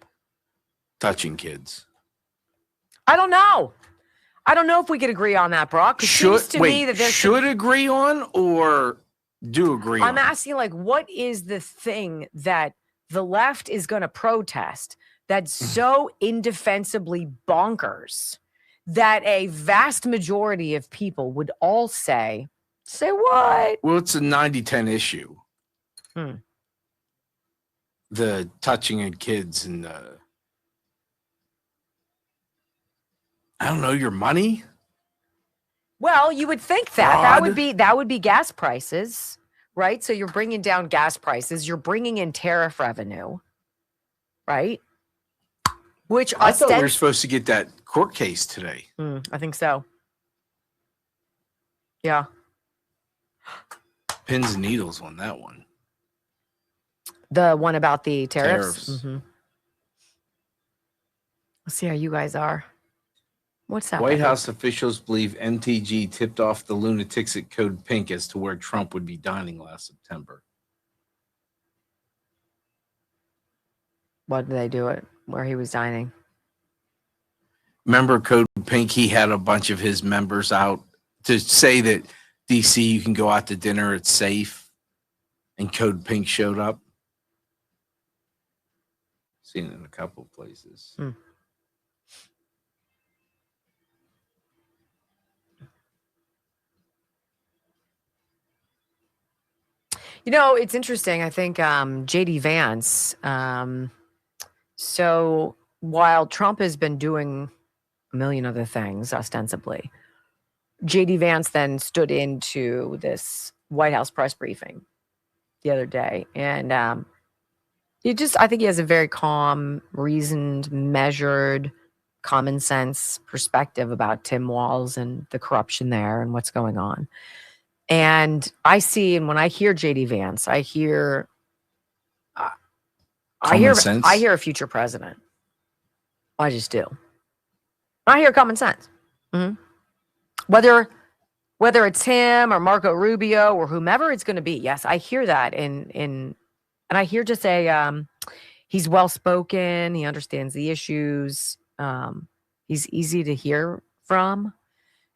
touching kids? I don't know. I don't know if we could agree on that, Brock. It seems to me that there should agree on or do agree on. I'm asking, what is the thing that the left is going to protest that's so indefensibly bonkers that a vast majority of people would all say what? Well, it's a 90-10 issue. The touching of kids and I don't know, your money? Well, you would think that would be gas prices, right? So you're bringing down gas prices, you're bringing in tariff revenue, right? Which I thought we were supposed to get that court case today. I think so. Yeah. Pins and needles on that one. The one about the tariffs. Mm-hmm. Let's see how you guys are. What's that? White House officials believe MTG tipped off the lunatics at Code Pink as to where Trump would be dining last September. What did they do it? Where he was dining? Remember Code Pink? He had a bunch of his members out to say that DC, you can go out to dinner, it's safe. And Code Pink showed up. Seen it in a couple of places. You know, it's interesting. I think J.D. Vance, so while Trump has been doing a million other things, ostensibly, J.D. Vance then stood into this White House press briefing the other day. And I think he has a very calm, reasoned, measured, common sense perspective about Tim Walz and the corruption there and what's going on. And I see, and when I hear J.D. Vance, I hear a future president. I just do. I hear common sense. Mm-hmm. Whether it's him or Marco Rubio or whomever it's going to be, yes, I hear that. And I hear just he's well spoken. He understands the issues. He's easy to hear from,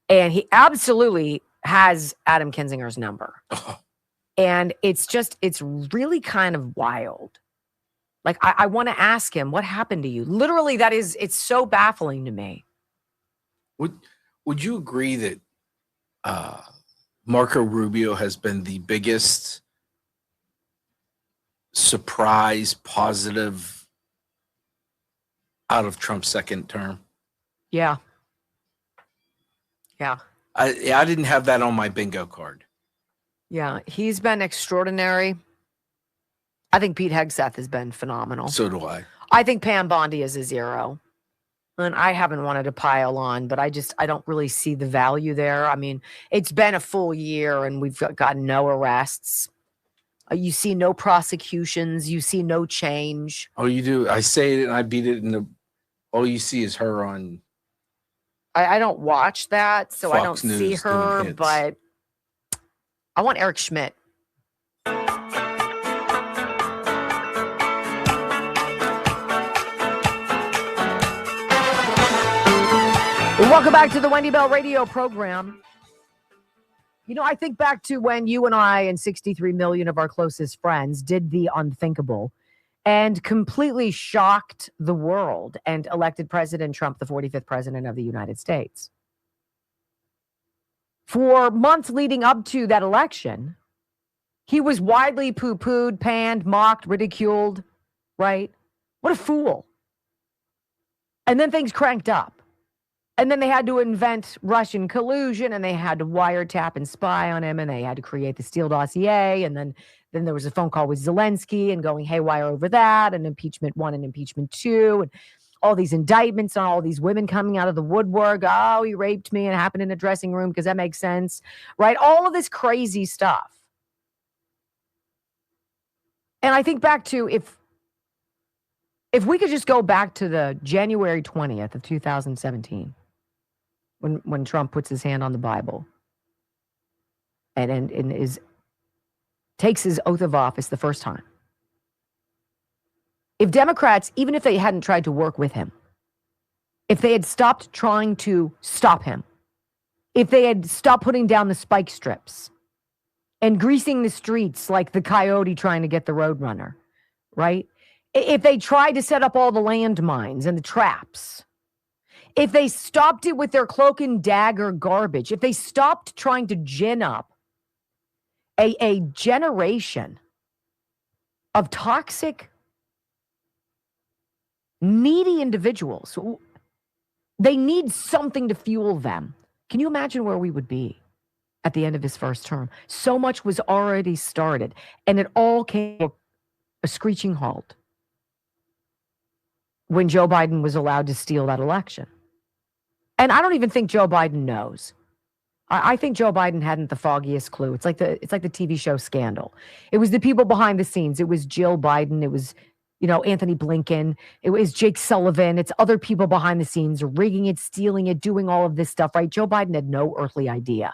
and he absolutely has Adam Kinzinger's number. And it's really kind of wild. Like, I want to ask him, what happened to you? Literally, it's so baffling to me. Would you agree that Marco Rubio has been the biggest surprise positive out of Trump's second term? Yeah. Yeah. I didn't have that on my bingo card. Yeah. He's been extraordinary. I think Pete Hegseth has been phenomenal. So do I. I think Pam Bondi is a 0. And I haven't wanted to pile on, but I don't really see the value there. I mean, it's been a full year and we've got no arrests. You see no prosecutions. You see no change. Oh, you do? I say it and I beat it in the... All you see is her on... I don't watch that, so Fox I don't News see her, hits. but I want Eric Schmidt. Welcome back to the Wendy Bell radio program. You know, I think back to when you and I and 63 million of our closest friends did the unthinkable and completely shocked the world and elected President Trump the 45th president of the United States. For months leading up to that election, he was widely poo-pooed, panned, mocked, ridiculed, right? What a fool. And then things cranked up. And then they had to invent Russian collusion, and they had to wiretap and spy on him, and they had to create the Steele dossier. And then there was a phone call with Zelensky and going haywire over that, and impeachment 1 and impeachment 2, and all these indictments on all these women coming out of the woodwork. Oh, he raped me and it happened in a dressing room because that makes sense, right? All of this crazy stuff. And I think back to if we could just go back to the January 20th of 2017, when Trump puts his hand on the Bible and takes his oath of office the first time. If Democrats, even if they hadn't tried to work with him, if they had stopped trying to stop him, if they had stopped putting down the spike strips and greasing the streets like the coyote trying to get the roadrunner, right? If they tried to set up all the landmines and the traps, if they stopped it with their cloak and dagger garbage, if they stopped trying to gin up a generation of toxic, needy individuals, they need something to fuel them. Can you imagine where we would be at the end of his first term? So much was already started, and it all came to a screeching halt when Joe Biden was allowed to steal that election. And I don't even think Joe Biden knows. I think Joe Biden hadn't the foggiest clue. It's like the TV show Scandal. It was the people behind the scenes. It was Jill Biden. It was, Anthony Blinken. It was Jake Sullivan. It's other people behind the scenes rigging it, stealing it, doing all of this stuff, right? Joe Biden had no earthly idea.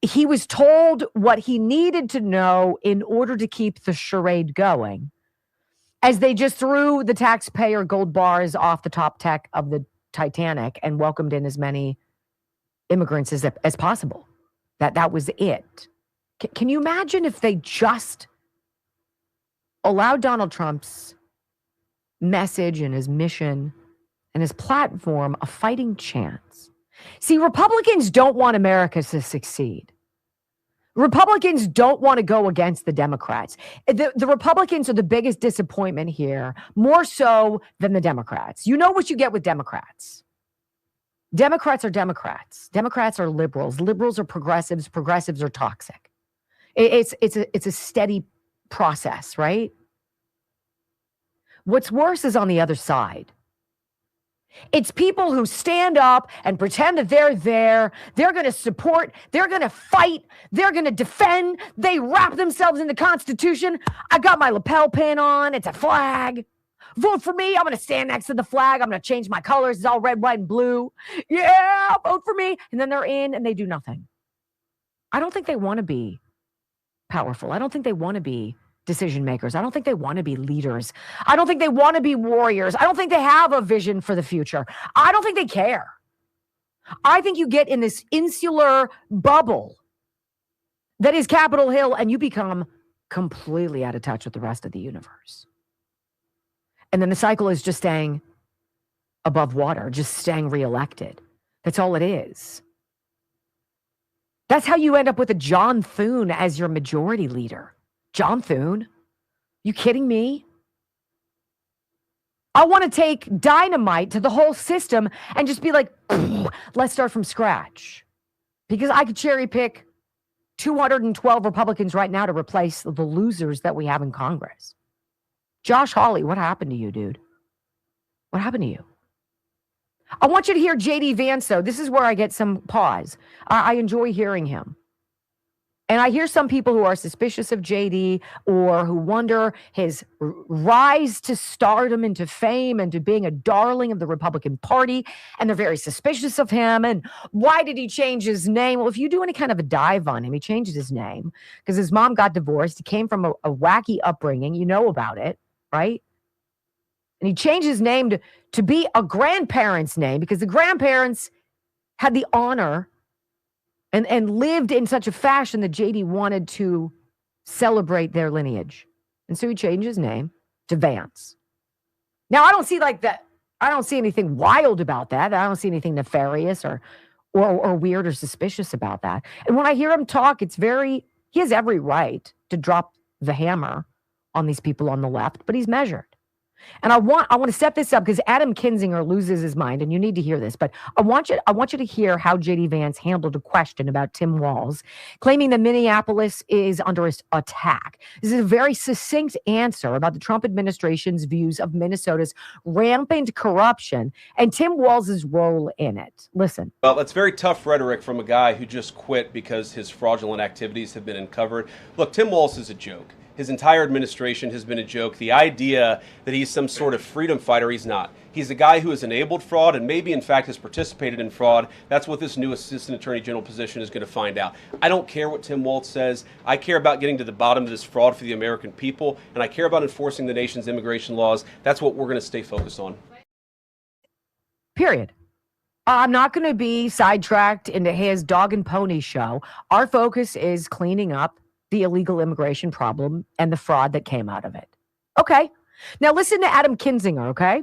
He was told what he needed to know in order to keep the charade going, as they just threw the taxpayer gold bars off the top deck of the Titanic and welcomed in as many immigrants as possible. That was it. Can you imagine if they just allowed Donald Trump's message and his mission and his platform a fighting chance? See, Republicans don't want America to succeed. Republicans don't want to go against the Democrats. The Republicans are the biggest disappointment here, more so than the Democrats. You know what you get with Democrats. Democrats are Democrats. Democrats are liberals. Liberals are progressives. Progressives are toxic. It's a steady process, right? What's worse is on the other side. It's people who stand up and pretend that they're there. They're going to support. They're going to fight. They're going to defend. They wrap themselves in the Constitution. I got my lapel pin on. It's a flag. Vote for me. I'm going to stand next to the flag. I'm going to change my colors. It's all red, white, and blue. Yeah, vote for me. And then they're in and they do nothing. I don't think they want to be powerful. I don't think they want to be decision makers. I don't think they want to be leaders. I don't think they want to be warriors. I don't think they have a vision for the future. I don't think they care. I think you get in this insular bubble that is Capitol Hill and you become completely out of touch with the rest of the universe. And then the cycle is just staying above water, just staying reelected. That's all it is. That's how you end up with a John Thune as your majority leader. John Thune, You kidding me? I want to take dynamite to the whole system and just be like, let's start from scratch. Because I could cherry pick 212 Republicans right now to replace the losers that we have in Congress. Josh Hawley, what happened to you, dude? What happened to you? I want you to hear J.D. Vance, though. This is where I get some pause. I enjoy hearing him. And I hear some people who are suspicious of JD or who wonder his rise to stardom and to fame and to being a darling of the Republican Party. And they're very suspicious of him. And why did he change his name? Well, if you do any kind of a dive on him, he changed his name because his mom got divorced. He came from a wacky upbringing. You know about it, right? And he changed his name to be a grandparent's name because the grandparents had the honor and lived in such a fashion that JD wanted to celebrate their lineage. And so he changed his name to Vance. Now, I don't see like that. I don't see anything wild about that. I don't see anything nefarious or weird or suspicious about that. And when I hear him talk, he has every right to drop the hammer on these people on the left, but he's measured. And I want to set this up because Adam Kinzinger loses his mind, and you need to hear this. But I want you to hear how J.D. Vance handled a question about Tim Walz, claiming that Minneapolis is under attack. This is a very succinct answer about the Trump administration's views of Minnesota's rampant corruption and Tim Walz's role in it. Listen. Well, it's very tough rhetoric from a guy who just quit because his fraudulent activities have been uncovered. Look, Tim Walz is a joke. His entire administration has been a joke. The idea that he's some sort of freedom fighter, he's not. He's a guy who has enabled fraud and maybe, in fact, has participated in fraud. That's what this new Assistant Attorney General position is going to find out. I don't care what Tim Walz says. I care about getting to the bottom of this fraud for the American people, and I care about enforcing the nation's immigration laws. That's what we're going to stay focused on. Period. I'm not going to be sidetracked into his dog and pony show. Our focus is cleaning up the illegal immigration problem and the fraud that came out of it. Okay. Now listen to Adam Kinzinger, okay?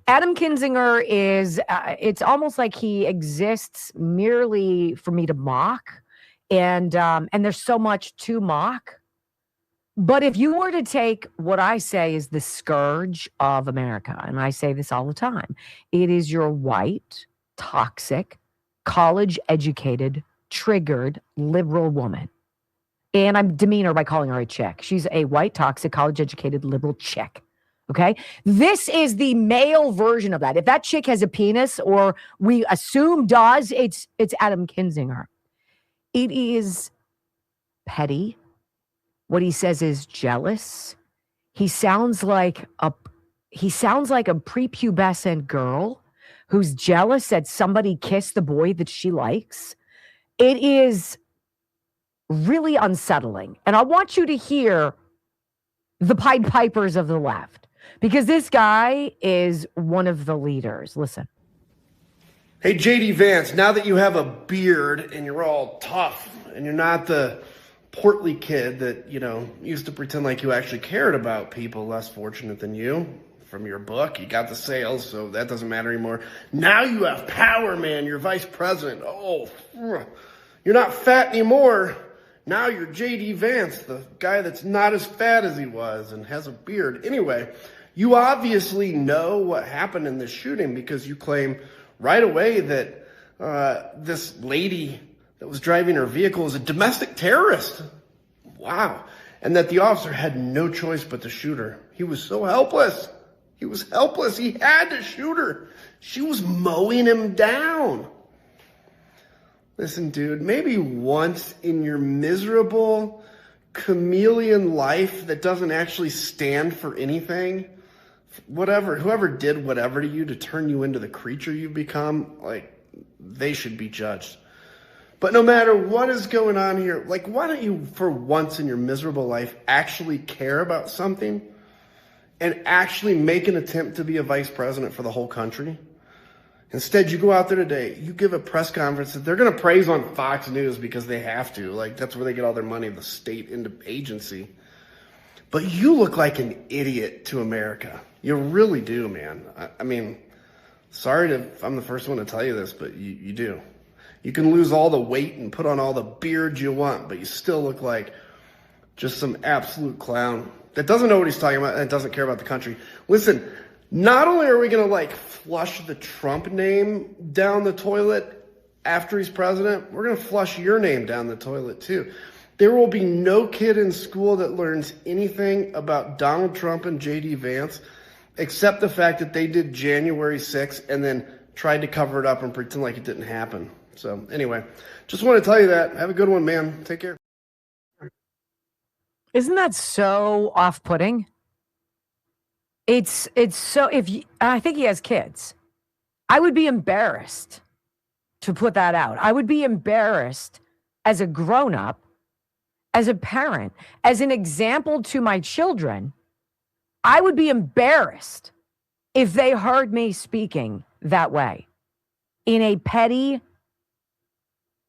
Adam Kinzinger is, it's almost like he exists merely for me to mock. And there's so much to mock. But if you were to take what I say is the scourge of America, and I say this all the time, it is your white, toxic, college-educated, triggered, liberal woman. And I'm demean her by calling her a chick. She's a white, toxic, college-educated, liberal chick. Okay? This is the male version of that. If that chick has a penis, or we assume does, it's Adam Kinzinger. It is petty. What he says is jealous. He sounds like a prepubescent girl who's jealous that somebody kissed the boy that she likes. It is really unsettling. And I want you to hear the Pied Pipers of the left, because this guy is one of the leaders. Listen. Hey, J.D. Vance, now that you have a beard and you're all tough and you're not the portly kid that, used to pretend like you actually cared about people less fortunate than you from your book, you got the sales, so that doesn't matter anymore. Now you have power, man. You're vice president. Oh, you're not fat anymore. Now you're J.D. Vance, the guy that's not as fat as he was and has a beard. Anyway, you obviously know what happened in this shooting because you claim right away that this lady that was driving her vehicle is a domestic terrorist. Wow. And that the officer had no choice but to shoot her. He was so helpless. He was helpless. He had to shoot her. She was mowing him down. Listen, dude, maybe once in your miserable chameleon life that doesn't actually stand for anything, whoever did whatever to you to turn you into the creature you've become, they should be judged. But no matter what is going on here, why don't you, for once in your miserable life, actually care about something and actually make an attempt to be a vice president for the whole country? Instead, you go out there today, you give a press conference that they're going to praise on Fox News because they have to. That's where they get all their money, the state agency. But you look like an idiot to America. You really do, man. I mean, sorry if I'm the first one to tell you this, but you do. You can lose all the weight and put on all the beard you want, but you still look like just some absolute clown. that doesn't know what he's talking about and doesn't care about the country. Listen, not only are we going to like flush the Trump name down the toilet after he's president, we're going to flush your name down the toilet too. There will be no kid in school that learns anything about Donald Trump and J.D. Vance except the fact that they did January 6th and then tried to cover it up and pretend like it didn't happen. So anyway, just want to tell you that. Have a good one, man. Take care. Isn't that so off-putting? It's so, I think he has kids. I would be embarrassed to put that out. I would be embarrassed as a grown-up, as a parent, as an example to my children. I would be embarrassed if they heard me speaking that way, in a petty,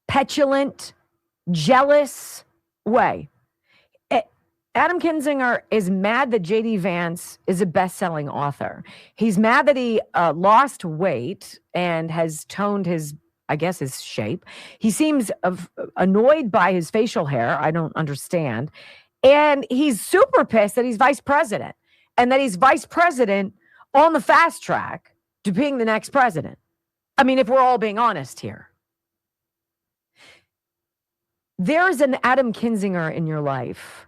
petulant, jealous way. Adam Kinzinger is mad that J.D. Vance is a best-selling author. He's mad that he lost weight and has toned his shape. He seems annoyed by his facial hair. I don't understand. And he's super pissed that he's vice president and that he's vice president on the fast track to being the next president. I mean, if we're all being honest here. There's an Adam Kinzinger in your life,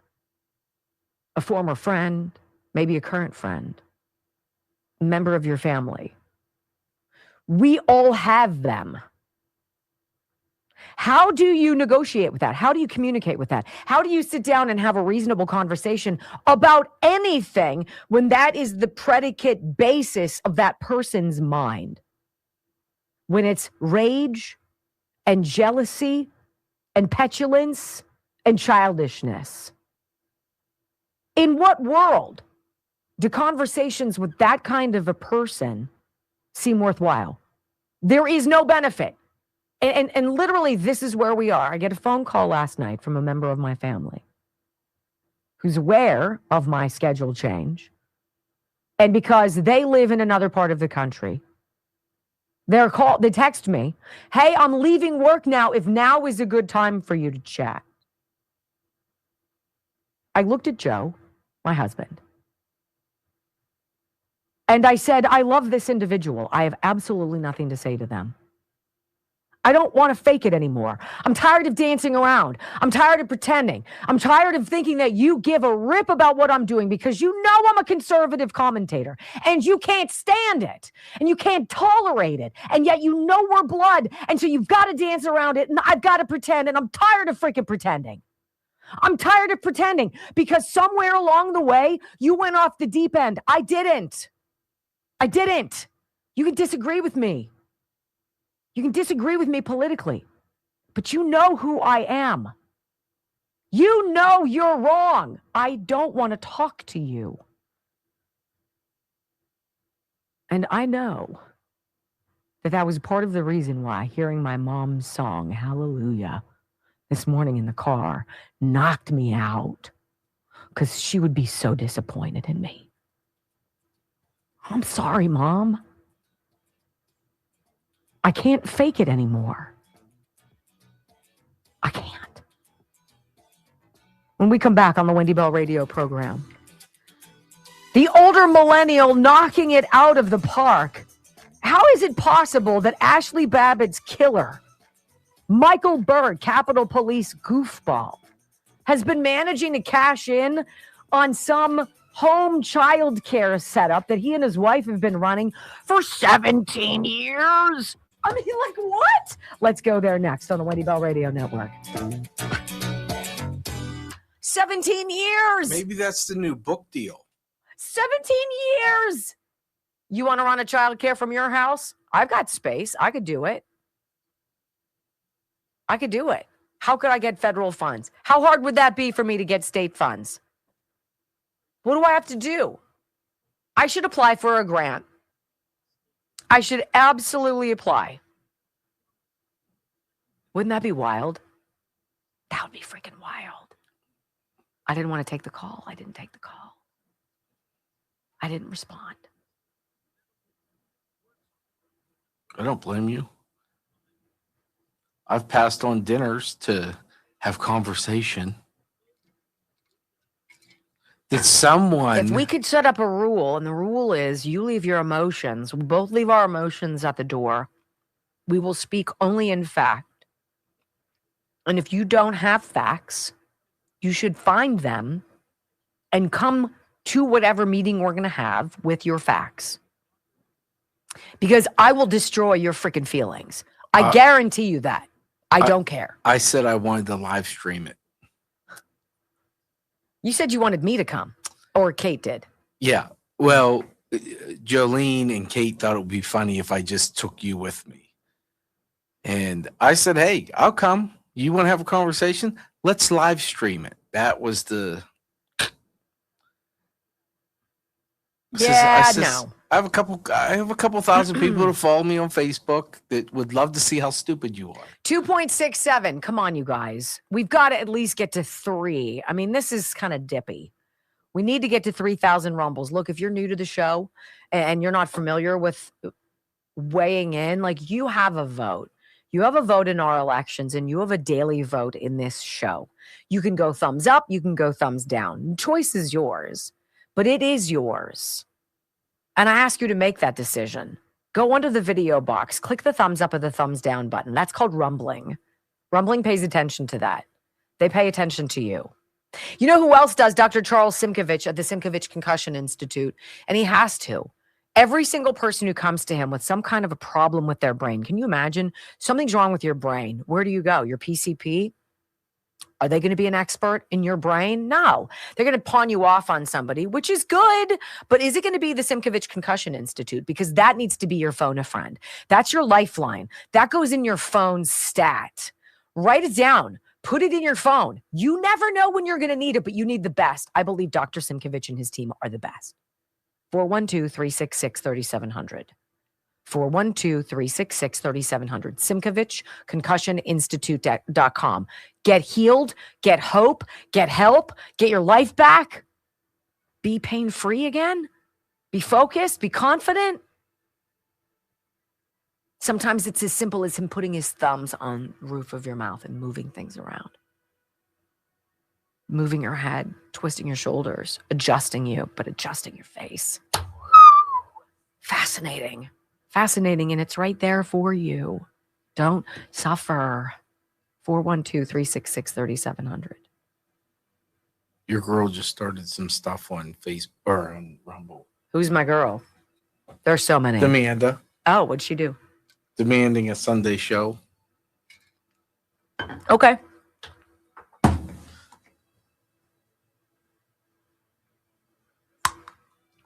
a former friend, maybe a current friend, a member of your family. We all have them. How do you negotiate with that? How do you communicate with that? How do you sit down and have a reasonable conversation about anything when that is the predicate basis of that person's mind? When it's rage and jealousy and petulance and childishness. In what world do conversations with that kind of a person seem worthwhile? There is no benefit. And literally, this is where we are. I get a phone call last night from a member of my family who's aware of my schedule change. And because they live in another part of the country, they text me, hey, I'm leaving work now, if now is a good time for you to chat. I looked at Joe, my husband, and I said, I love this individual. I have absolutely nothing to say to them. I don't want to fake it anymore. I'm tired of dancing around. I'm tired of pretending. I'm tired of thinking that you give a rip about what I'm doing because you know I'm a conservative commentator and you can't stand it and you can't tolerate it. And yet you know we're blood. And so you've got to dance around it and I've got to pretend, and I'm tired of freaking pretending. I'm tired of pretending because somewhere along the way, you went off the deep end. I didn't. You can disagree with me. You can disagree with me politically, but you know who I am. You know you're wrong. I don't want to talk to you. And I know that was part of the reason why hearing my mom's song, Hallelujah, this morning in the car knocked me out, because she would be so disappointed in me. I'm sorry, Mom. I can't fake it anymore. I can't. When we come back on the Wendy Bell radio program, the older millennial knocking it out of the park. How is it possible that Ashley Babbitt's killer, Michael Berg, Capitol Police goofball, has been managing to cash in on some home child care setup that he and his wife have been running for 17 years? I mean, like, what? Let's go there next on the Wendy Bell Radio Network. 17 years. Maybe that's the new book deal. 17 years. You want to run a child care from your house? I've got space. I could do it. How could I get federal funds? How hard would that be for me to get state funds? What do I have to do? I should apply for a grant. I should absolutely apply. Wouldn't that be wild? That would be freaking wild. I didn't want to take the call. I didn't take the call. I didn't respond. I don't blame you. I've passed on dinners to have conversation. Did someone... If we could set up a rule, and the rule is you leave your emotions, we both leave our emotions at the door. We will speak only in fact. And if you don't have facts, you should find them and come to whatever meeting we're going to have with your facts. Because I will destroy your freaking feelings. I guarantee you that. I don't care. I said I wanted to live stream it. You said you wanted me to come, or Kate did. Yeah. Well, Jolene and Kate thought it would be funny if I just took you with me. And I said, hey, I'll come. You want to have a conversation? Let's live stream it. That was the... No. I have a couple thousand people to follow me on Facebook that would love to see how stupid you are. 2.67. Come on, you guys. We've got to at least get to 3. I mean, this is kind of dippy. We need to get to 3,000 rumbles. Look, if you're new to the show and you're not familiar with weighing in, like, you have a vote. You have a vote in our elections, and you have a daily vote in this show. You can go thumbs up. You can go thumbs down. The choice is yours, but it is yours. And I ask you to make that decision. Go under the video box, click the thumbs up or the thumbs down button. That's called rumbling. Rumbling pays attention to that. They pay attention to you. You know who else does? Dr. Charles Simkovich at the Simkovich Concussion Institute. And he has to. Every single person who comes to him with some kind of a problem with their brain. Can you imagine? Something's wrong with your brain. Where do you go? Your PCP? Are they going to be an expert in your brain? No. They're going to pawn you off on somebody, which is good. But is it going to be the Simkovich Concussion Institute? Because that needs to be your phone a friend. That's your lifeline. That goes in your phone stat. Write it down. Put it in your phone. You never know when you're going to need it, but you need the best. I believe Dr. Simkovich and his team are the best. 412-366-3700. 412-366-3700. Simkovich, concussioninstitute.com. Get healed, get hope, get help, get your life back. Be pain-free again. Be focused, be confident. Sometimes it's as simple as him putting his thumbs on the roof of your mouth and moving things around. Moving your head, twisting your shoulders, adjusting you, but adjusting your face. Fascinating. Fascinating, and it's right there for you. Don't suffer. 412-366-3700. Your girl just started some stuff on Facebook or on Rumble. Who's my girl? There's so many. Amanda. Oh, what'd she do? Demanding a Sunday show. Okay.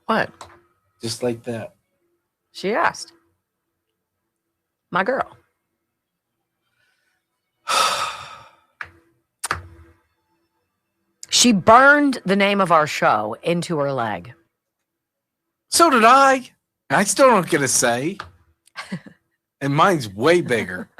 What? Just like that. She asked. My girl. She burned the name of our show into her leg. So did I. I still don't get a say. And mine's way bigger.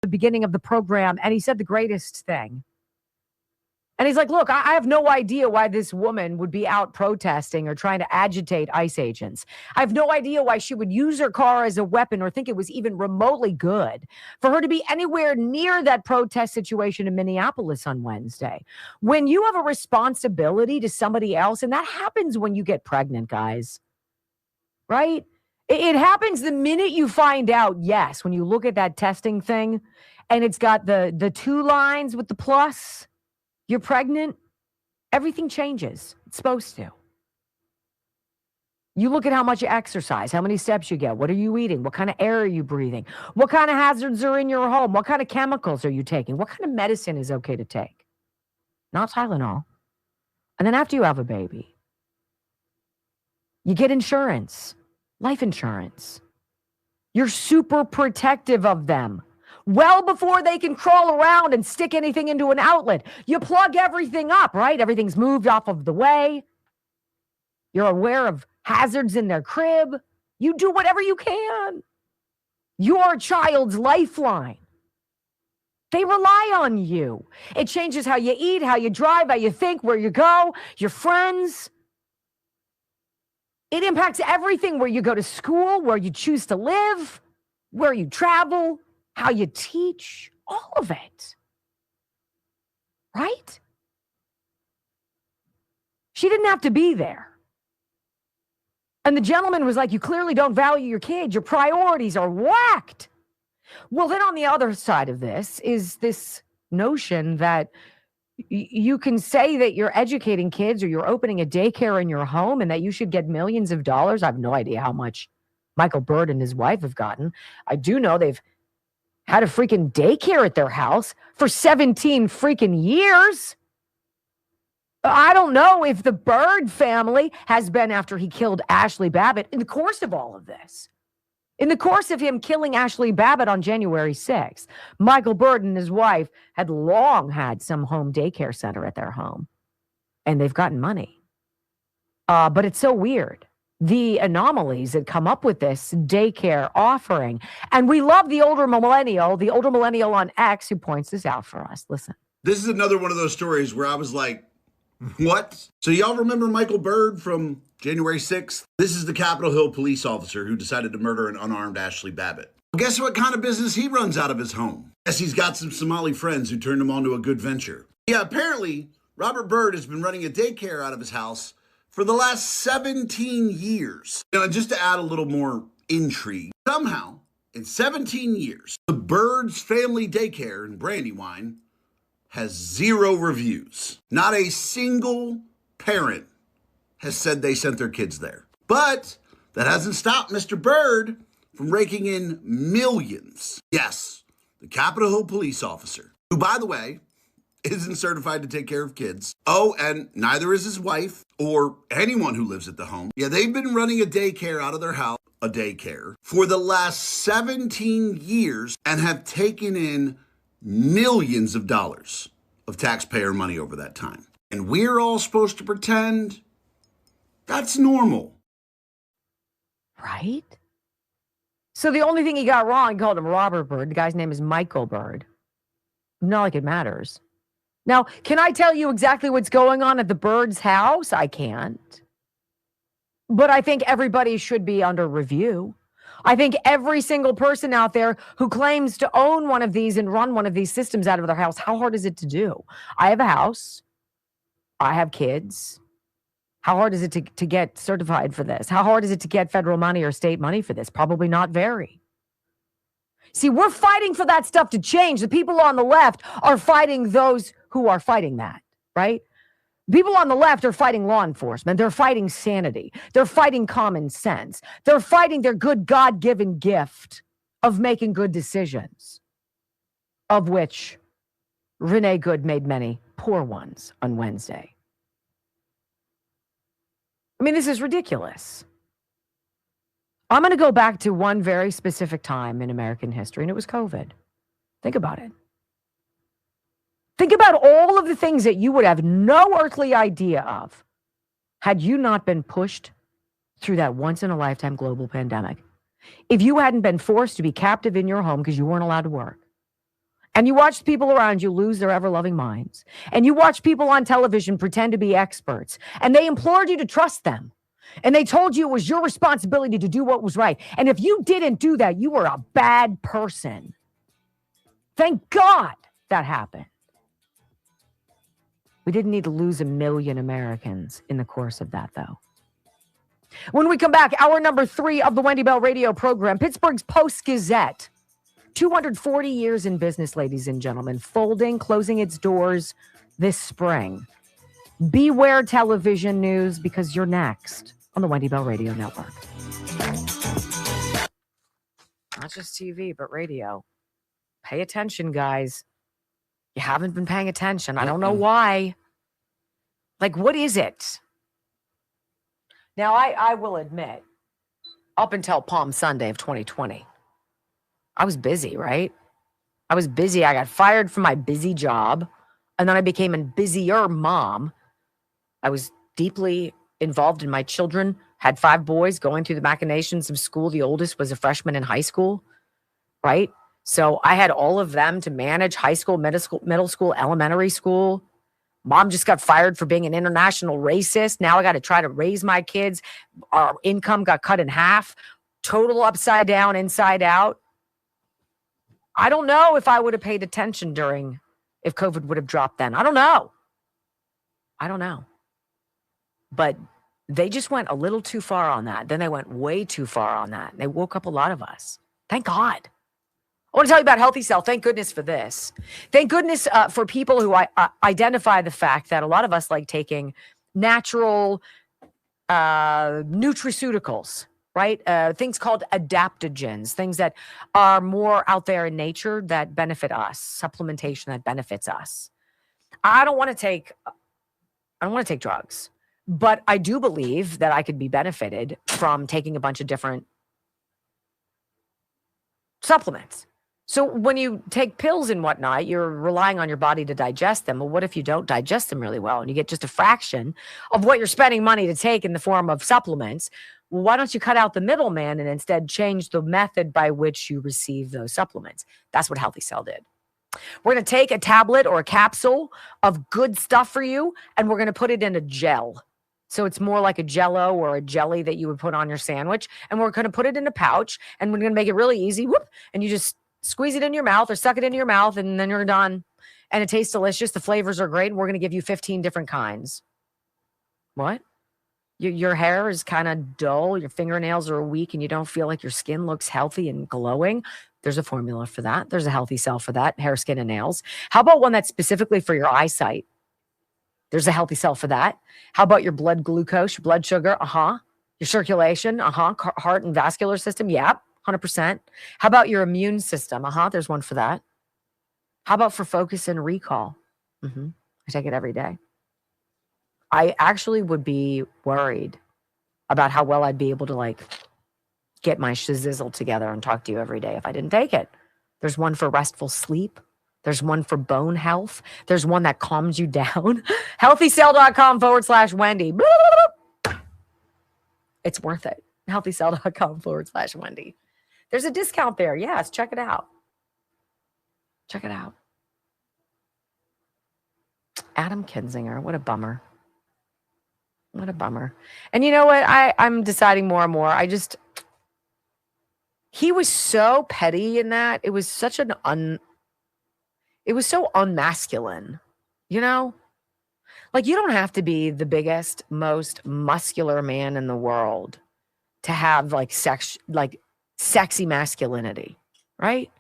The beginning of the program, and he said the greatest thing. And he's like, look, I have no idea why this woman would be out protesting or trying to agitate ICE agents. I have no idea why she would use her car as a weapon or think it was even remotely good for her to be anywhere near that protest situation in Minneapolis on Wednesday. When you have a responsibility to somebody else, and that happens when you get pregnant, guys, right? It happens the minute you find out, yes, when you look at that testing thing and it's got the 2 lines with the plus. You're pregnant, everything changes. It's supposed to. You look at how much you exercise, how many steps you get, what are you eating, what kind of air are you breathing, what kind of hazards are in your home, what kind of chemicals are you taking, what kind of medicine is okay to take. Not Tylenol. And then after you have a baby, you get insurance, life insurance. You're super protective of them. Well before they can crawl around and stick anything into an outlet. You plug everything up, right? Everything's moved off of the way. You're aware of hazards in their crib. You do whatever you can. You're a child's lifeline. They rely on you. It changes how you eat, how you drive, how you think, where you go, your friends. It impacts everything, where you go to school, where you choose to live, where you travel, how you teach, all of it. Right? She didn't have to be there. And the gentleman was like, you clearly don't value your kids. Your priorities are whacked. Well, then on the other side of this is this notion that you can say that you're educating kids or you're opening a daycare in your home and that you should get millions of dollars. I have no idea how much Michael Bird and his wife have gotten. I do know they've had a freaking daycare at their house for 17 freaking years. I don't know if the Bird family has been after he killed Ashley Babbitt in the course of all of this. In the course of him killing Ashley Babbitt on January 6th, Michael Bird and his wife had long had some home daycare center at their home, and they've gotten money. But it's so weird. The anomalies that come up with this daycare offering. And we love the older millennial on X who points this out for us. Listen. This is another one of those stories where I was like, what? So y'all remember Michael Bird from January 6th? This is the Capitol Hill police officer who decided to murder an unarmed Ashley Babbitt. Well, guess what kind of business he runs out of his home? Guess he's got some Somali friends who turned him on to a good venture. Yeah, apparently, Robert Bird has been running a daycare out of his house for the last 17 years. And just to add a little more intrigue, somehow, in 17 years, the Bird's Family Daycare in Brandywine has 0 reviews. Not a single parent has said they sent their kids there. But that hasn't stopped Mr. Bird from raking in millions. Yes, the Capitol Hill police officer, who, by the way, isn't certified to take care of kids. Oh, and neither is his wife or anyone who lives at the home. Yeah, they've been running a daycare out of their house, a daycare, for the last 17 years and have taken in millions of dollars of taxpayer money over that time. And we're all supposed to pretend that's normal. Right? So the only thing he got wrong, he called him Robert Bird. The guy's name is Michael Bird. Not like it matters. Now, can I tell you exactly what's going on at the Bird's house? I can't. But I think everybody should be under review. I think every single person out there who claims to own one of these and run one of these systems out of their house, how hard is it to do? I have a house. I have kids. How hard is it to get certified for this? How hard is it to get federal money or state money for this? Probably not very. See, we're fighting for that stuff to change. The people on the left are fighting those who are fighting that, right? People on the left are fighting law enforcement. They're fighting sanity. They're fighting common sense. They're fighting their good God-given gift of making good decisions, of which Renee Good made many poor ones on Wednesday. I mean, this is ridiculous. I'm going to go back to one very specific time in American history, and it was COVID. Think about it. Think about all of the things that you would have no earthly idea of had you not been pushed through that once-in-a-lifetime global pandemic. If you hadn't been forced to be captive in your home because you weren't allowed to work, and you watched people around you lose their ever-loving minds, and you watched people on television pretend to be experts, and they implored you to trust them, and they told you it was your responsibility to do what was right, and if you didn't do that, you were a bad person. Thank God that happened. We didn't need to lose 1 million Americans in the course of that, though. When we come back, hour number 3 of the Wendy Bell radio program, Pittsburgh's Post-Gazette. 240 years in business, ladies and gentlemen, closing its doors this spring. Beware television news, because you're next on the Wendy Bell Radio Network. Not just TV, but radio. Pay attention, guys. You haven't been paying attention. I don't know why. Like, what is it? Now, I will admit, up until Palm Sunday of 2020, I was busy, right? I was busy. I got fired from my busy job, and then I became a busier mom. I was deeply involved in my children had 5 boys going through the machinations of school. The oldest was a freshman in high school, right? So I had all of them to manage: high school, middle school, elementary school. Mom just got fired for being an international racist. Now I got to try to raise my kids. Our income got cut in half, total upside down, inside out. I don't know if I would have paid attention if COVID would have dropped then. I don't know. But they just went a little too far on that. Then they went way too far on that. They woke up a lot of us. Thank God. I want to tell you about Healthy Cell. Thank goodness for this. Thank goodness for people who identify the fact that a lot of us like taking natural nutraceuticals, right? Things called adaptogens, things that are more out there in nature that benefit us, supplementation that benefits us. I don't want to take drugs, but I do believe that I could be benefited from taking a bunch of different supplements. So when you take pills and whatnot, you're relying on your body to digest them. Well, what if you don't digest them really well and you get just a fraction of what you're spending money to take in the form of supplements? Well, why don't you cut out the middleman and instead change the method by which you receive those supplements? That's what Healthy Cell did. We're going to take a tablet or a capsule of good stuff for you, and we're going to put it in a gel. So it's more like a Jell-O or a jelly that you would put on your sandwich. And we're going to put it in a pouch, and we're going to make it really easy. Whoop, and you just squeeze it in your mouth or suck it into your mouth, and then you're done. And it tastes delicious. The flavors are great. And we're going to give you 15 different kinds. What? Your hair is kind of dull. Your fingernails are weak, and you don't feel like your skin looks healthy and glowing. There's a formula for that. There's a Healthy Cell for that. Hair, skin, and nails. How about one that's specifically for your eyesight? There's a Healthy Cell for that. How about your blood glucose, your blood sugar? Your circulation? Heart and vascular system? Yep. 100%. How about your immune system? There's one for that. How about for focus and recall? I take it every day. I actually would be worried about how well I'd be able to get my shizzle together and talk to you every day if I didn't take it. There's one for restful sleep. There's one for bone health. There's one that calms you down. HealthyCell.com/Wendy. It's worth it. HealthyCell.com/Wendy. There's a discount there. Yes, check it out. Check it out. Adam Kinzinger. What a bummer. What a bummer. And you know what? I'm deciding more and more. He was so petty in that. It was such it was so unmasculine, you know? Like, you don't have to be the biggest, most muscular man in the world to have sexy masculinity, right?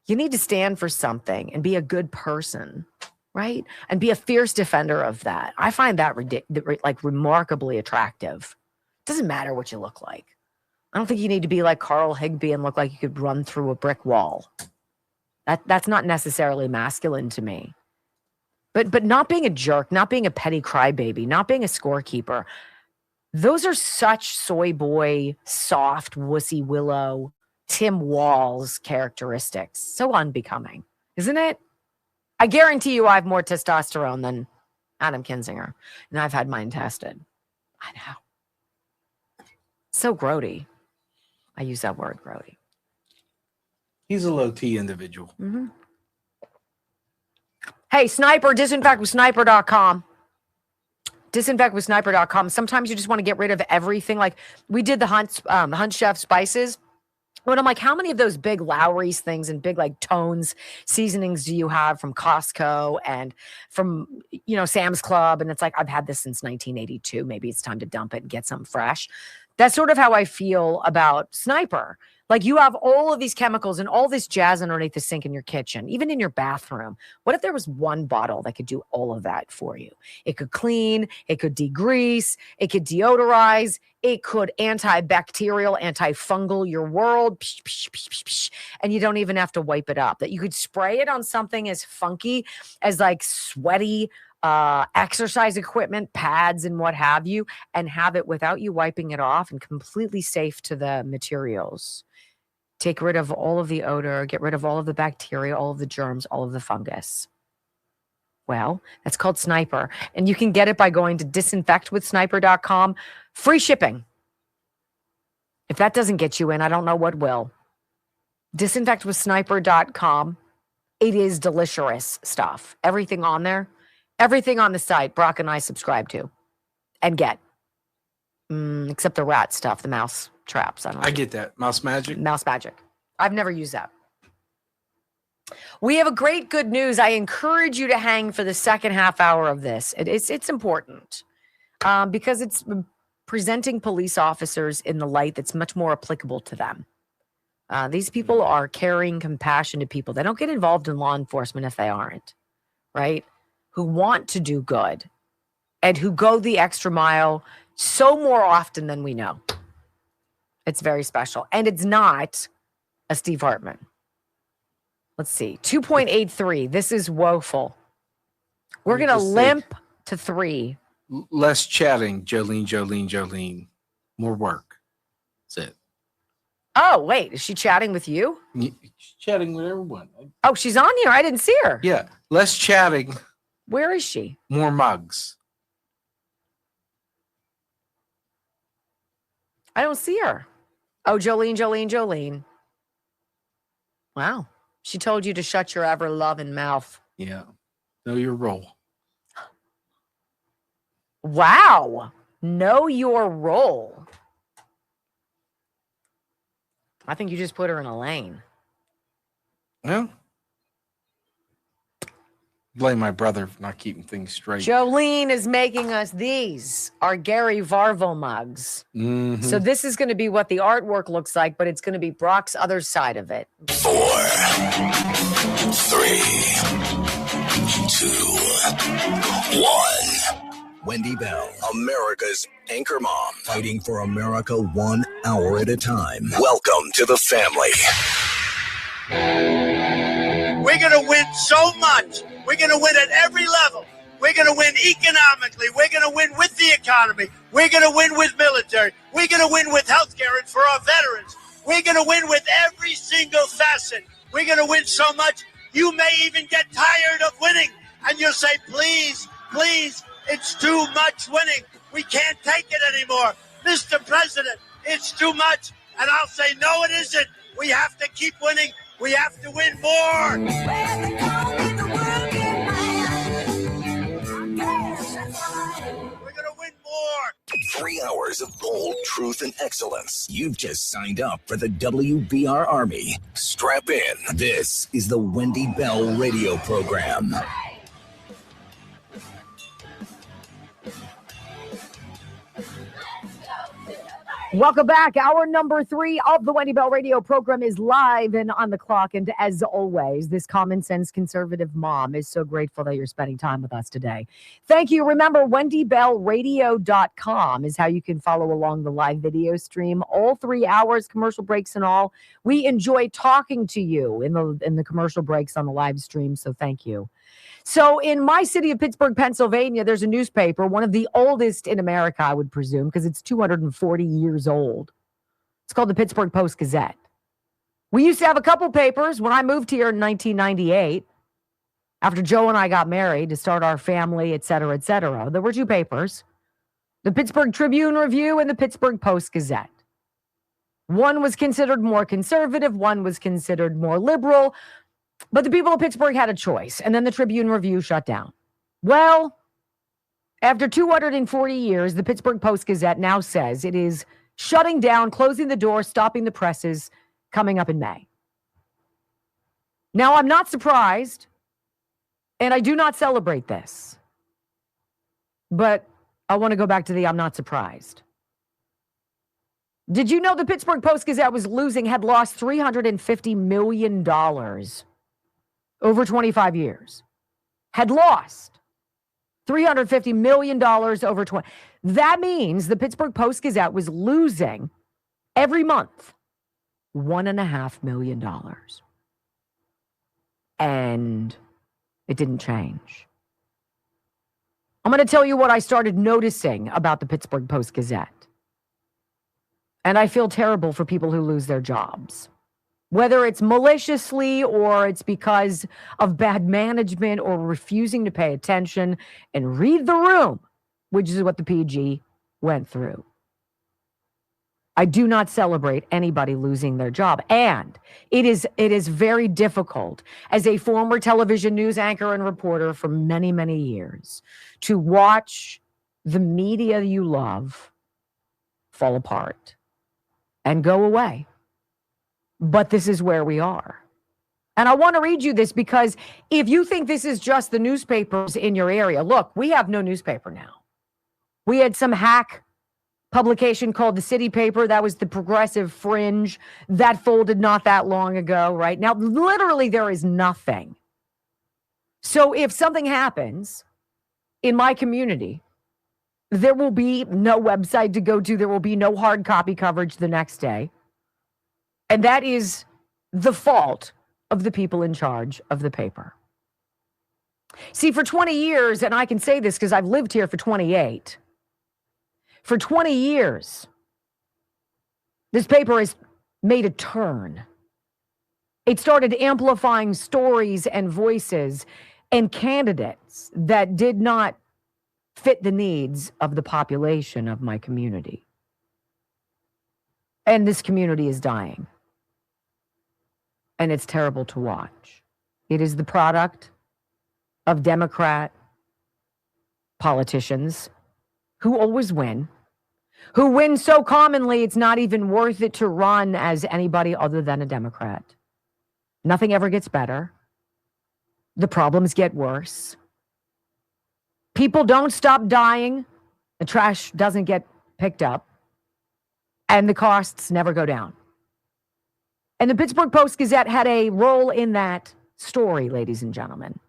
You need to stand for something and be a good person, right? And be a fierce defender of that. I find that remarkably attractive. Doesn't matter what you look like. I don't think you need to be like Carl Higbie and look like you could run through a brick wall. That's not necessarily masculine to me. But not being a jerk, not being a petty crybaby, not being a scorekeeper, those are such soy boy, soft, wussy willow, Tim Walz characteristics. So unbecoming, isn't it? I guarantee you I have more testosterone than Adam Kinzinger, and I've had mine tested. I know. So grody. I use that word, grody. He's a low T individual. Hey, Sniper, disinfectwithsniper.com. Disinfectwithsniper.com. Sometimes you just want to get rid of everything. Like we did the Hunt Chef spices. But I'm like, how many of those big Lowry's things and big Tones seasonings do you have from Costco and from, Sam's Club? And it's like, I've had this since 1982. Maybe it's time to dump it and get something fresh. That's sort of how I feel about Sniper. Like you have all of these chemicals and all this jazz underneath the sink in your kitchen, even in your bathroom. What if there was one bottle that could do all of that for you? It could clean, it could degrease, it could deodorize, it could antibacterial, antifungal your world, and you don't even have to wipe it up. That you could spray it on something as funky as sweaty exercise equipment, pads, and what have you, and have it without you wiping it off and completely safe to the materials. Take rid of all of the odor, get rid of all of the bacteria, all of the germs, all of the fungus. Well, that's called Sniper. And you can get it by going to disinfectwithsniper.com. Free shipping. If that doesn't get you in, I don't know what will. Disinfectwithsniper.com. It is delicious stuff. Everything on there, everything on the site, Brock and I subscribe to and get. Except the rat stuff, the mouse traps. I get that. Mouse Magic? Mouse Magic. I've never used that. We have a great good news. I encourage you to hang for the second half hour of this. It's important because it's presenting police officers in the light that's much more applicable to them. These people are carrying compassion to people. They don't get involved in law enforcement if they aren't, right? Who want to do good and who go the extra mile so more often than we know. It's very special. And it's not a Steve Hartman. Let's see. 2.83. This is woeful. We're going to limp to 3. Less chatting, Jolene. More work. That's it. Oh, wait. Is she chatting with you? She's chatting with everyone. Oh, she's on here. I didn't see her. Yeah. Less chatting. Where is she? More mugs. I don't see her. Oh, Jolene. Wow. She told you to shut your ever-loving mouth. Yeah. Know your role. Wow. Know your role. I think you just put her in a lane. Well, blame my brother for not keeping things straight. Jolene is making us these, our Gary Varvo mugs. Mm-hmm. So this is going to be what the artwork looks like, but it's going to be Brock's other side of it. 4, 3, 2, 1. Wendy Bell, America's anchor mom, fighting for America 1 hour at a time. Welcome to the family. We're going to win so much. We're going to win at every level. We're going to win economically. We're going to win with the economy. We're going to win with military. We're going to win with healthcare and for our veterans. We're going to win with every single facet. We're going to win so much, you may even get tired of winning. And you'll say, please, it's too much winning. We can't take it anymore. Mr. President, it's too much. And I'll say, no, it isn't. We have to keep winning. We have to win more. We're going to win more. 3 hours of bold truth and excellence. You've just signed up for the WBR Army. Strap in. This is the Wendy Bell radio program. Welcome back. Hour number 3 of the Wendy Bell radio program is live and on the clock. And as always, this common sense conservative mom is so grateful that you're spending time with us today. Thank you. Remember, wendybellradio.com is how you can follow along the live video stream. All 3 hours, commercial breaks and all. We enjoy talking to you in the commercial breaks on the live stream. So thank you. So in my city of Pittsburgh, Pennsylvania, there's a newspaper, one of the oldest in America, I would presume, because it's 240 years old. It's called the Pittsburgh Post-Gazette. We used to have a couple papers when I moved here in 1998, after Joe and I got married to start our family, et cetera, et cetera. There were 2 papers, the Pittsburgh Tribune-Review and the Pittsburgh Post-Gazette. One was considered more conservative, one was considered more liberal. But the people of Pittsburgh had a choice, and then the Tribune-Review shut down. Well, after 240 years, the Pittsburgh Post-Gazette now says it is shutting down, closing the door, stopping the presses, coming up in May. Now, I'm not surprised, and I do not celebrate this. But I want to go back to the I'm not surprised. Did you know the Pittsburgh Post-Gazette had lost $350 million over 25 years? Had lost $350 million over 20. That means the Pittsburgh Post-Gazette was losing every month $1.5 million. And it didn't change. I'm going to tell you what I started noticing about the Pittsburgh Post-Gazette. And I feel terrible for people who lose their jobs. Whether it's maliciously or it's because of bad management or refusing to pay attention and read the room, which is what the PG went through. I do not celebrate anybody losing their job. And it is very difficult as a former television news anchor and reporter for many, many years to watch the media you love fall apart and go away. But this is where we are. And I want to read you this because if you think this is just the newspapers in your area, look, we have no newspaper now. We had some hack publication called the City Paper. That was the progressive fringe that folded not that long ago, right? Now, literally, there is nothing. So if something happens in my community, there will be no website to go to. There will be no hard copy coverage the next day. And that is the fault of the people in charge of the paper. See, for 20 years, and I can say this because I've lived here for 28, for 20 years, this paper has made a turn. It started amplifying stories and voices and candidates that did not fit the needs of the population of my community. And this community is dying. And it's terrible to watch. It is the product of Democrat politicians who always win, who win so commonly it's not even worth it to run as anybody other than a Democrat. Nothing ever gets better. The problems get worse. People don't stop dying. The trash doesn't get picked up. And the costs never go down. And the Pittsburgh Post-Gazette had a role in that story, ladies and gentlemen.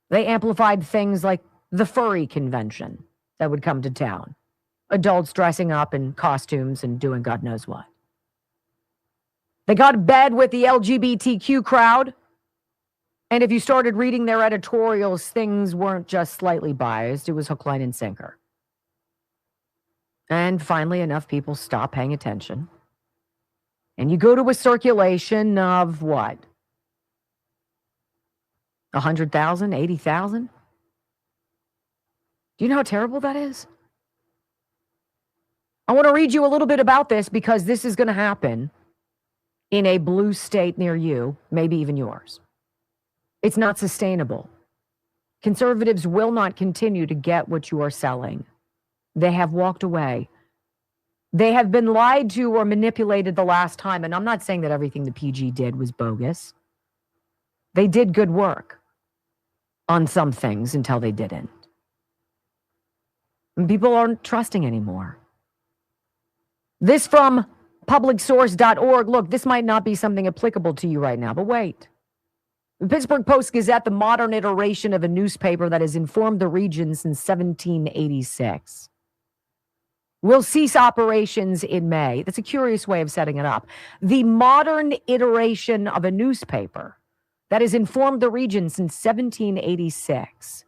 They amplified things like the furry convention that would come to town. Adults dressing up in costumes and doing God knows what. They got to bed with the LGBTQ crowd. And if you started reading their editorials, things weren't just slightly biased. It was hook, line, and sinker. And finally, enough people stop paying attention. And you go to a circulation of what? 100,000, 80,000? Do you know how terrible that is? I want to read you a little bit about this because this is going to happen in a blue state near you, maybe even yours. It's not sustainable. Conservatives will not continue to get what you are selling. They have walked away. They have been lied to or manipulated the last time. And I'm not saying that everything the PG did was bogus. They did good work on some things until they didn't. And people aren't trusting anymore. This from publicsource.org. Look, this might not be something applicable to you right now, but wait. The Pittsburgh Post-Gazette, the modern iteration of a newspaper that has informed the region since 1786. Will cease operations in May. That's a curious way of setting it up. The modern iteration of a newspaper that has informed the region since 1786,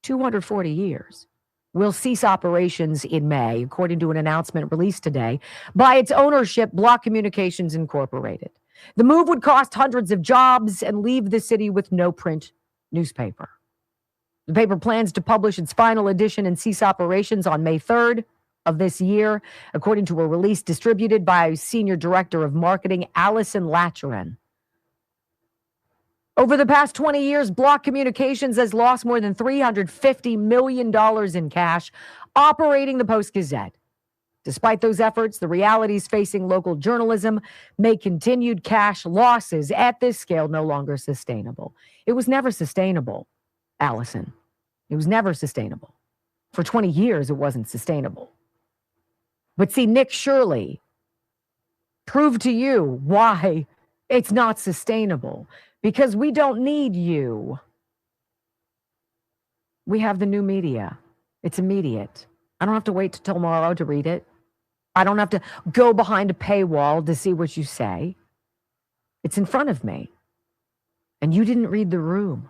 240 years, will cease operations in May, according to an announcement released today by its ownership, Block Communications Incorporated. The move would cost hundreds of jobs and leave the city with no print newspaper. The paper plans to publish its final edition and cease operations on May 3rd of this year, according to a release distributed by Senior Director of Marketing, Allison Latcherin. Over the past 20 years, Block Communications has lost more than $350 million in cash operating the Post-Gazette. Despite those efforts, the realities facing local journalism make continued cash losses at this scale no longer sustainable. It was never sustainable, Allison. It was never sustainable. For 20 years, it wasn't sustainable. But see, Nick Shirley proved to you why it's not sustainable. Because we don't need you. We have the new media. It's immediate. I don't have to wait till tomorrow to read it. I don't have to go behind a paywall to see what you say. It's in front of me. And you didn't read the room.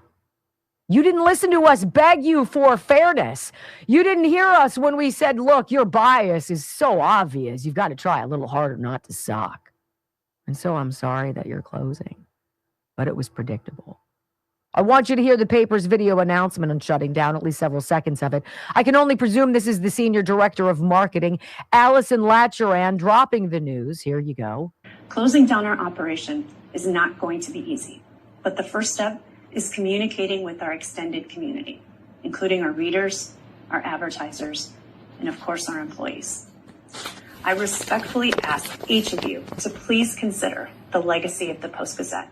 You didn't listen to us beg you for fairness. You didn't hear us when we said, look, your bias is so obvious. You've got to try a little harder not to suck. And so I'm sorry that you're closing. But it was predictable. I want you to hear the paper's video announcement on shutting down, at least several seconds of it. I can only presume this is the senior director of marketing, Allison Latcheran, dropping the news. Here you go. Closing down our operation is not going to be easy, but the first step is communicating with our extended community, including our readers, our advertisers, and of course our employees. I respectfully ask each of you to please consider the legacy of the Post-Gazette.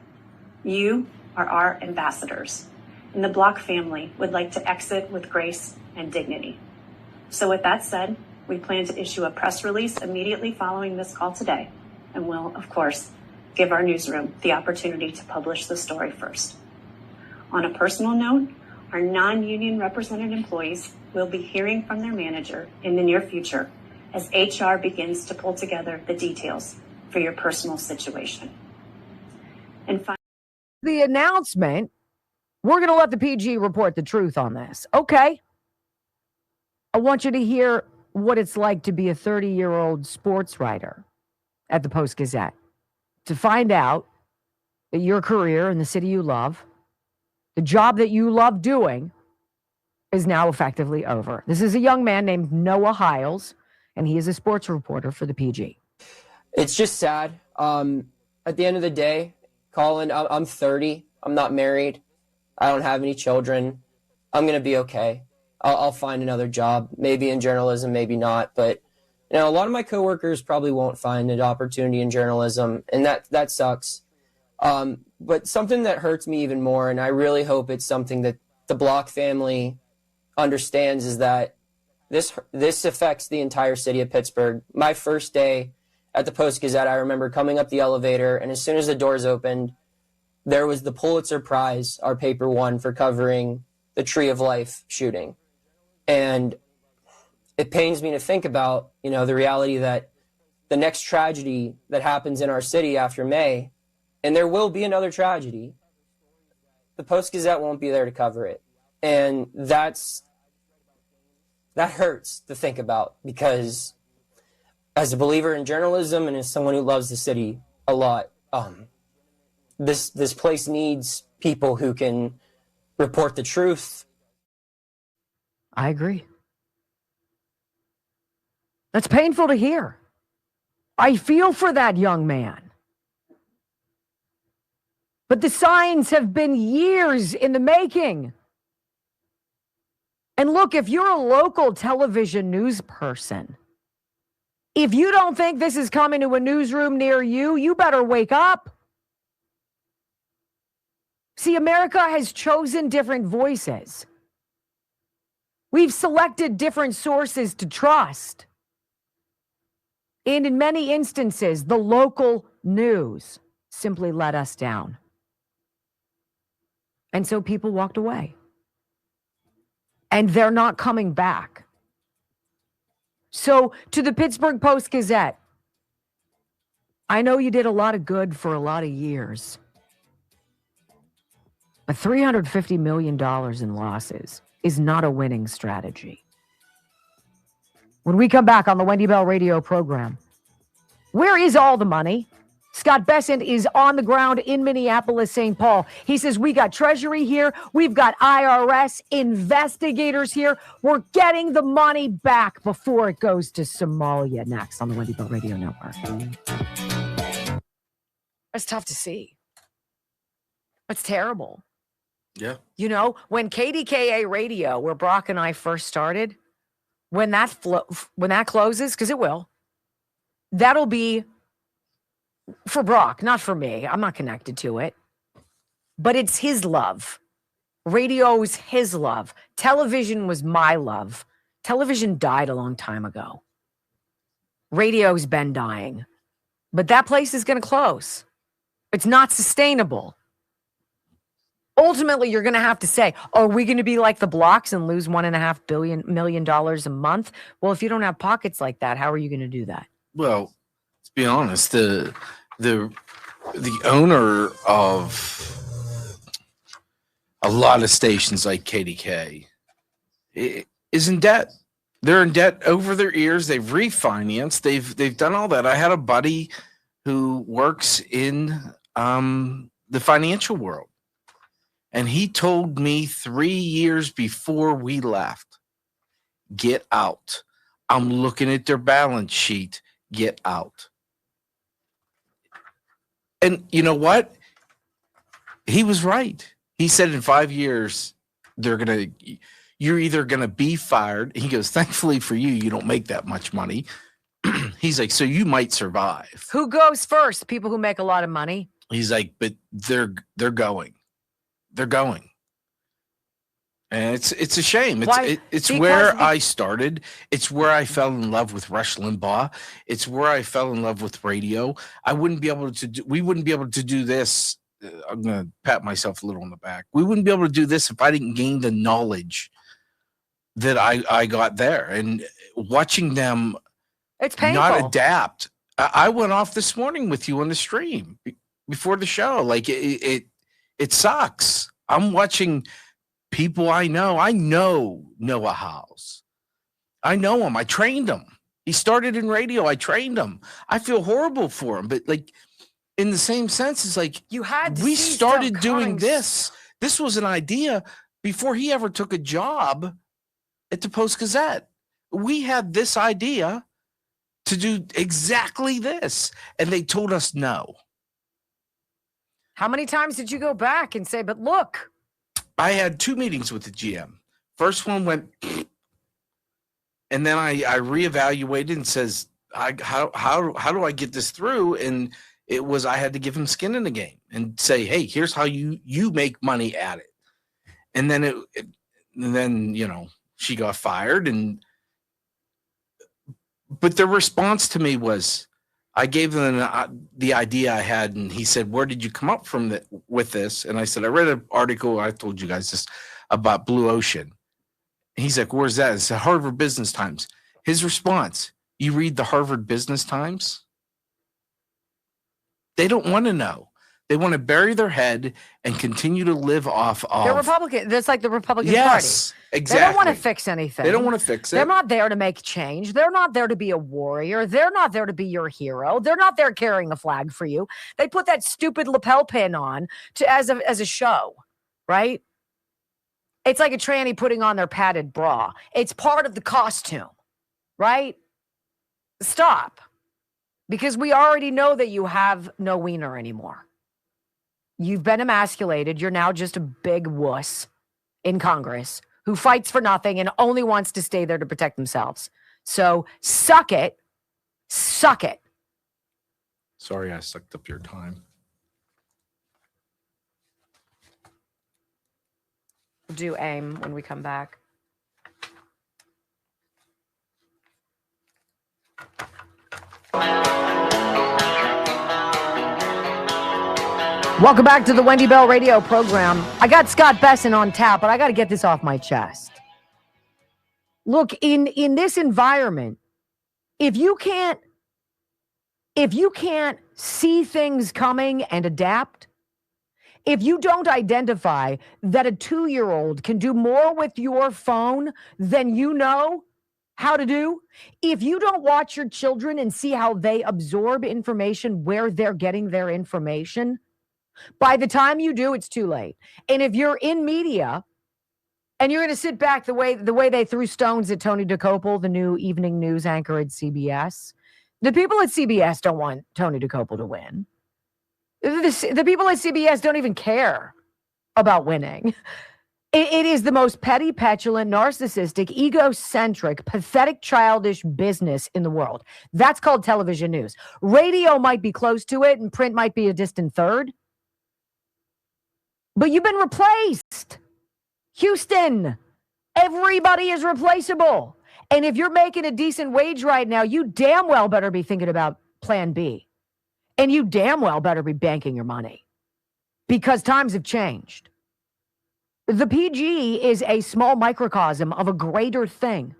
You are our ambassadors, and the Block family would like to exit with grace and dignity. So with that said, we plan to issue a press release immediately following this call today, and will, of course, give our newsroom the opportunity to publish the story first. On a personal note, our non-union represented employees will be hearing from their manager in the near future as HR begins to pull together the details for your personal situation. And the announcement, we're going to let the PG report the truth on this. Okay. I want you to hear what it's like to be a 30-year-old sports writer at the Post-Gazette, to find out that your career in the city you love, the job that you love doing, is now effectively over. This is a young man named Noah Hiles, and he is a sports reporter for the PG. It's just sad. At the end of the day, Colin, I'm 30. I'm not married. I don't have any children. I'm going to be okay. I'll find another job, maybe in journalism, maybe not. But, you know, a lot of my coworkers probably won't find an opportunity in journalism, and that sucks. But something that hurts me even more, and I really hope it's something that the Block family understands, is that this affects the entire city of Pittsburgh. My first day at the Post-Gazette, I remember coming up the elevator, and as soon as the doors opened, there was the Pulitzer Prize our paper won for covering the Tree of Life shooting. And it pains me to think about, you know, the reality that the next tragedy that happens in our city after May, and there will be another tragedy, the Post-Gazette won't be there to cover it. And that hurts to think about, because as a believer in journalism and as someone who loves the city a lot, this place needs people who can report the truth. I agree. That's painful to hear. I feel for that young man. But the signs have been years in the making. And look, if you're a local television news person, if you don't think this is coming to a newsroom near you, you better wake up. See, America has chosen different voices. We've selected different sources to trust. And in many instances, the local news simply let us down. And so people walked away. And they're not coming back. So to the Pittsburgh Post-Gazette, I know you did a lot of good for a lot of years. But $350 million in losses is not a winning strategy. When we come back on the Wendy Bell radio program, where is all the money? Scott Bessent is on the ground in Minneapolis, St. Paul. He says, we got Treasury here. We've got IRS investigators here. We're getting the money back before it goes to Somalia. Next on the Wendy Bell Radio Network. That's tough to see. That's terrible. Yeah. You know, when KDKA Radio, where Brock and I first started, when that closes, because it will, that'll be for Brock, not for me. I'm not connected to it. But it's his love. Radio's his love. Television was my love. Television died a long time ago. Radio's been dying. But that place is going to close. It's not sustainable. Ultimately, you're going to have to say, are we going to be like the Blocks and lose $1.5 million a month? Well, if you don't have pockets like that, how are you going to do that? Well, let's be honest. The owner of a lot of stations like KDK is in debt. They're in debt over their ears. They've refinanced. They've done all that. I had a buddy who works in the financial world. And he told me 3 years before we left, get out. I'm looking at their balance sheet. Get out. And you know what? He was right. He said in 5 years, you're either going to be fired. He goes, thankfully for you, you don't make that much money. He's like, so you might survive. Who goes first? People who make a lot of money. He's like, but they're going. They're going. And it's a shame. It's where I started. It's where I fell in love with Rush Limbaugh. It's where I fell in love with radio. We wouldn't be able to do this. I'm going to pat myself a little on the back. We wouldn't be able to do this if I didn't gain the knowledge that I got there. And watching them it's painful. Not adapt. I went off this morning with you on the stream before the show. Like it sucks. I'm watching people I know. I know Noah Howes. I know him. I trained him. He started in radio. I trained him. I feel horrible for him, but like in the same sense, it's like we started doing this. This was an idea before he ever took a job at the Post-Gazette. We had this idea to do exactly this, and they told us no. How many times did you go back and say, but look? I had 2 meetings with the GM. First one went, and then I reevaluated and says, how do I get this through? And it was I had to give him skin in the game and say, hey, here's how you make money at it. And then she got fired, but the response to me was, I gave them the idea I had, and he said, where did you come up with this? And I said, I read an article, I told you guys this, about Blue Ocean. And he's like, where's that? It's the Harvard Business Times. His response, you read the Harvard Business Times? They don't want to know. They want to bury their head and continue to live off of. They're Republican. That's like the Republican Party. Yes, exactly. They don't want to fix anything. They don't want to fix it. They're not there to make change. They're not there to be a warrior. They're not there to be your hero. They're not there carrying a flag for you. They put that stupid lapel pin on as a show, right? It's like a tranny putting on their padded bra. It's part of the costume, right? Stop. Because we already know that you have no wiener anymore. You've been emasculated. You're now just a big wuss in Congress who fights for nothing and only wants to stay there to protect themselves. So suck it. Suck it. Sorry I sucked up your time. We'll do AIM when we come back. Welcome back to the Wendy Bell radio program. I got Scott Besson on tap, but I got to get this off my chest. Look, in this environment, if you can't see things coming and adapt, if you don't identify that a 2-year-old can do more with your phone than you know how to do, if you don't watch your children and see how they absorb information, where they're getting their information, by the time you do, it's too late. And if you're in media and you're going to sit back the way they threw stones at Tony DeCopel, the new evening news anchor at CBS, the people at CBS don't want Tony DeCopel to win. The people at CBS don't even care about winning. It is the most petty, petulant, narcissistic, egocentric, pathetic, childish business in the world. That's called television news. Radio might be close to it and print might be a distant third. But you've been replaced. Houston, everybody is replaceable. And if you're making a decent wage right now, you damn well better be thinking about plan B. And you damn well better be banking your money. Because times have changed. The PG is a small microcosm of a greater thing.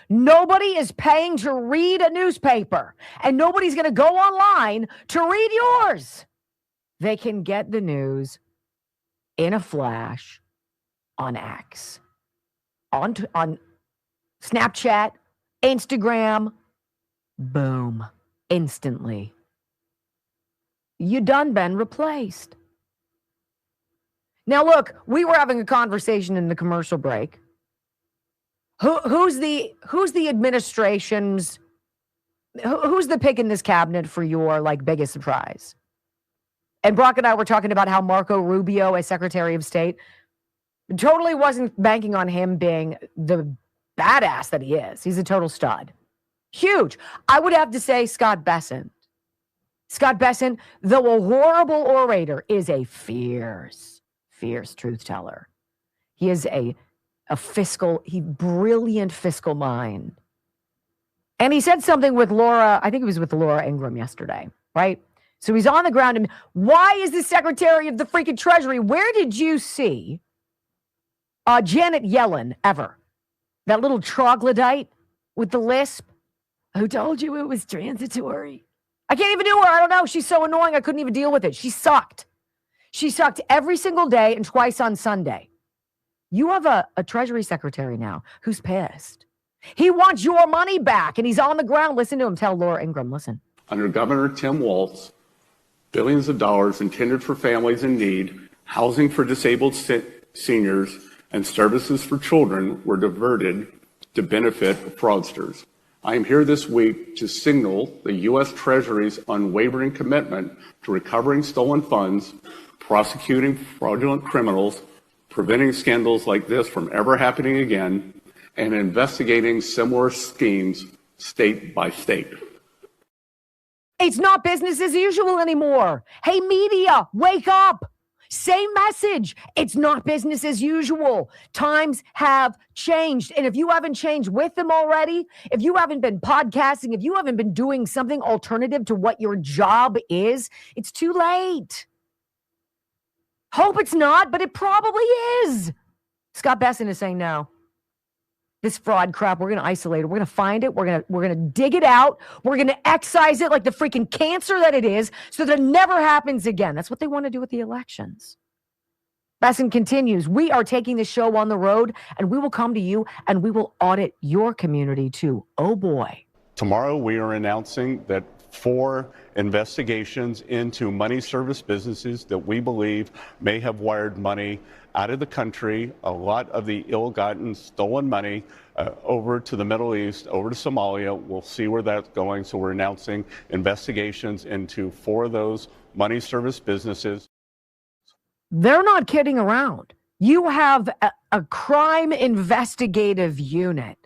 Nobody is paying to read a newspaper. And nobody's going to go online to read yours. They can get the news in a flash on X, on Snapchat, Instagram, boom, instantly. You done been replaced. Now, look, we were having a conversation in the commercial break. Who's the administration's, who's the pick in this cabinet for your biggest surprise? And Brock and I were talking about how Marco Rubio, as Secretary of State, totally wasn't banking on him being the badass that he is. He's a total stud. Huge. I would have to say Scott Bessent. Scott Bessent, though a horrible orator, is a fierce truth teller. He is a brilliant fiscal mind. And he said something with Laura, I think it was with Laura Ingraham yesterday, right? So he's on the ground. And why is the Secretary of the freaking Treasury? Where did you see Janet Yellen ever? That little troglodyte with the lisp? Who told you it was transitory? I can't even do her. I don't know. She's so annoying. I couldn't even deal with it. She sucked. She sucked every single day and twice on Sunday. You have a Treasury Secretary now who's pissed. He wants your money back, and he's on the ground. Listen to him tell Laura Ingraham, listen. Under Governor Tim Walz, billions of dollars intended for families in need, housing for disabled seniors, and services for children were diverted to benefit fraudsters. I am here this week to signal the U.S. Treasury's unwavering commitment to recovering stolen funds, prosecuting fraudulent criminals, preventing scandals like this from ever happening again, and investigating similar schemes state by state. It's not business as usual anymore. Hey, media, wake up. Same message. It's not business as usual. Times have changed. And if you haven't changed with them already, if you haven't been podcasting, if you haven't been doing something alternative to what your job is, it's too late. Hope it's not, but it probably is. Scott Bessent is saying no. This fraud crap, we're going to isolate it. We're going to find it. We're going to dig it out. We're going to excise it like the freaking cancer that it is so that it never happens again. That's what they want to do with the elections. Bessent continues, we are taking the show on the road, and we will come to you, and we will audit your community too. Oh, boy. Tomorrow, we are announcing that 4 investigations into money service businesses that we believe may have wired money out of the country, a lot of the ill-gotten, stolen money over to the Middle East, over to Somalia. We'll see where that's going. So we're announcing investigations into 4 of those money service businesses. They're not kidding around. You have a crime investigative unit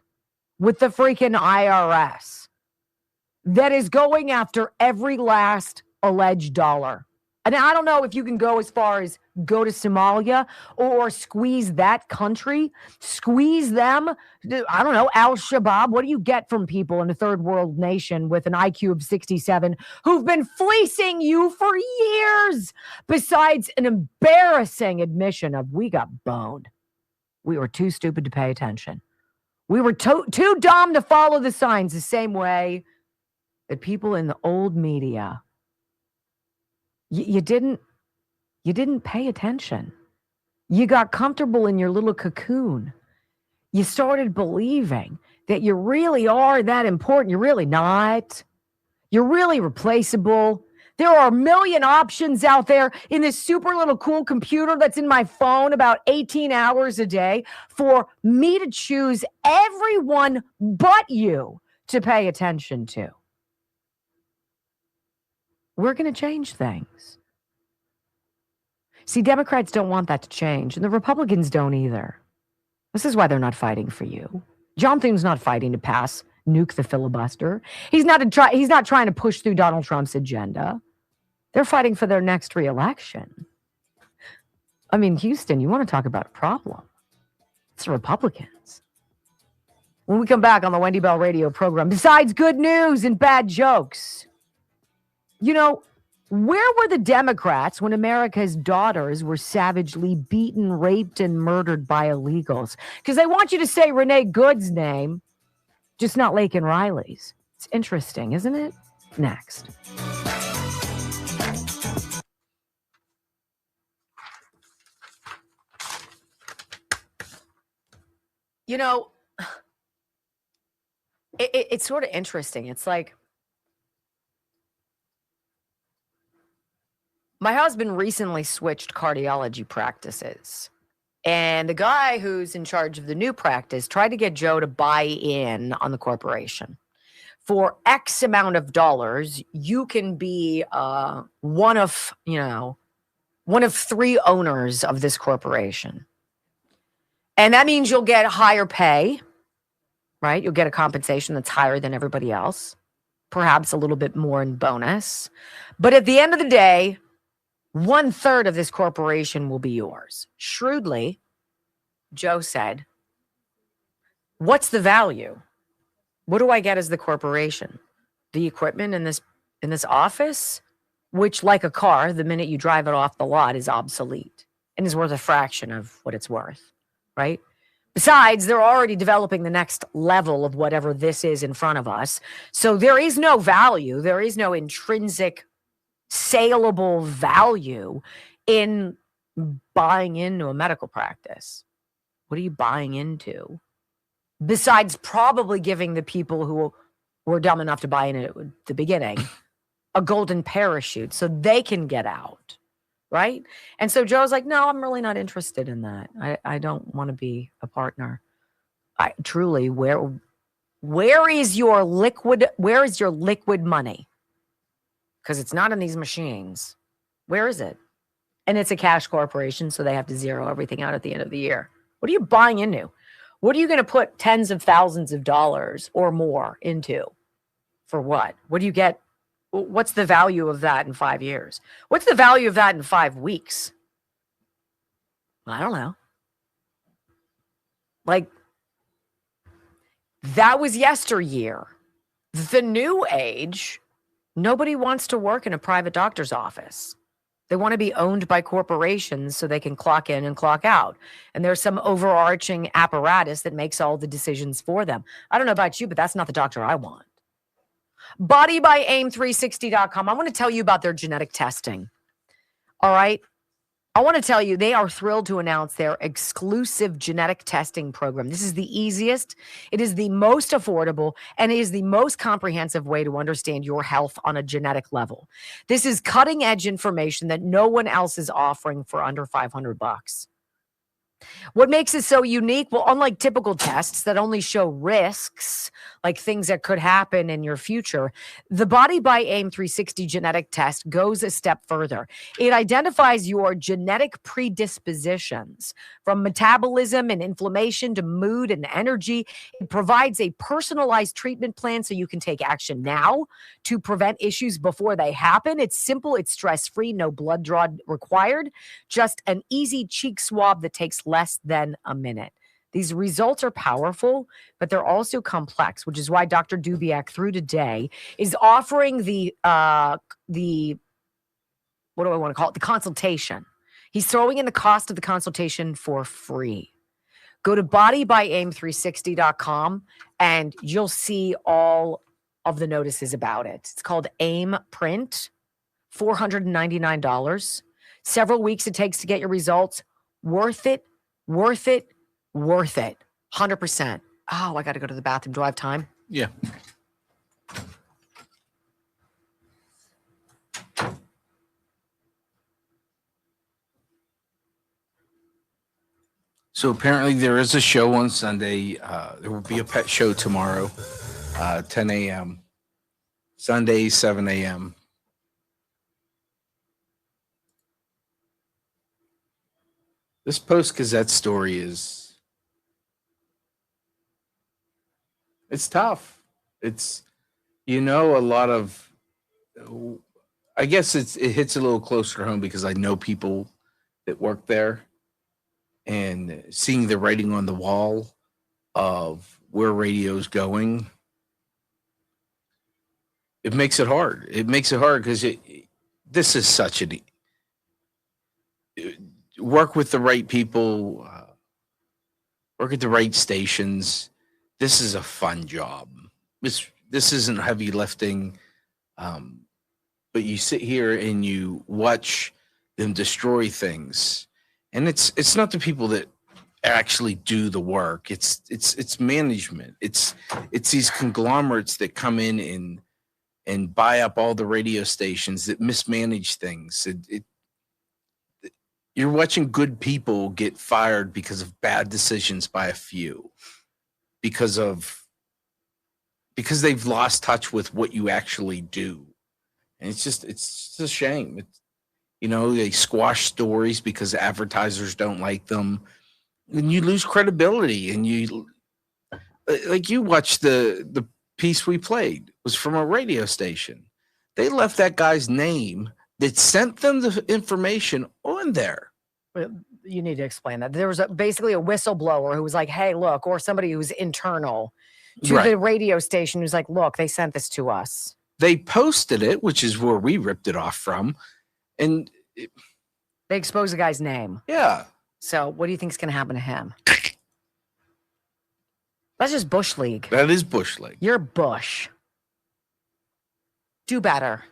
with the freaking IRS that is going after every last alleged dollar. And I don't know if you can go as far as go to Somalia or squeeze that country, squeeze them. I don't know, Al-Shabaab. What do you get from people in a third world nation with an IQ of 67 who've been fleecing you for years, besides an embarrassing admission of we got boned. We were too stupid to pay attention. We were too dumb to follow the signs, the same way that people in the old media, you didn't pay attention. You got comfortable in your little cocoon. You started believing that you really are that important. You're really not. You're really replaceable. There are a million options out there in this super little cool computer that's in my phone about 18 hours a day for me to choose everyone but you to pay attention to. We're going to change things. See, Democrats don't want that to change, and the Republicans don't either. This is why they're not fighting for you. John Thune's not fighting to nuke the filibuster. He's not trying to push through Donald Trump's agenda. They're fighting for their next reelection. I mean, Houston, you want to talk about a problem. It's the Republicans. When we come back on the Wendy Bell radio program, besides good news and bad jokes, you know, where were the Democrats when America's daughters were savagely beaten, raped, and murdered by illegals? Because they want you to say Renee Good's name, just not Laken Riley's. It's interesting, isn't it? Next. You know, it's sort of interesting. It's like, My husband recently switched cardiology practices. And the guy who's in charge of the new practice tried to get Joe to buy in on the corporation. For X amount of dollars, you can be one of 3 owners of this corporation. And that means you'll get higher pay, right? You'll get a compensation that's higher than everybody else, perhaps a little bit more in bonus. But at the end of the day, 1/3 of this corporation will be yours. Shrewdly, Joe said, what's the value? What do I get as the corporation? The equipment in this office, which, like a car, the minute you drive it off the lot is obsolete and is worth a fraction of what it's worth, right? Besides, they're already developing the next level of whatever this is in front of us. So there is no value. There is no intrinsic saleable value in buying into a medical practice. What are you buying into? Besides probably giving the people who were dumb enough to buy in at the beginning a golden parachute so they can get out, right? And so Joe's like, no, I'm really not interested in that. I don't want to be a partner. Truly, where is your liquid money? Because it's not in these machines. Where is it? And it's a cash corporation, so they have to zero everything out at the end of the year. What are you buying into? What are you going to put tens of thousands of dollars or more into? For what? What do you get? What's the value of that in 5 years? What's the value of that in 5 weeks? I don't know. Like, that was yesteryear. The new age, nobody wants to work in a private doctor's office. They want to be owned by corporations so they can clock in and clock out. And there's some overarching apparatus that makes all the decisions for them. I don't know about you, but that's not the doctor I want. BodyByAim360.com. I want to tell you about their genetic testing. All right. I want to tell you, they are thrilled to announce their exclusive genetic testing program. This is the easiest, it is the most affordable, and it is the most comprehensive way to understand your health on a genetic level. This is cutting edge information that no one else is offering for under $500. What makes it so unique? Well, unlike typical tests that only show risks, like things that could happen in your future, the Body by AIM 360 genetic test goes a step further. It identifies your genetic predispositions, from metabolism and inflammation to mood and energy. It provides a personalized treatment plan so you can take action now to prevent issues before they happen. It's simple, it's stress-free, no blood draw required, just an easy cheek swab that takes less than a minute. These results are powerful, but they're also complex, which is why Dr. Dubiak through today is offering the what do I want to call it? The consultation. He's throwing in the cost of the consultation for free. Go to bodyByAim360.com and you'll see all of the notices about it. It's called AIM Print, $499. Several weeks it takes to get your results. Worth it, worth it, worth it. 100%. Oh, I got to go to the bathroom. Do I have time? Yeah. So apparently there is a show on Sunday. There will be a pet show tomorrow, 10 a.m. Sunday, 7 a.m. This Post-Gazette story is, it's tough. It's, a lot of, I guess it hits a little closer to home because I know people that work there, and seeing the writing on the wall of where radio's going, it makes it hard. It makes it hard because this is such work with the right people, work at the right stations. This is a fun job. This isn't heavy lifting, but you sit here and you watch them destroy things. And it's not the people that actually do the work. It's management. It's these conglomerates that come in and buy up all the radio stations that mismanage things. You're watching good people get fired because of bad decisions by a few, because they've lost touch with what you actually do. And it's just a shame. They squash stories because advertisers don't like them. And you lose credibility. And you watched the piece we played was from a radio station. They left that guy's name that sent them the information on there. You need to explain that. There was basically a whistleblower who was like, hey, look, or somebody who's internal to the radio station who's like, look, they sent this to us. They posted it, which is where we ripped it off from. And they exposed the guy's name. Yeah. So what do you think is going to happen to him? That's just Bush League. That is Bush League. You're Bush. Do better.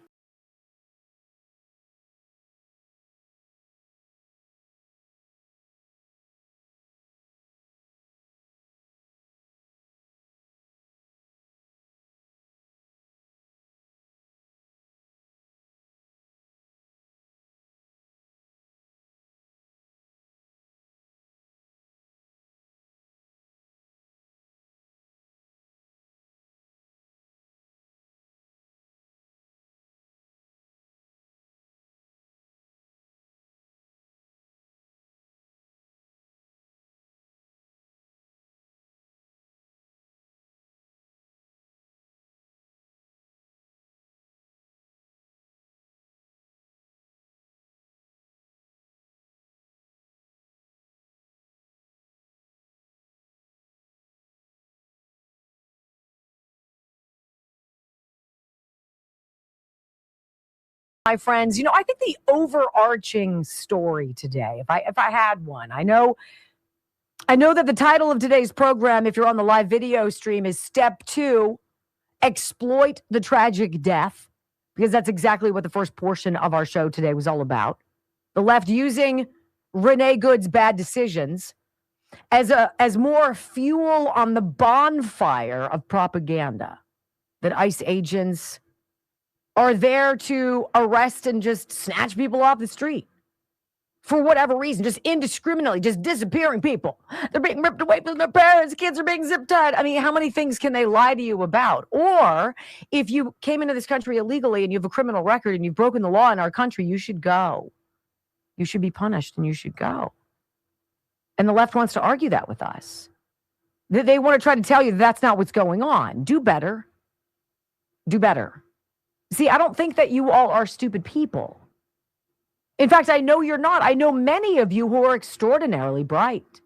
My friends, I think the overarching story today, if I had one, I know that the title of today's program, if you're on the live video stream, is Step 2, Exploit the Tragic Death, because that's exactly what the first portion of our show today was all about. The left using Renee Good's bad decisions as more fuel on the bonfire of propaganda that ICE agents are there to arrest and just snatch people off the street for whatever reason, just indiscriminately, just disappearing people. They're being ripped away from their parents. Kids are being zip-tied. I mean, how many things can they lie to you about? Or if you came into this country illegally and you have a criminal record and you've broken the law in our country, you should go. You should be punished and you should go. And the left wants to argue that with us. They want to try to tell you that's not what's going on. Do better. Do better. See, I don't think that you all are stupid people. In fact, I know you're not. I know many of you who are extraordinarily bright.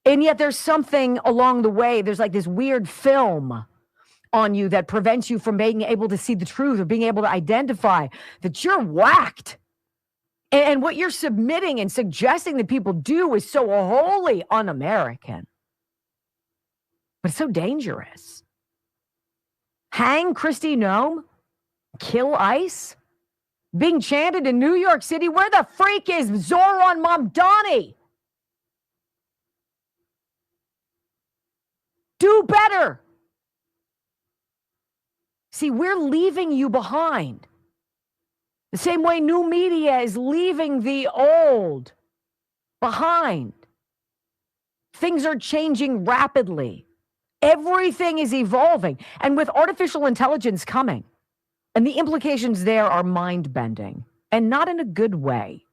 And yet there's something along the way. There's like this weird film on you that prevents you from being able to see the truth or being able to identify that you're whacked. And what you're submitting and suggesting that people do is so wholly un-American. But it's so dangerous. Hang Kristi Noem? Kill ICE? Being chanted in New York City? Where the freak is Zoran Mamdani? Do better. See, we're leaving you behind. The same way new media is leaving the old behind. Things are changing rapidly. Everything is evolving. And with artificial intelligence coming, and the implications there are mind-bending, and not in a good way.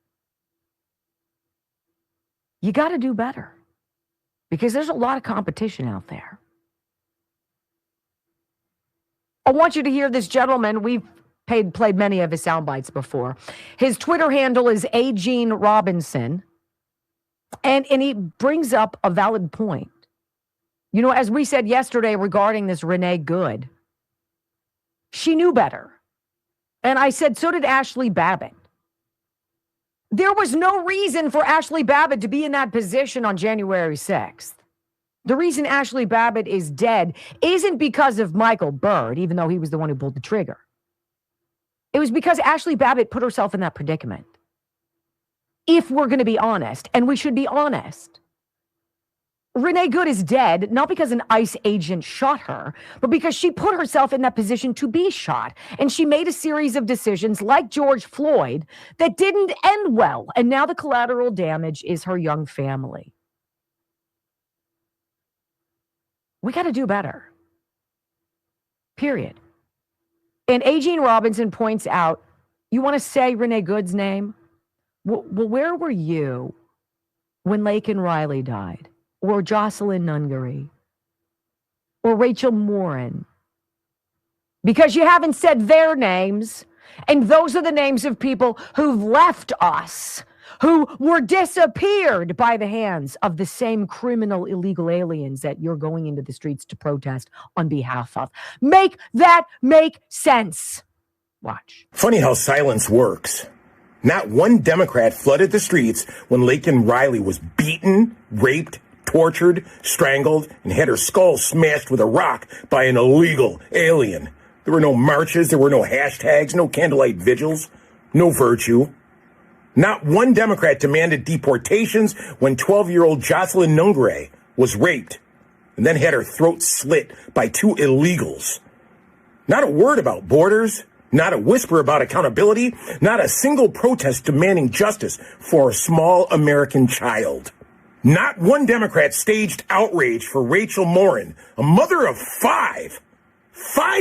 You got to do better, because there's a lot of competition out there. I want you to hear this gentleman. We've played many of his sound bites before. His Twitter handle is Gene Robinson, and he brings up a valid point. As we said yesterday regarding this Renee Good, she knew better. And I said, so did Ashley Babbitt. There was no reason for Ashley Babbitt to be in that position on January 6th. The reason Ashley Babbitt is dead isn't because of Michael Byrd, even though he was the one who pulled the trigger. It was because Ashley Babbitt put herself in that predicament. If we're going to be honest, and we should be honest. Renee Good is dead, not because an ICE agent shot her, but because she put herself in that position to be shot. And she made a series of decisions like George Floyd that didn't end well. And now the collateral damage is her young family. We got to do better. Period. And A. Jean Robinson points out, you want to say Renee Good's name? Well, where were you when Laken Riley died? Or Jocelyn Nungaray, or Rachel Morin, because you haven't said their names, and those are the names of people who've left us, who were disappeared by the hands of the same criminal illegal aliens that you're going into the streets to protest on behalf of. Make that make sense. Watch. Funny how silence works. Not one Democrat flooded the streets when Laken Riley was beaten, raped, tortured, strangled, and had her skull smashed with a rock by an illegal alien. There were no marches, there were no hashtags, no candlelight vigils, no virtue. Not one Democrat demanded deportations when 12-year-old Jocelyn Nungaray was raped and then had her throat slit by two illegals. Not a word about borders, not a whisper about accountability, not a single protest demanding justice for a small American child. Not one Democrat staged outrage for Rachel Morin, a mother of five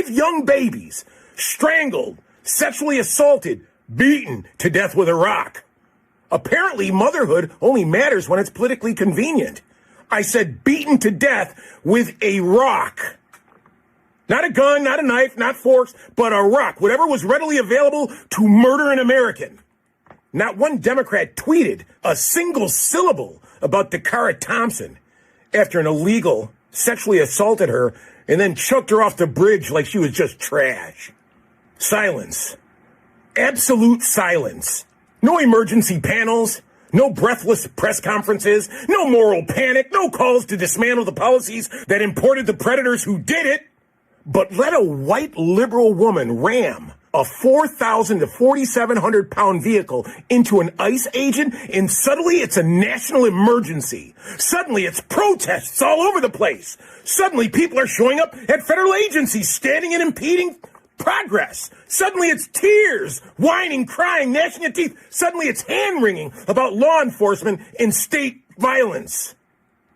young babies, strangled, sexually assaulted, beaten to death with a rock. Apparently, motherhood only matters when it's politically convenient. I said beaten to death with a rock. Not a gun, not a knife, not forks, but a rock, whatever was readily available to murder an American. Not one Democrat tweeted a single syllable about Dakara Thompson after an illegal sexually assaulted her and then chucked her off the bridge like she was just trash. Silence. Absolute silence. No emergency panels, no breathless press conferences, no moral panic, no calls to dismantle the policies that imported the predators who did it. But let a white liberal woman ram a 4,000 to 4,700 pound vehicle into an ICE agent, and suddenly it's a national emergency. Suddenly it's protests all over the place. Suddenly people are showing up at federal agencies, standing and impeding progress. Suddenly it's tears, whining, crying, gnashing of teeth. Suddenly it's hand-wringing about law enforcement and state violence.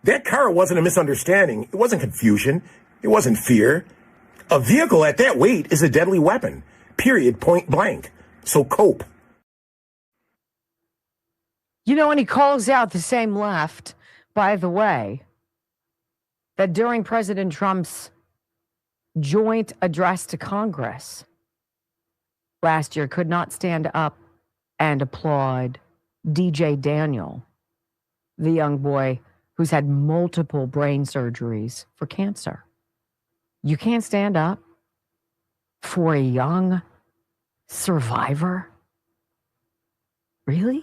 That car wasn't a misunderstanding. It wasn't confusion. It wasn't fear. A vehicle at that weight is a deadly weapon. Period, point blank. So cope. You know, and he calls out the same left, by the way, that during President Trump's joint address to Congress last year could not stand up and applaud DJ Daniel, the young boy who's had multiple brain surgeries for cancer. You can't stand up for a young survivor? Really?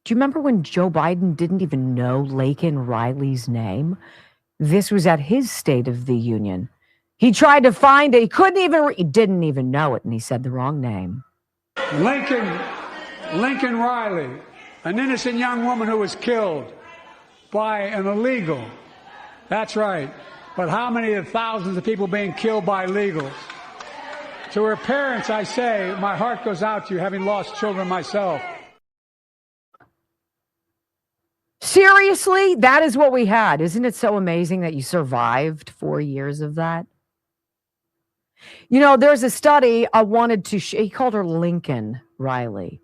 Do you remember when Joe Biden didn't even know Laken Riley's name? This was at his State of the Union. He tried to find it. He didn't even know it, and he said the wrong name. Lincoln Riley, an innocent young woman who was killed by an illegal. That's right. But how many of thousands of people being killed by illegals? To her parents, I say, my heart goes out to you, having lost children myself. Seriously? That is what we had. Isn't it so amazing that you survived 4 years of that? You know, there's a study I wanted to he called her Lincoln Riley.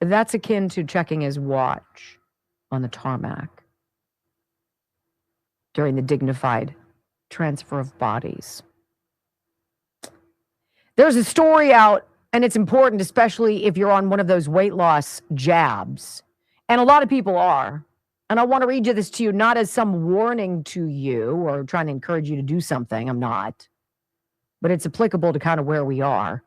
That's akin to checking his watch on the tarmac during the dignified transfer of bodies. There's a story out, and it's important, especially if you're on one of those weight loss jabs. And a lot of people are. And I want to read you this to you, not as some warning to you or trying to encourage you to do something. I'm not. But it's applicable to kind of where we are.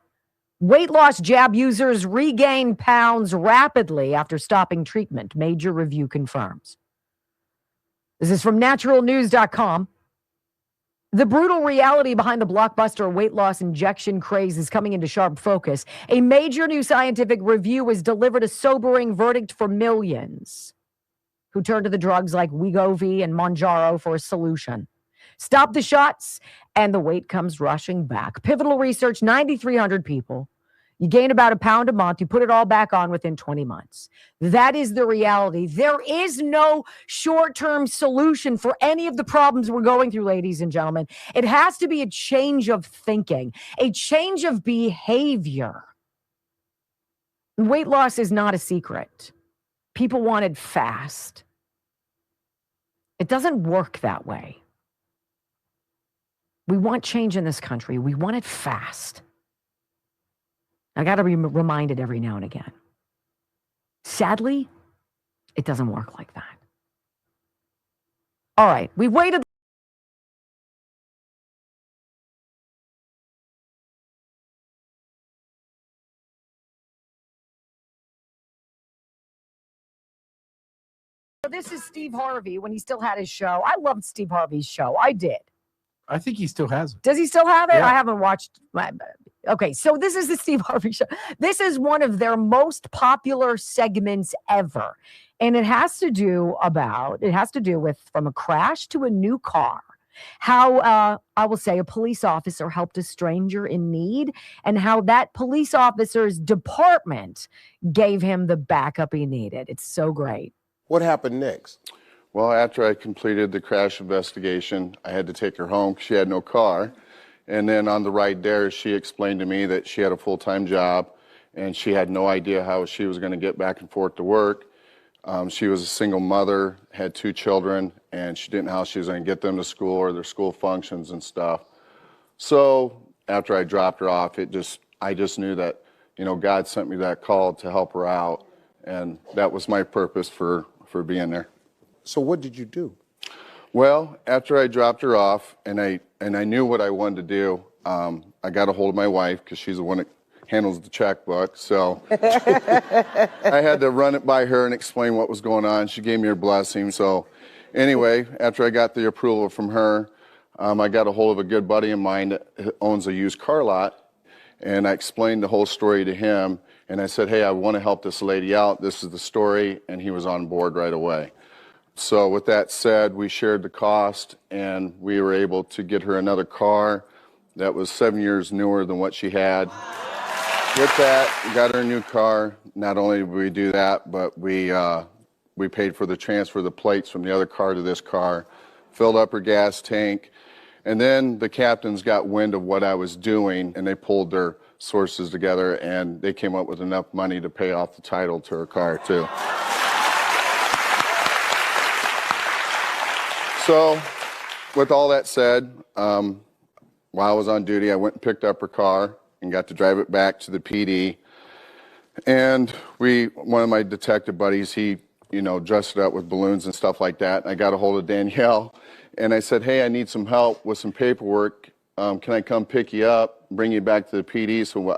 Weight loss jab users regain pounds rapidly after stopping treatment. Major review confirms. This is from naturalnews.com. The brutal reality behind the blockbuster weight loss injection craze is coming into sharp focus. A major new scientific review has delivered a sobering verdict for millions who turn to the drugs like Wegovy and Mounjaro for a solution. Stop the shots, and the weight comes rushing back. Pivotal research, 9,300 people. You gain about a pound a month. You put it all back on within 20 months. That is the reality. There is no short-term solution for any of the problems we're going through, ladies and gentlemen. It has to be a change of thinking, a change of behavior. Weight loss is not a secret. People want it fast. It doesn't work that way. We want change in this country. We want it fast. I got to be reminded every now and again. Sadly, it doesn't work like that. All right, we waited. This is Steve Harvey when he still had his show. I loved Steve Harvey's show. I did. I think he still has it. Does he still have it? Yeah. I haven't watched. Okay, so this is the Steve Harvey show. This is one of their most popular segments ever. And it has to do with from a crash to a new car. How, I will say, a police officer helped a stranger in need, and how that police officer's department gave him the backup he needed. It's so great. What happened next? Well, after I completed the crash investigation, I had to take her home because she had no car. And then on the ride there, she explained to me that she had a full-time job and she had no idea how she was going to get back and forth to work. She was a single mother, had 2 children, and she didn't know how she was going to get them to school or their school functions and stuff. So after I dropped her off, I just knew that, God sent me that call to help her out, and that was my purpose for being there. So what did you do? Well, after I dropped her off and I knew what I wanted to do, I got a hold of my wife because she's the one that handles the checkbook. So I had to run it by her and explain what was going on. She gave me her blessing. So anyway, after I got the approval from her, I got a hold of a good buddy of mine that owns a used car lot. And I explained the whole story to him. And I said, hey, I want to help this lady out. This is the story. And he was on board right away. So with that said, we shared the cost, and we were able to get her another car that was 7 years newer than what she had. With that, we got her a new car. Not only did we do that, but we paid for the transfer of the plates from the other car to this car, filled up her gas tank, and then the captains got wind of what I was doing, and they pulled their sources together, and they came up with enough money to pay off the title to her car, too. So, with all that said, while I was on duty, I went and picked up her car and got to drive it back to the PD. And one of my detective buddies, he, dressed it up with balloons and stuff like that. And I got a hold of Danielle, and I said, hey, I need some help with some paperwork. Can I come pick you up, bring you back to the PD so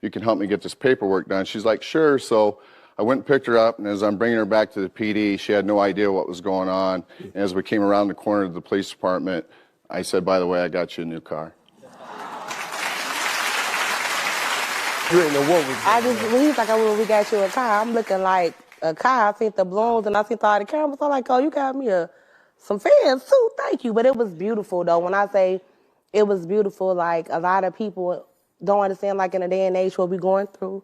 you can help me get this paperwork done? She's like, sure. So I went and picked her up, and as I'm bringing her back to the PD, she had no idea what was going on. And as we came around the corner of the police department, I said, by the way, I got you a new car. You didn't know what was I just, when he was like, we got you a car, I'm looking like a car. I seen the balloons and I seen all the cameras. I'm like, oh, you got me some fans too, thank you. But it was beautiful though. When I say it was beautiful, like a lot of people don't understand, like in a day and age what we're going through.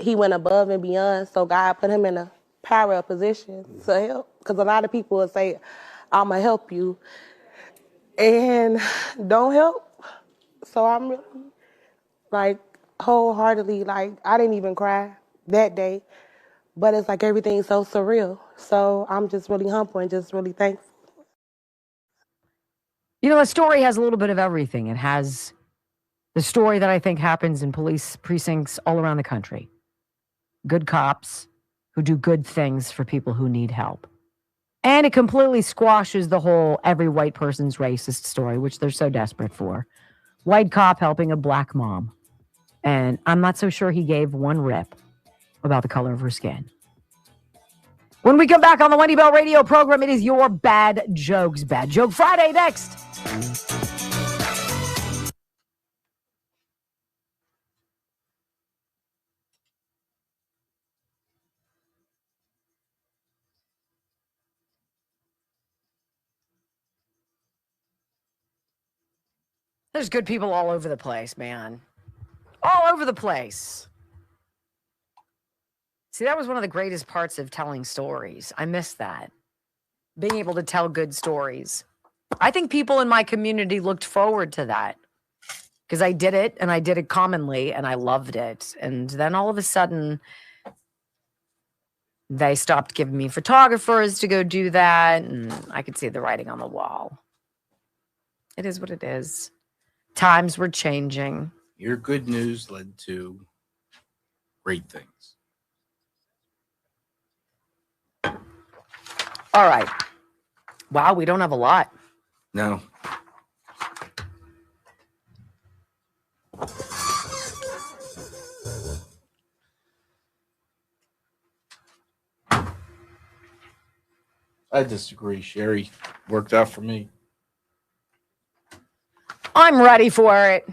He went above and beyond, so God put him in a power position to help. Because a lot of people will say, I'm going to help you, and don't help. So I'm really, like, wholeheartedly, like, I didn't even cry that day, but it's like everything's so surreal. So I'm just really humble and just really thankful. A story has a little bit of everything. It has the story that I think happens in police precincts all around the country. Good cops who do good things for people who need help. And it completely squashes the whole every white person's racist story, which they're so desperate for. White cop helping a black mom. And I'm not so sure he gave one rip about the color of her skin. When we come back on the Wendy Bell radio program, it is your Bad Jokes. Bad Joke Friday next. There's good people all over the place, man. All over the place. See, that was one of the greatest parts of telling stories. I miss that. Being able to tell good stories. I think people in my community looked forward to that because I did it and I did it commonly and I loved it. And then all of a sudden, they stopped giving me photographers to go do that. And I could see the writing on the wall. It is what it is. Times were changing. Your good news led to great things. All right. Wow, we don't have a lot. No. I disagree. Sherry worked out for me. I'm ready for it.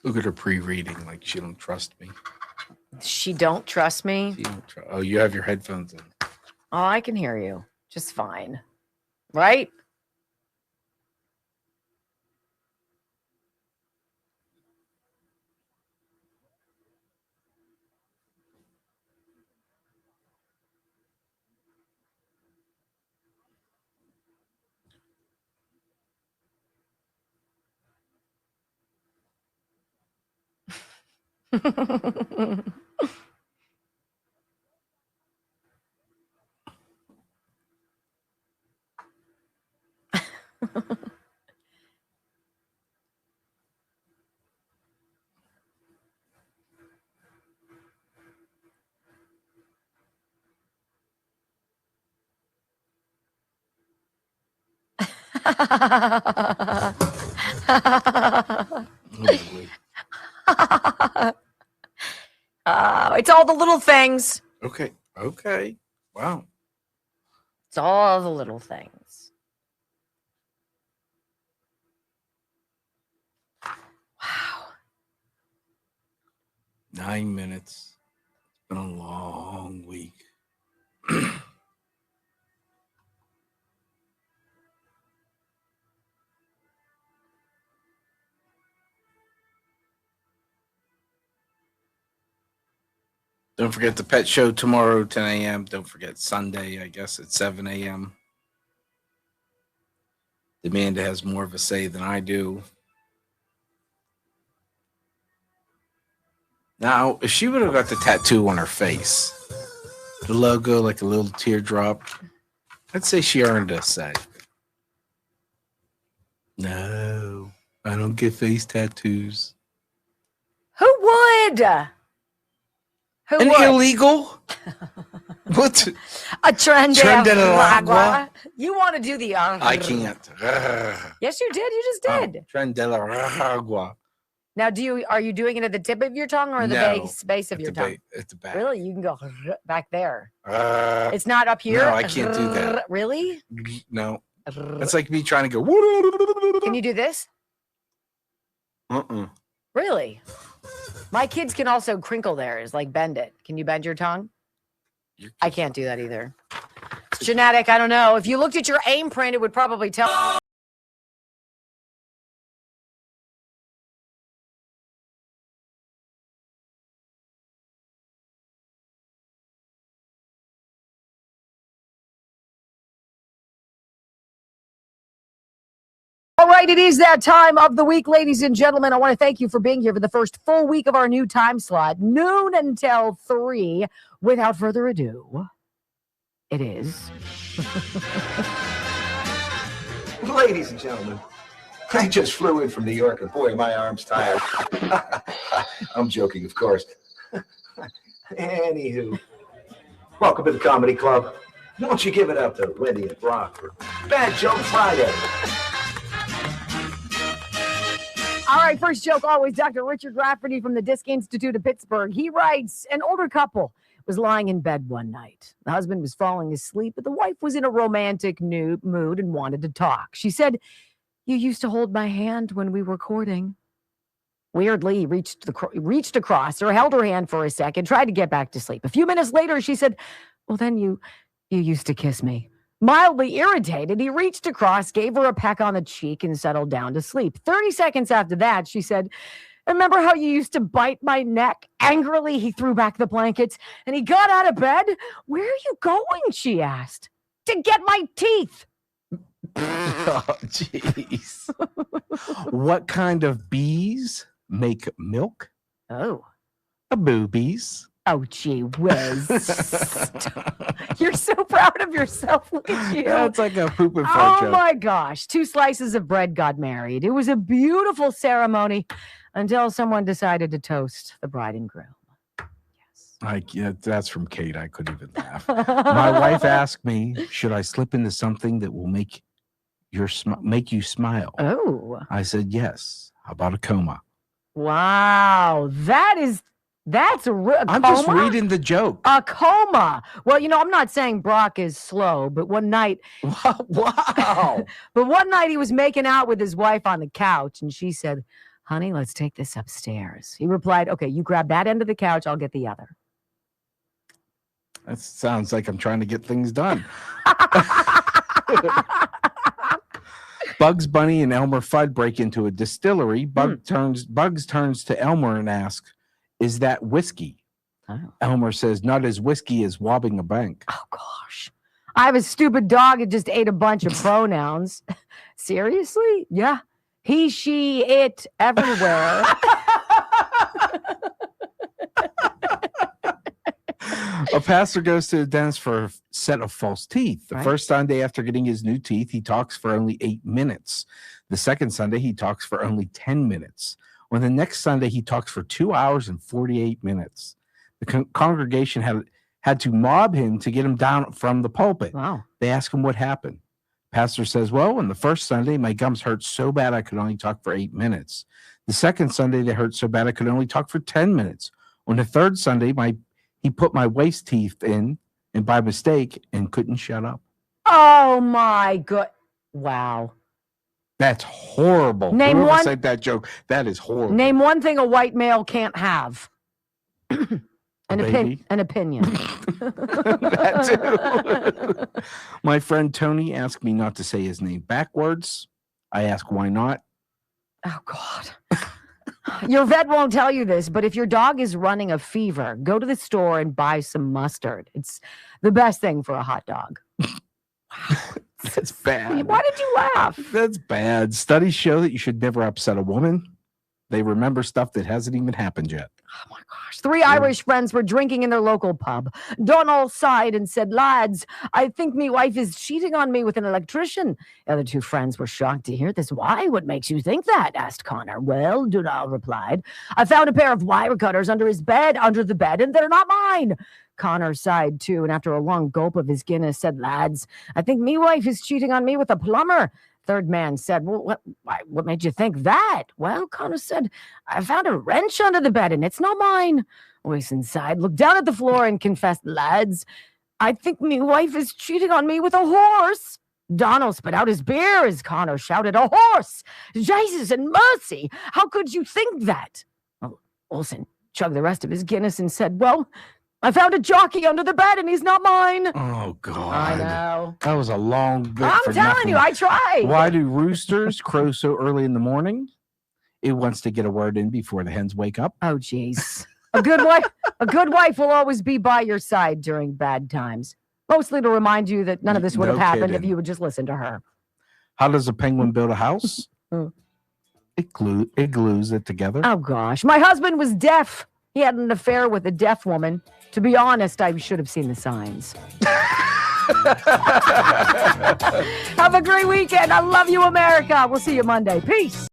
Look at her pre-reading like she don't trust me. She don't trust me? Oh, you have your headphones in. Oh, I can hear you just fine. Right? It's all the little things. Okay. Okay. Wow. It's all the little things. Wow. 9 minutes. It's been a long week. Don't forget the pet show tomorrow, 10 a.m. Don't forget Sunday, I guess, at 7 a.m. Amanda has more of a say than I do. Now, if she would have got the tattoo on her face, the logo, like a little teardrop, I'd say she earned a say. No, I don't get face tattoos. Who would? Who An would? illegal? What? A trend de la agua? You want to do the I can't. Yes, you did. You just did. Trend de la agua. Now, are you doing it at the tip of your tongue or the base of your tongue? At the back. Really? You can go back there. It's not up here? No, I can't do that. Really? No. It's like me trying to go. Can you do this? Really? My kids can also crinkle theirs, like bend it. Can you bend your tongue? I can't do that either. It's genetic. I don't know. If you looked at your AIM print, it would probably tell. All right, it is that time of the week, ladies and gentlemen. I want to thank you for being here for the first full week of our new time slot, noon until 3. Without further ado, it is. Ladies and gentlemen, I just flew in from New York, and boy, my arm's tired. I'm joking, of course. Anywho, welcome to the Comedy Club. Won't you give it up to Wendy and Brock for Bad Joke Friday? All right, first joke always, Dr. Richard Rafferty from the Disc Institute of Pittsburgh. He writes, an older couple was lying in bed one night. The husband was falling asleep, but the wife was in a romantic mood and wanted to talk. She said, "You used to hold my hand when we were courting." Weirdly, he reached across her, held her hand for a second, tried to get back to sleep. A few minutes later, she said, "Well, then you used to kiss me." Mildly irritated, he reached across, gave her a peck on the cheek, and settled down to sleep. 30 seconds after that, she said, "Remember how you used to bite my neck?" Angrily, he threw back the blankets and he got out of bed. "Where are you going?" she asked. "To get my teeth." Oh, jeez. What kind of bees make milk? Oh. Boobies. Oh, gee whiz. You're so proud of yourself. Look at you. Yeah, it's like a poop and Oh, fart joke. my gosh. 2 slices of bread got married. It was a beautiful ceremony until someone decided to toast the bride and groom. That's from Kate. I couldn't even laugh. My wife asked me, should I slip into something that will make you smile? Oh. I said, yes. How about a coma? Wow. That's a I'm coma? just reading the joke. A coma. Well, I'm not saying Brock is slow, but one night. Wow. But one night he was making out with his wife on the couch, and she said, "Honey, let's take this upstairs." He replied, "Okay, you grab that end of the couch, I'll get the other." That sounds like I'm trying to get things done. Bugs Bunny and Elmer Fudd break into a distillery. Bugs turns to Elmer and asks, "Is that whiskey?" Oh. Elmer says, "Not as whiskey as robbing a bank." Oh, gosh. I have a stupid dog that just ate a bunch of pronouns. Seriously? Yeah. He, she, it, everywhere. A pastor goes to the dentist for a set of false teeth. The first Sunday after getting his new teeth, he talks for only 8 minutes. The second Sunday, he talks for only 10 minutes. On the next Sunday, he talks for 2 hours and 48 minutes. The congregation had to mob him to get him down from the pulpit. Wow. They ask him what happened. Pastor says, "Well, on the first Sunday, my gums hurt so bad I could only talk for 8 minutes. The second Sunday, they hurt so bad I could only talk for 10 minutes. On the third Sunday, he put my waste teeth in, and by mistake, and couldn't shut up." Oh, my God. Wow. That's horrible. Name Whoever one- said that joke, that is horrible. Name one thing a white male can't have. An baby? opinion. That too. My friend Tony asked me not to say his name backwards. I ask why not. Oh, God. Your vet won't tell you this, but if your dog is running a fever, go to the store and buy some mustard. It's the best thing for a hot dog. That's bad. Why did you laugh? That's bad. Studies show that you should never upset a woman. They remember stuff that hasn't even happened yet. Oh, my gosh. 3 Irish friends were drinking in their local pub. Donald sighed and said, "Lads, I think me wife is cheating on me with an electrician." The other 2 friends were shocked to hear this. "Why? What makes you think that?" asked Connor. "Well," Donald replied, "I found a pair of wire cutters under the bed, and they're not mine." Connor sighed too, and after a long gulp of his Guinness, said, "Lads, I think me wife is cheating on me with a plumber." Third man said, "Well, what made you think that?" "Well," Connor said, "I found a wrench under the bed, and it's not mine." Voice inside looked down at the floor and confessed, "Lads, I think me wife is cheating on me with a horse." Donald spit out his beer as Connor shouted, "A horse! Jesus and mercy! How could you think that?" Olsen chugged the rest of his Guinness and said, "Well, I found a jockey under the bed, and he's not mine." Oh, God. I know. That was a long bit. I'm for telling nothing. you, I tried. Why do roosters crow so early in the morning? It wants to get a word in before the hens wake up. Oh, jeez. A good wife will always be by your side during bad times. Mostly to remind you that none of this would have happened if you would just listen to her. How does a penguin build a house? It glues it together. Oh, gosh. My husband was deaf. He had an affair with a deaf woman. To be honest, I should have seen the signs. Have a great weekend. I love you, America. We'll see you Monday. Peace.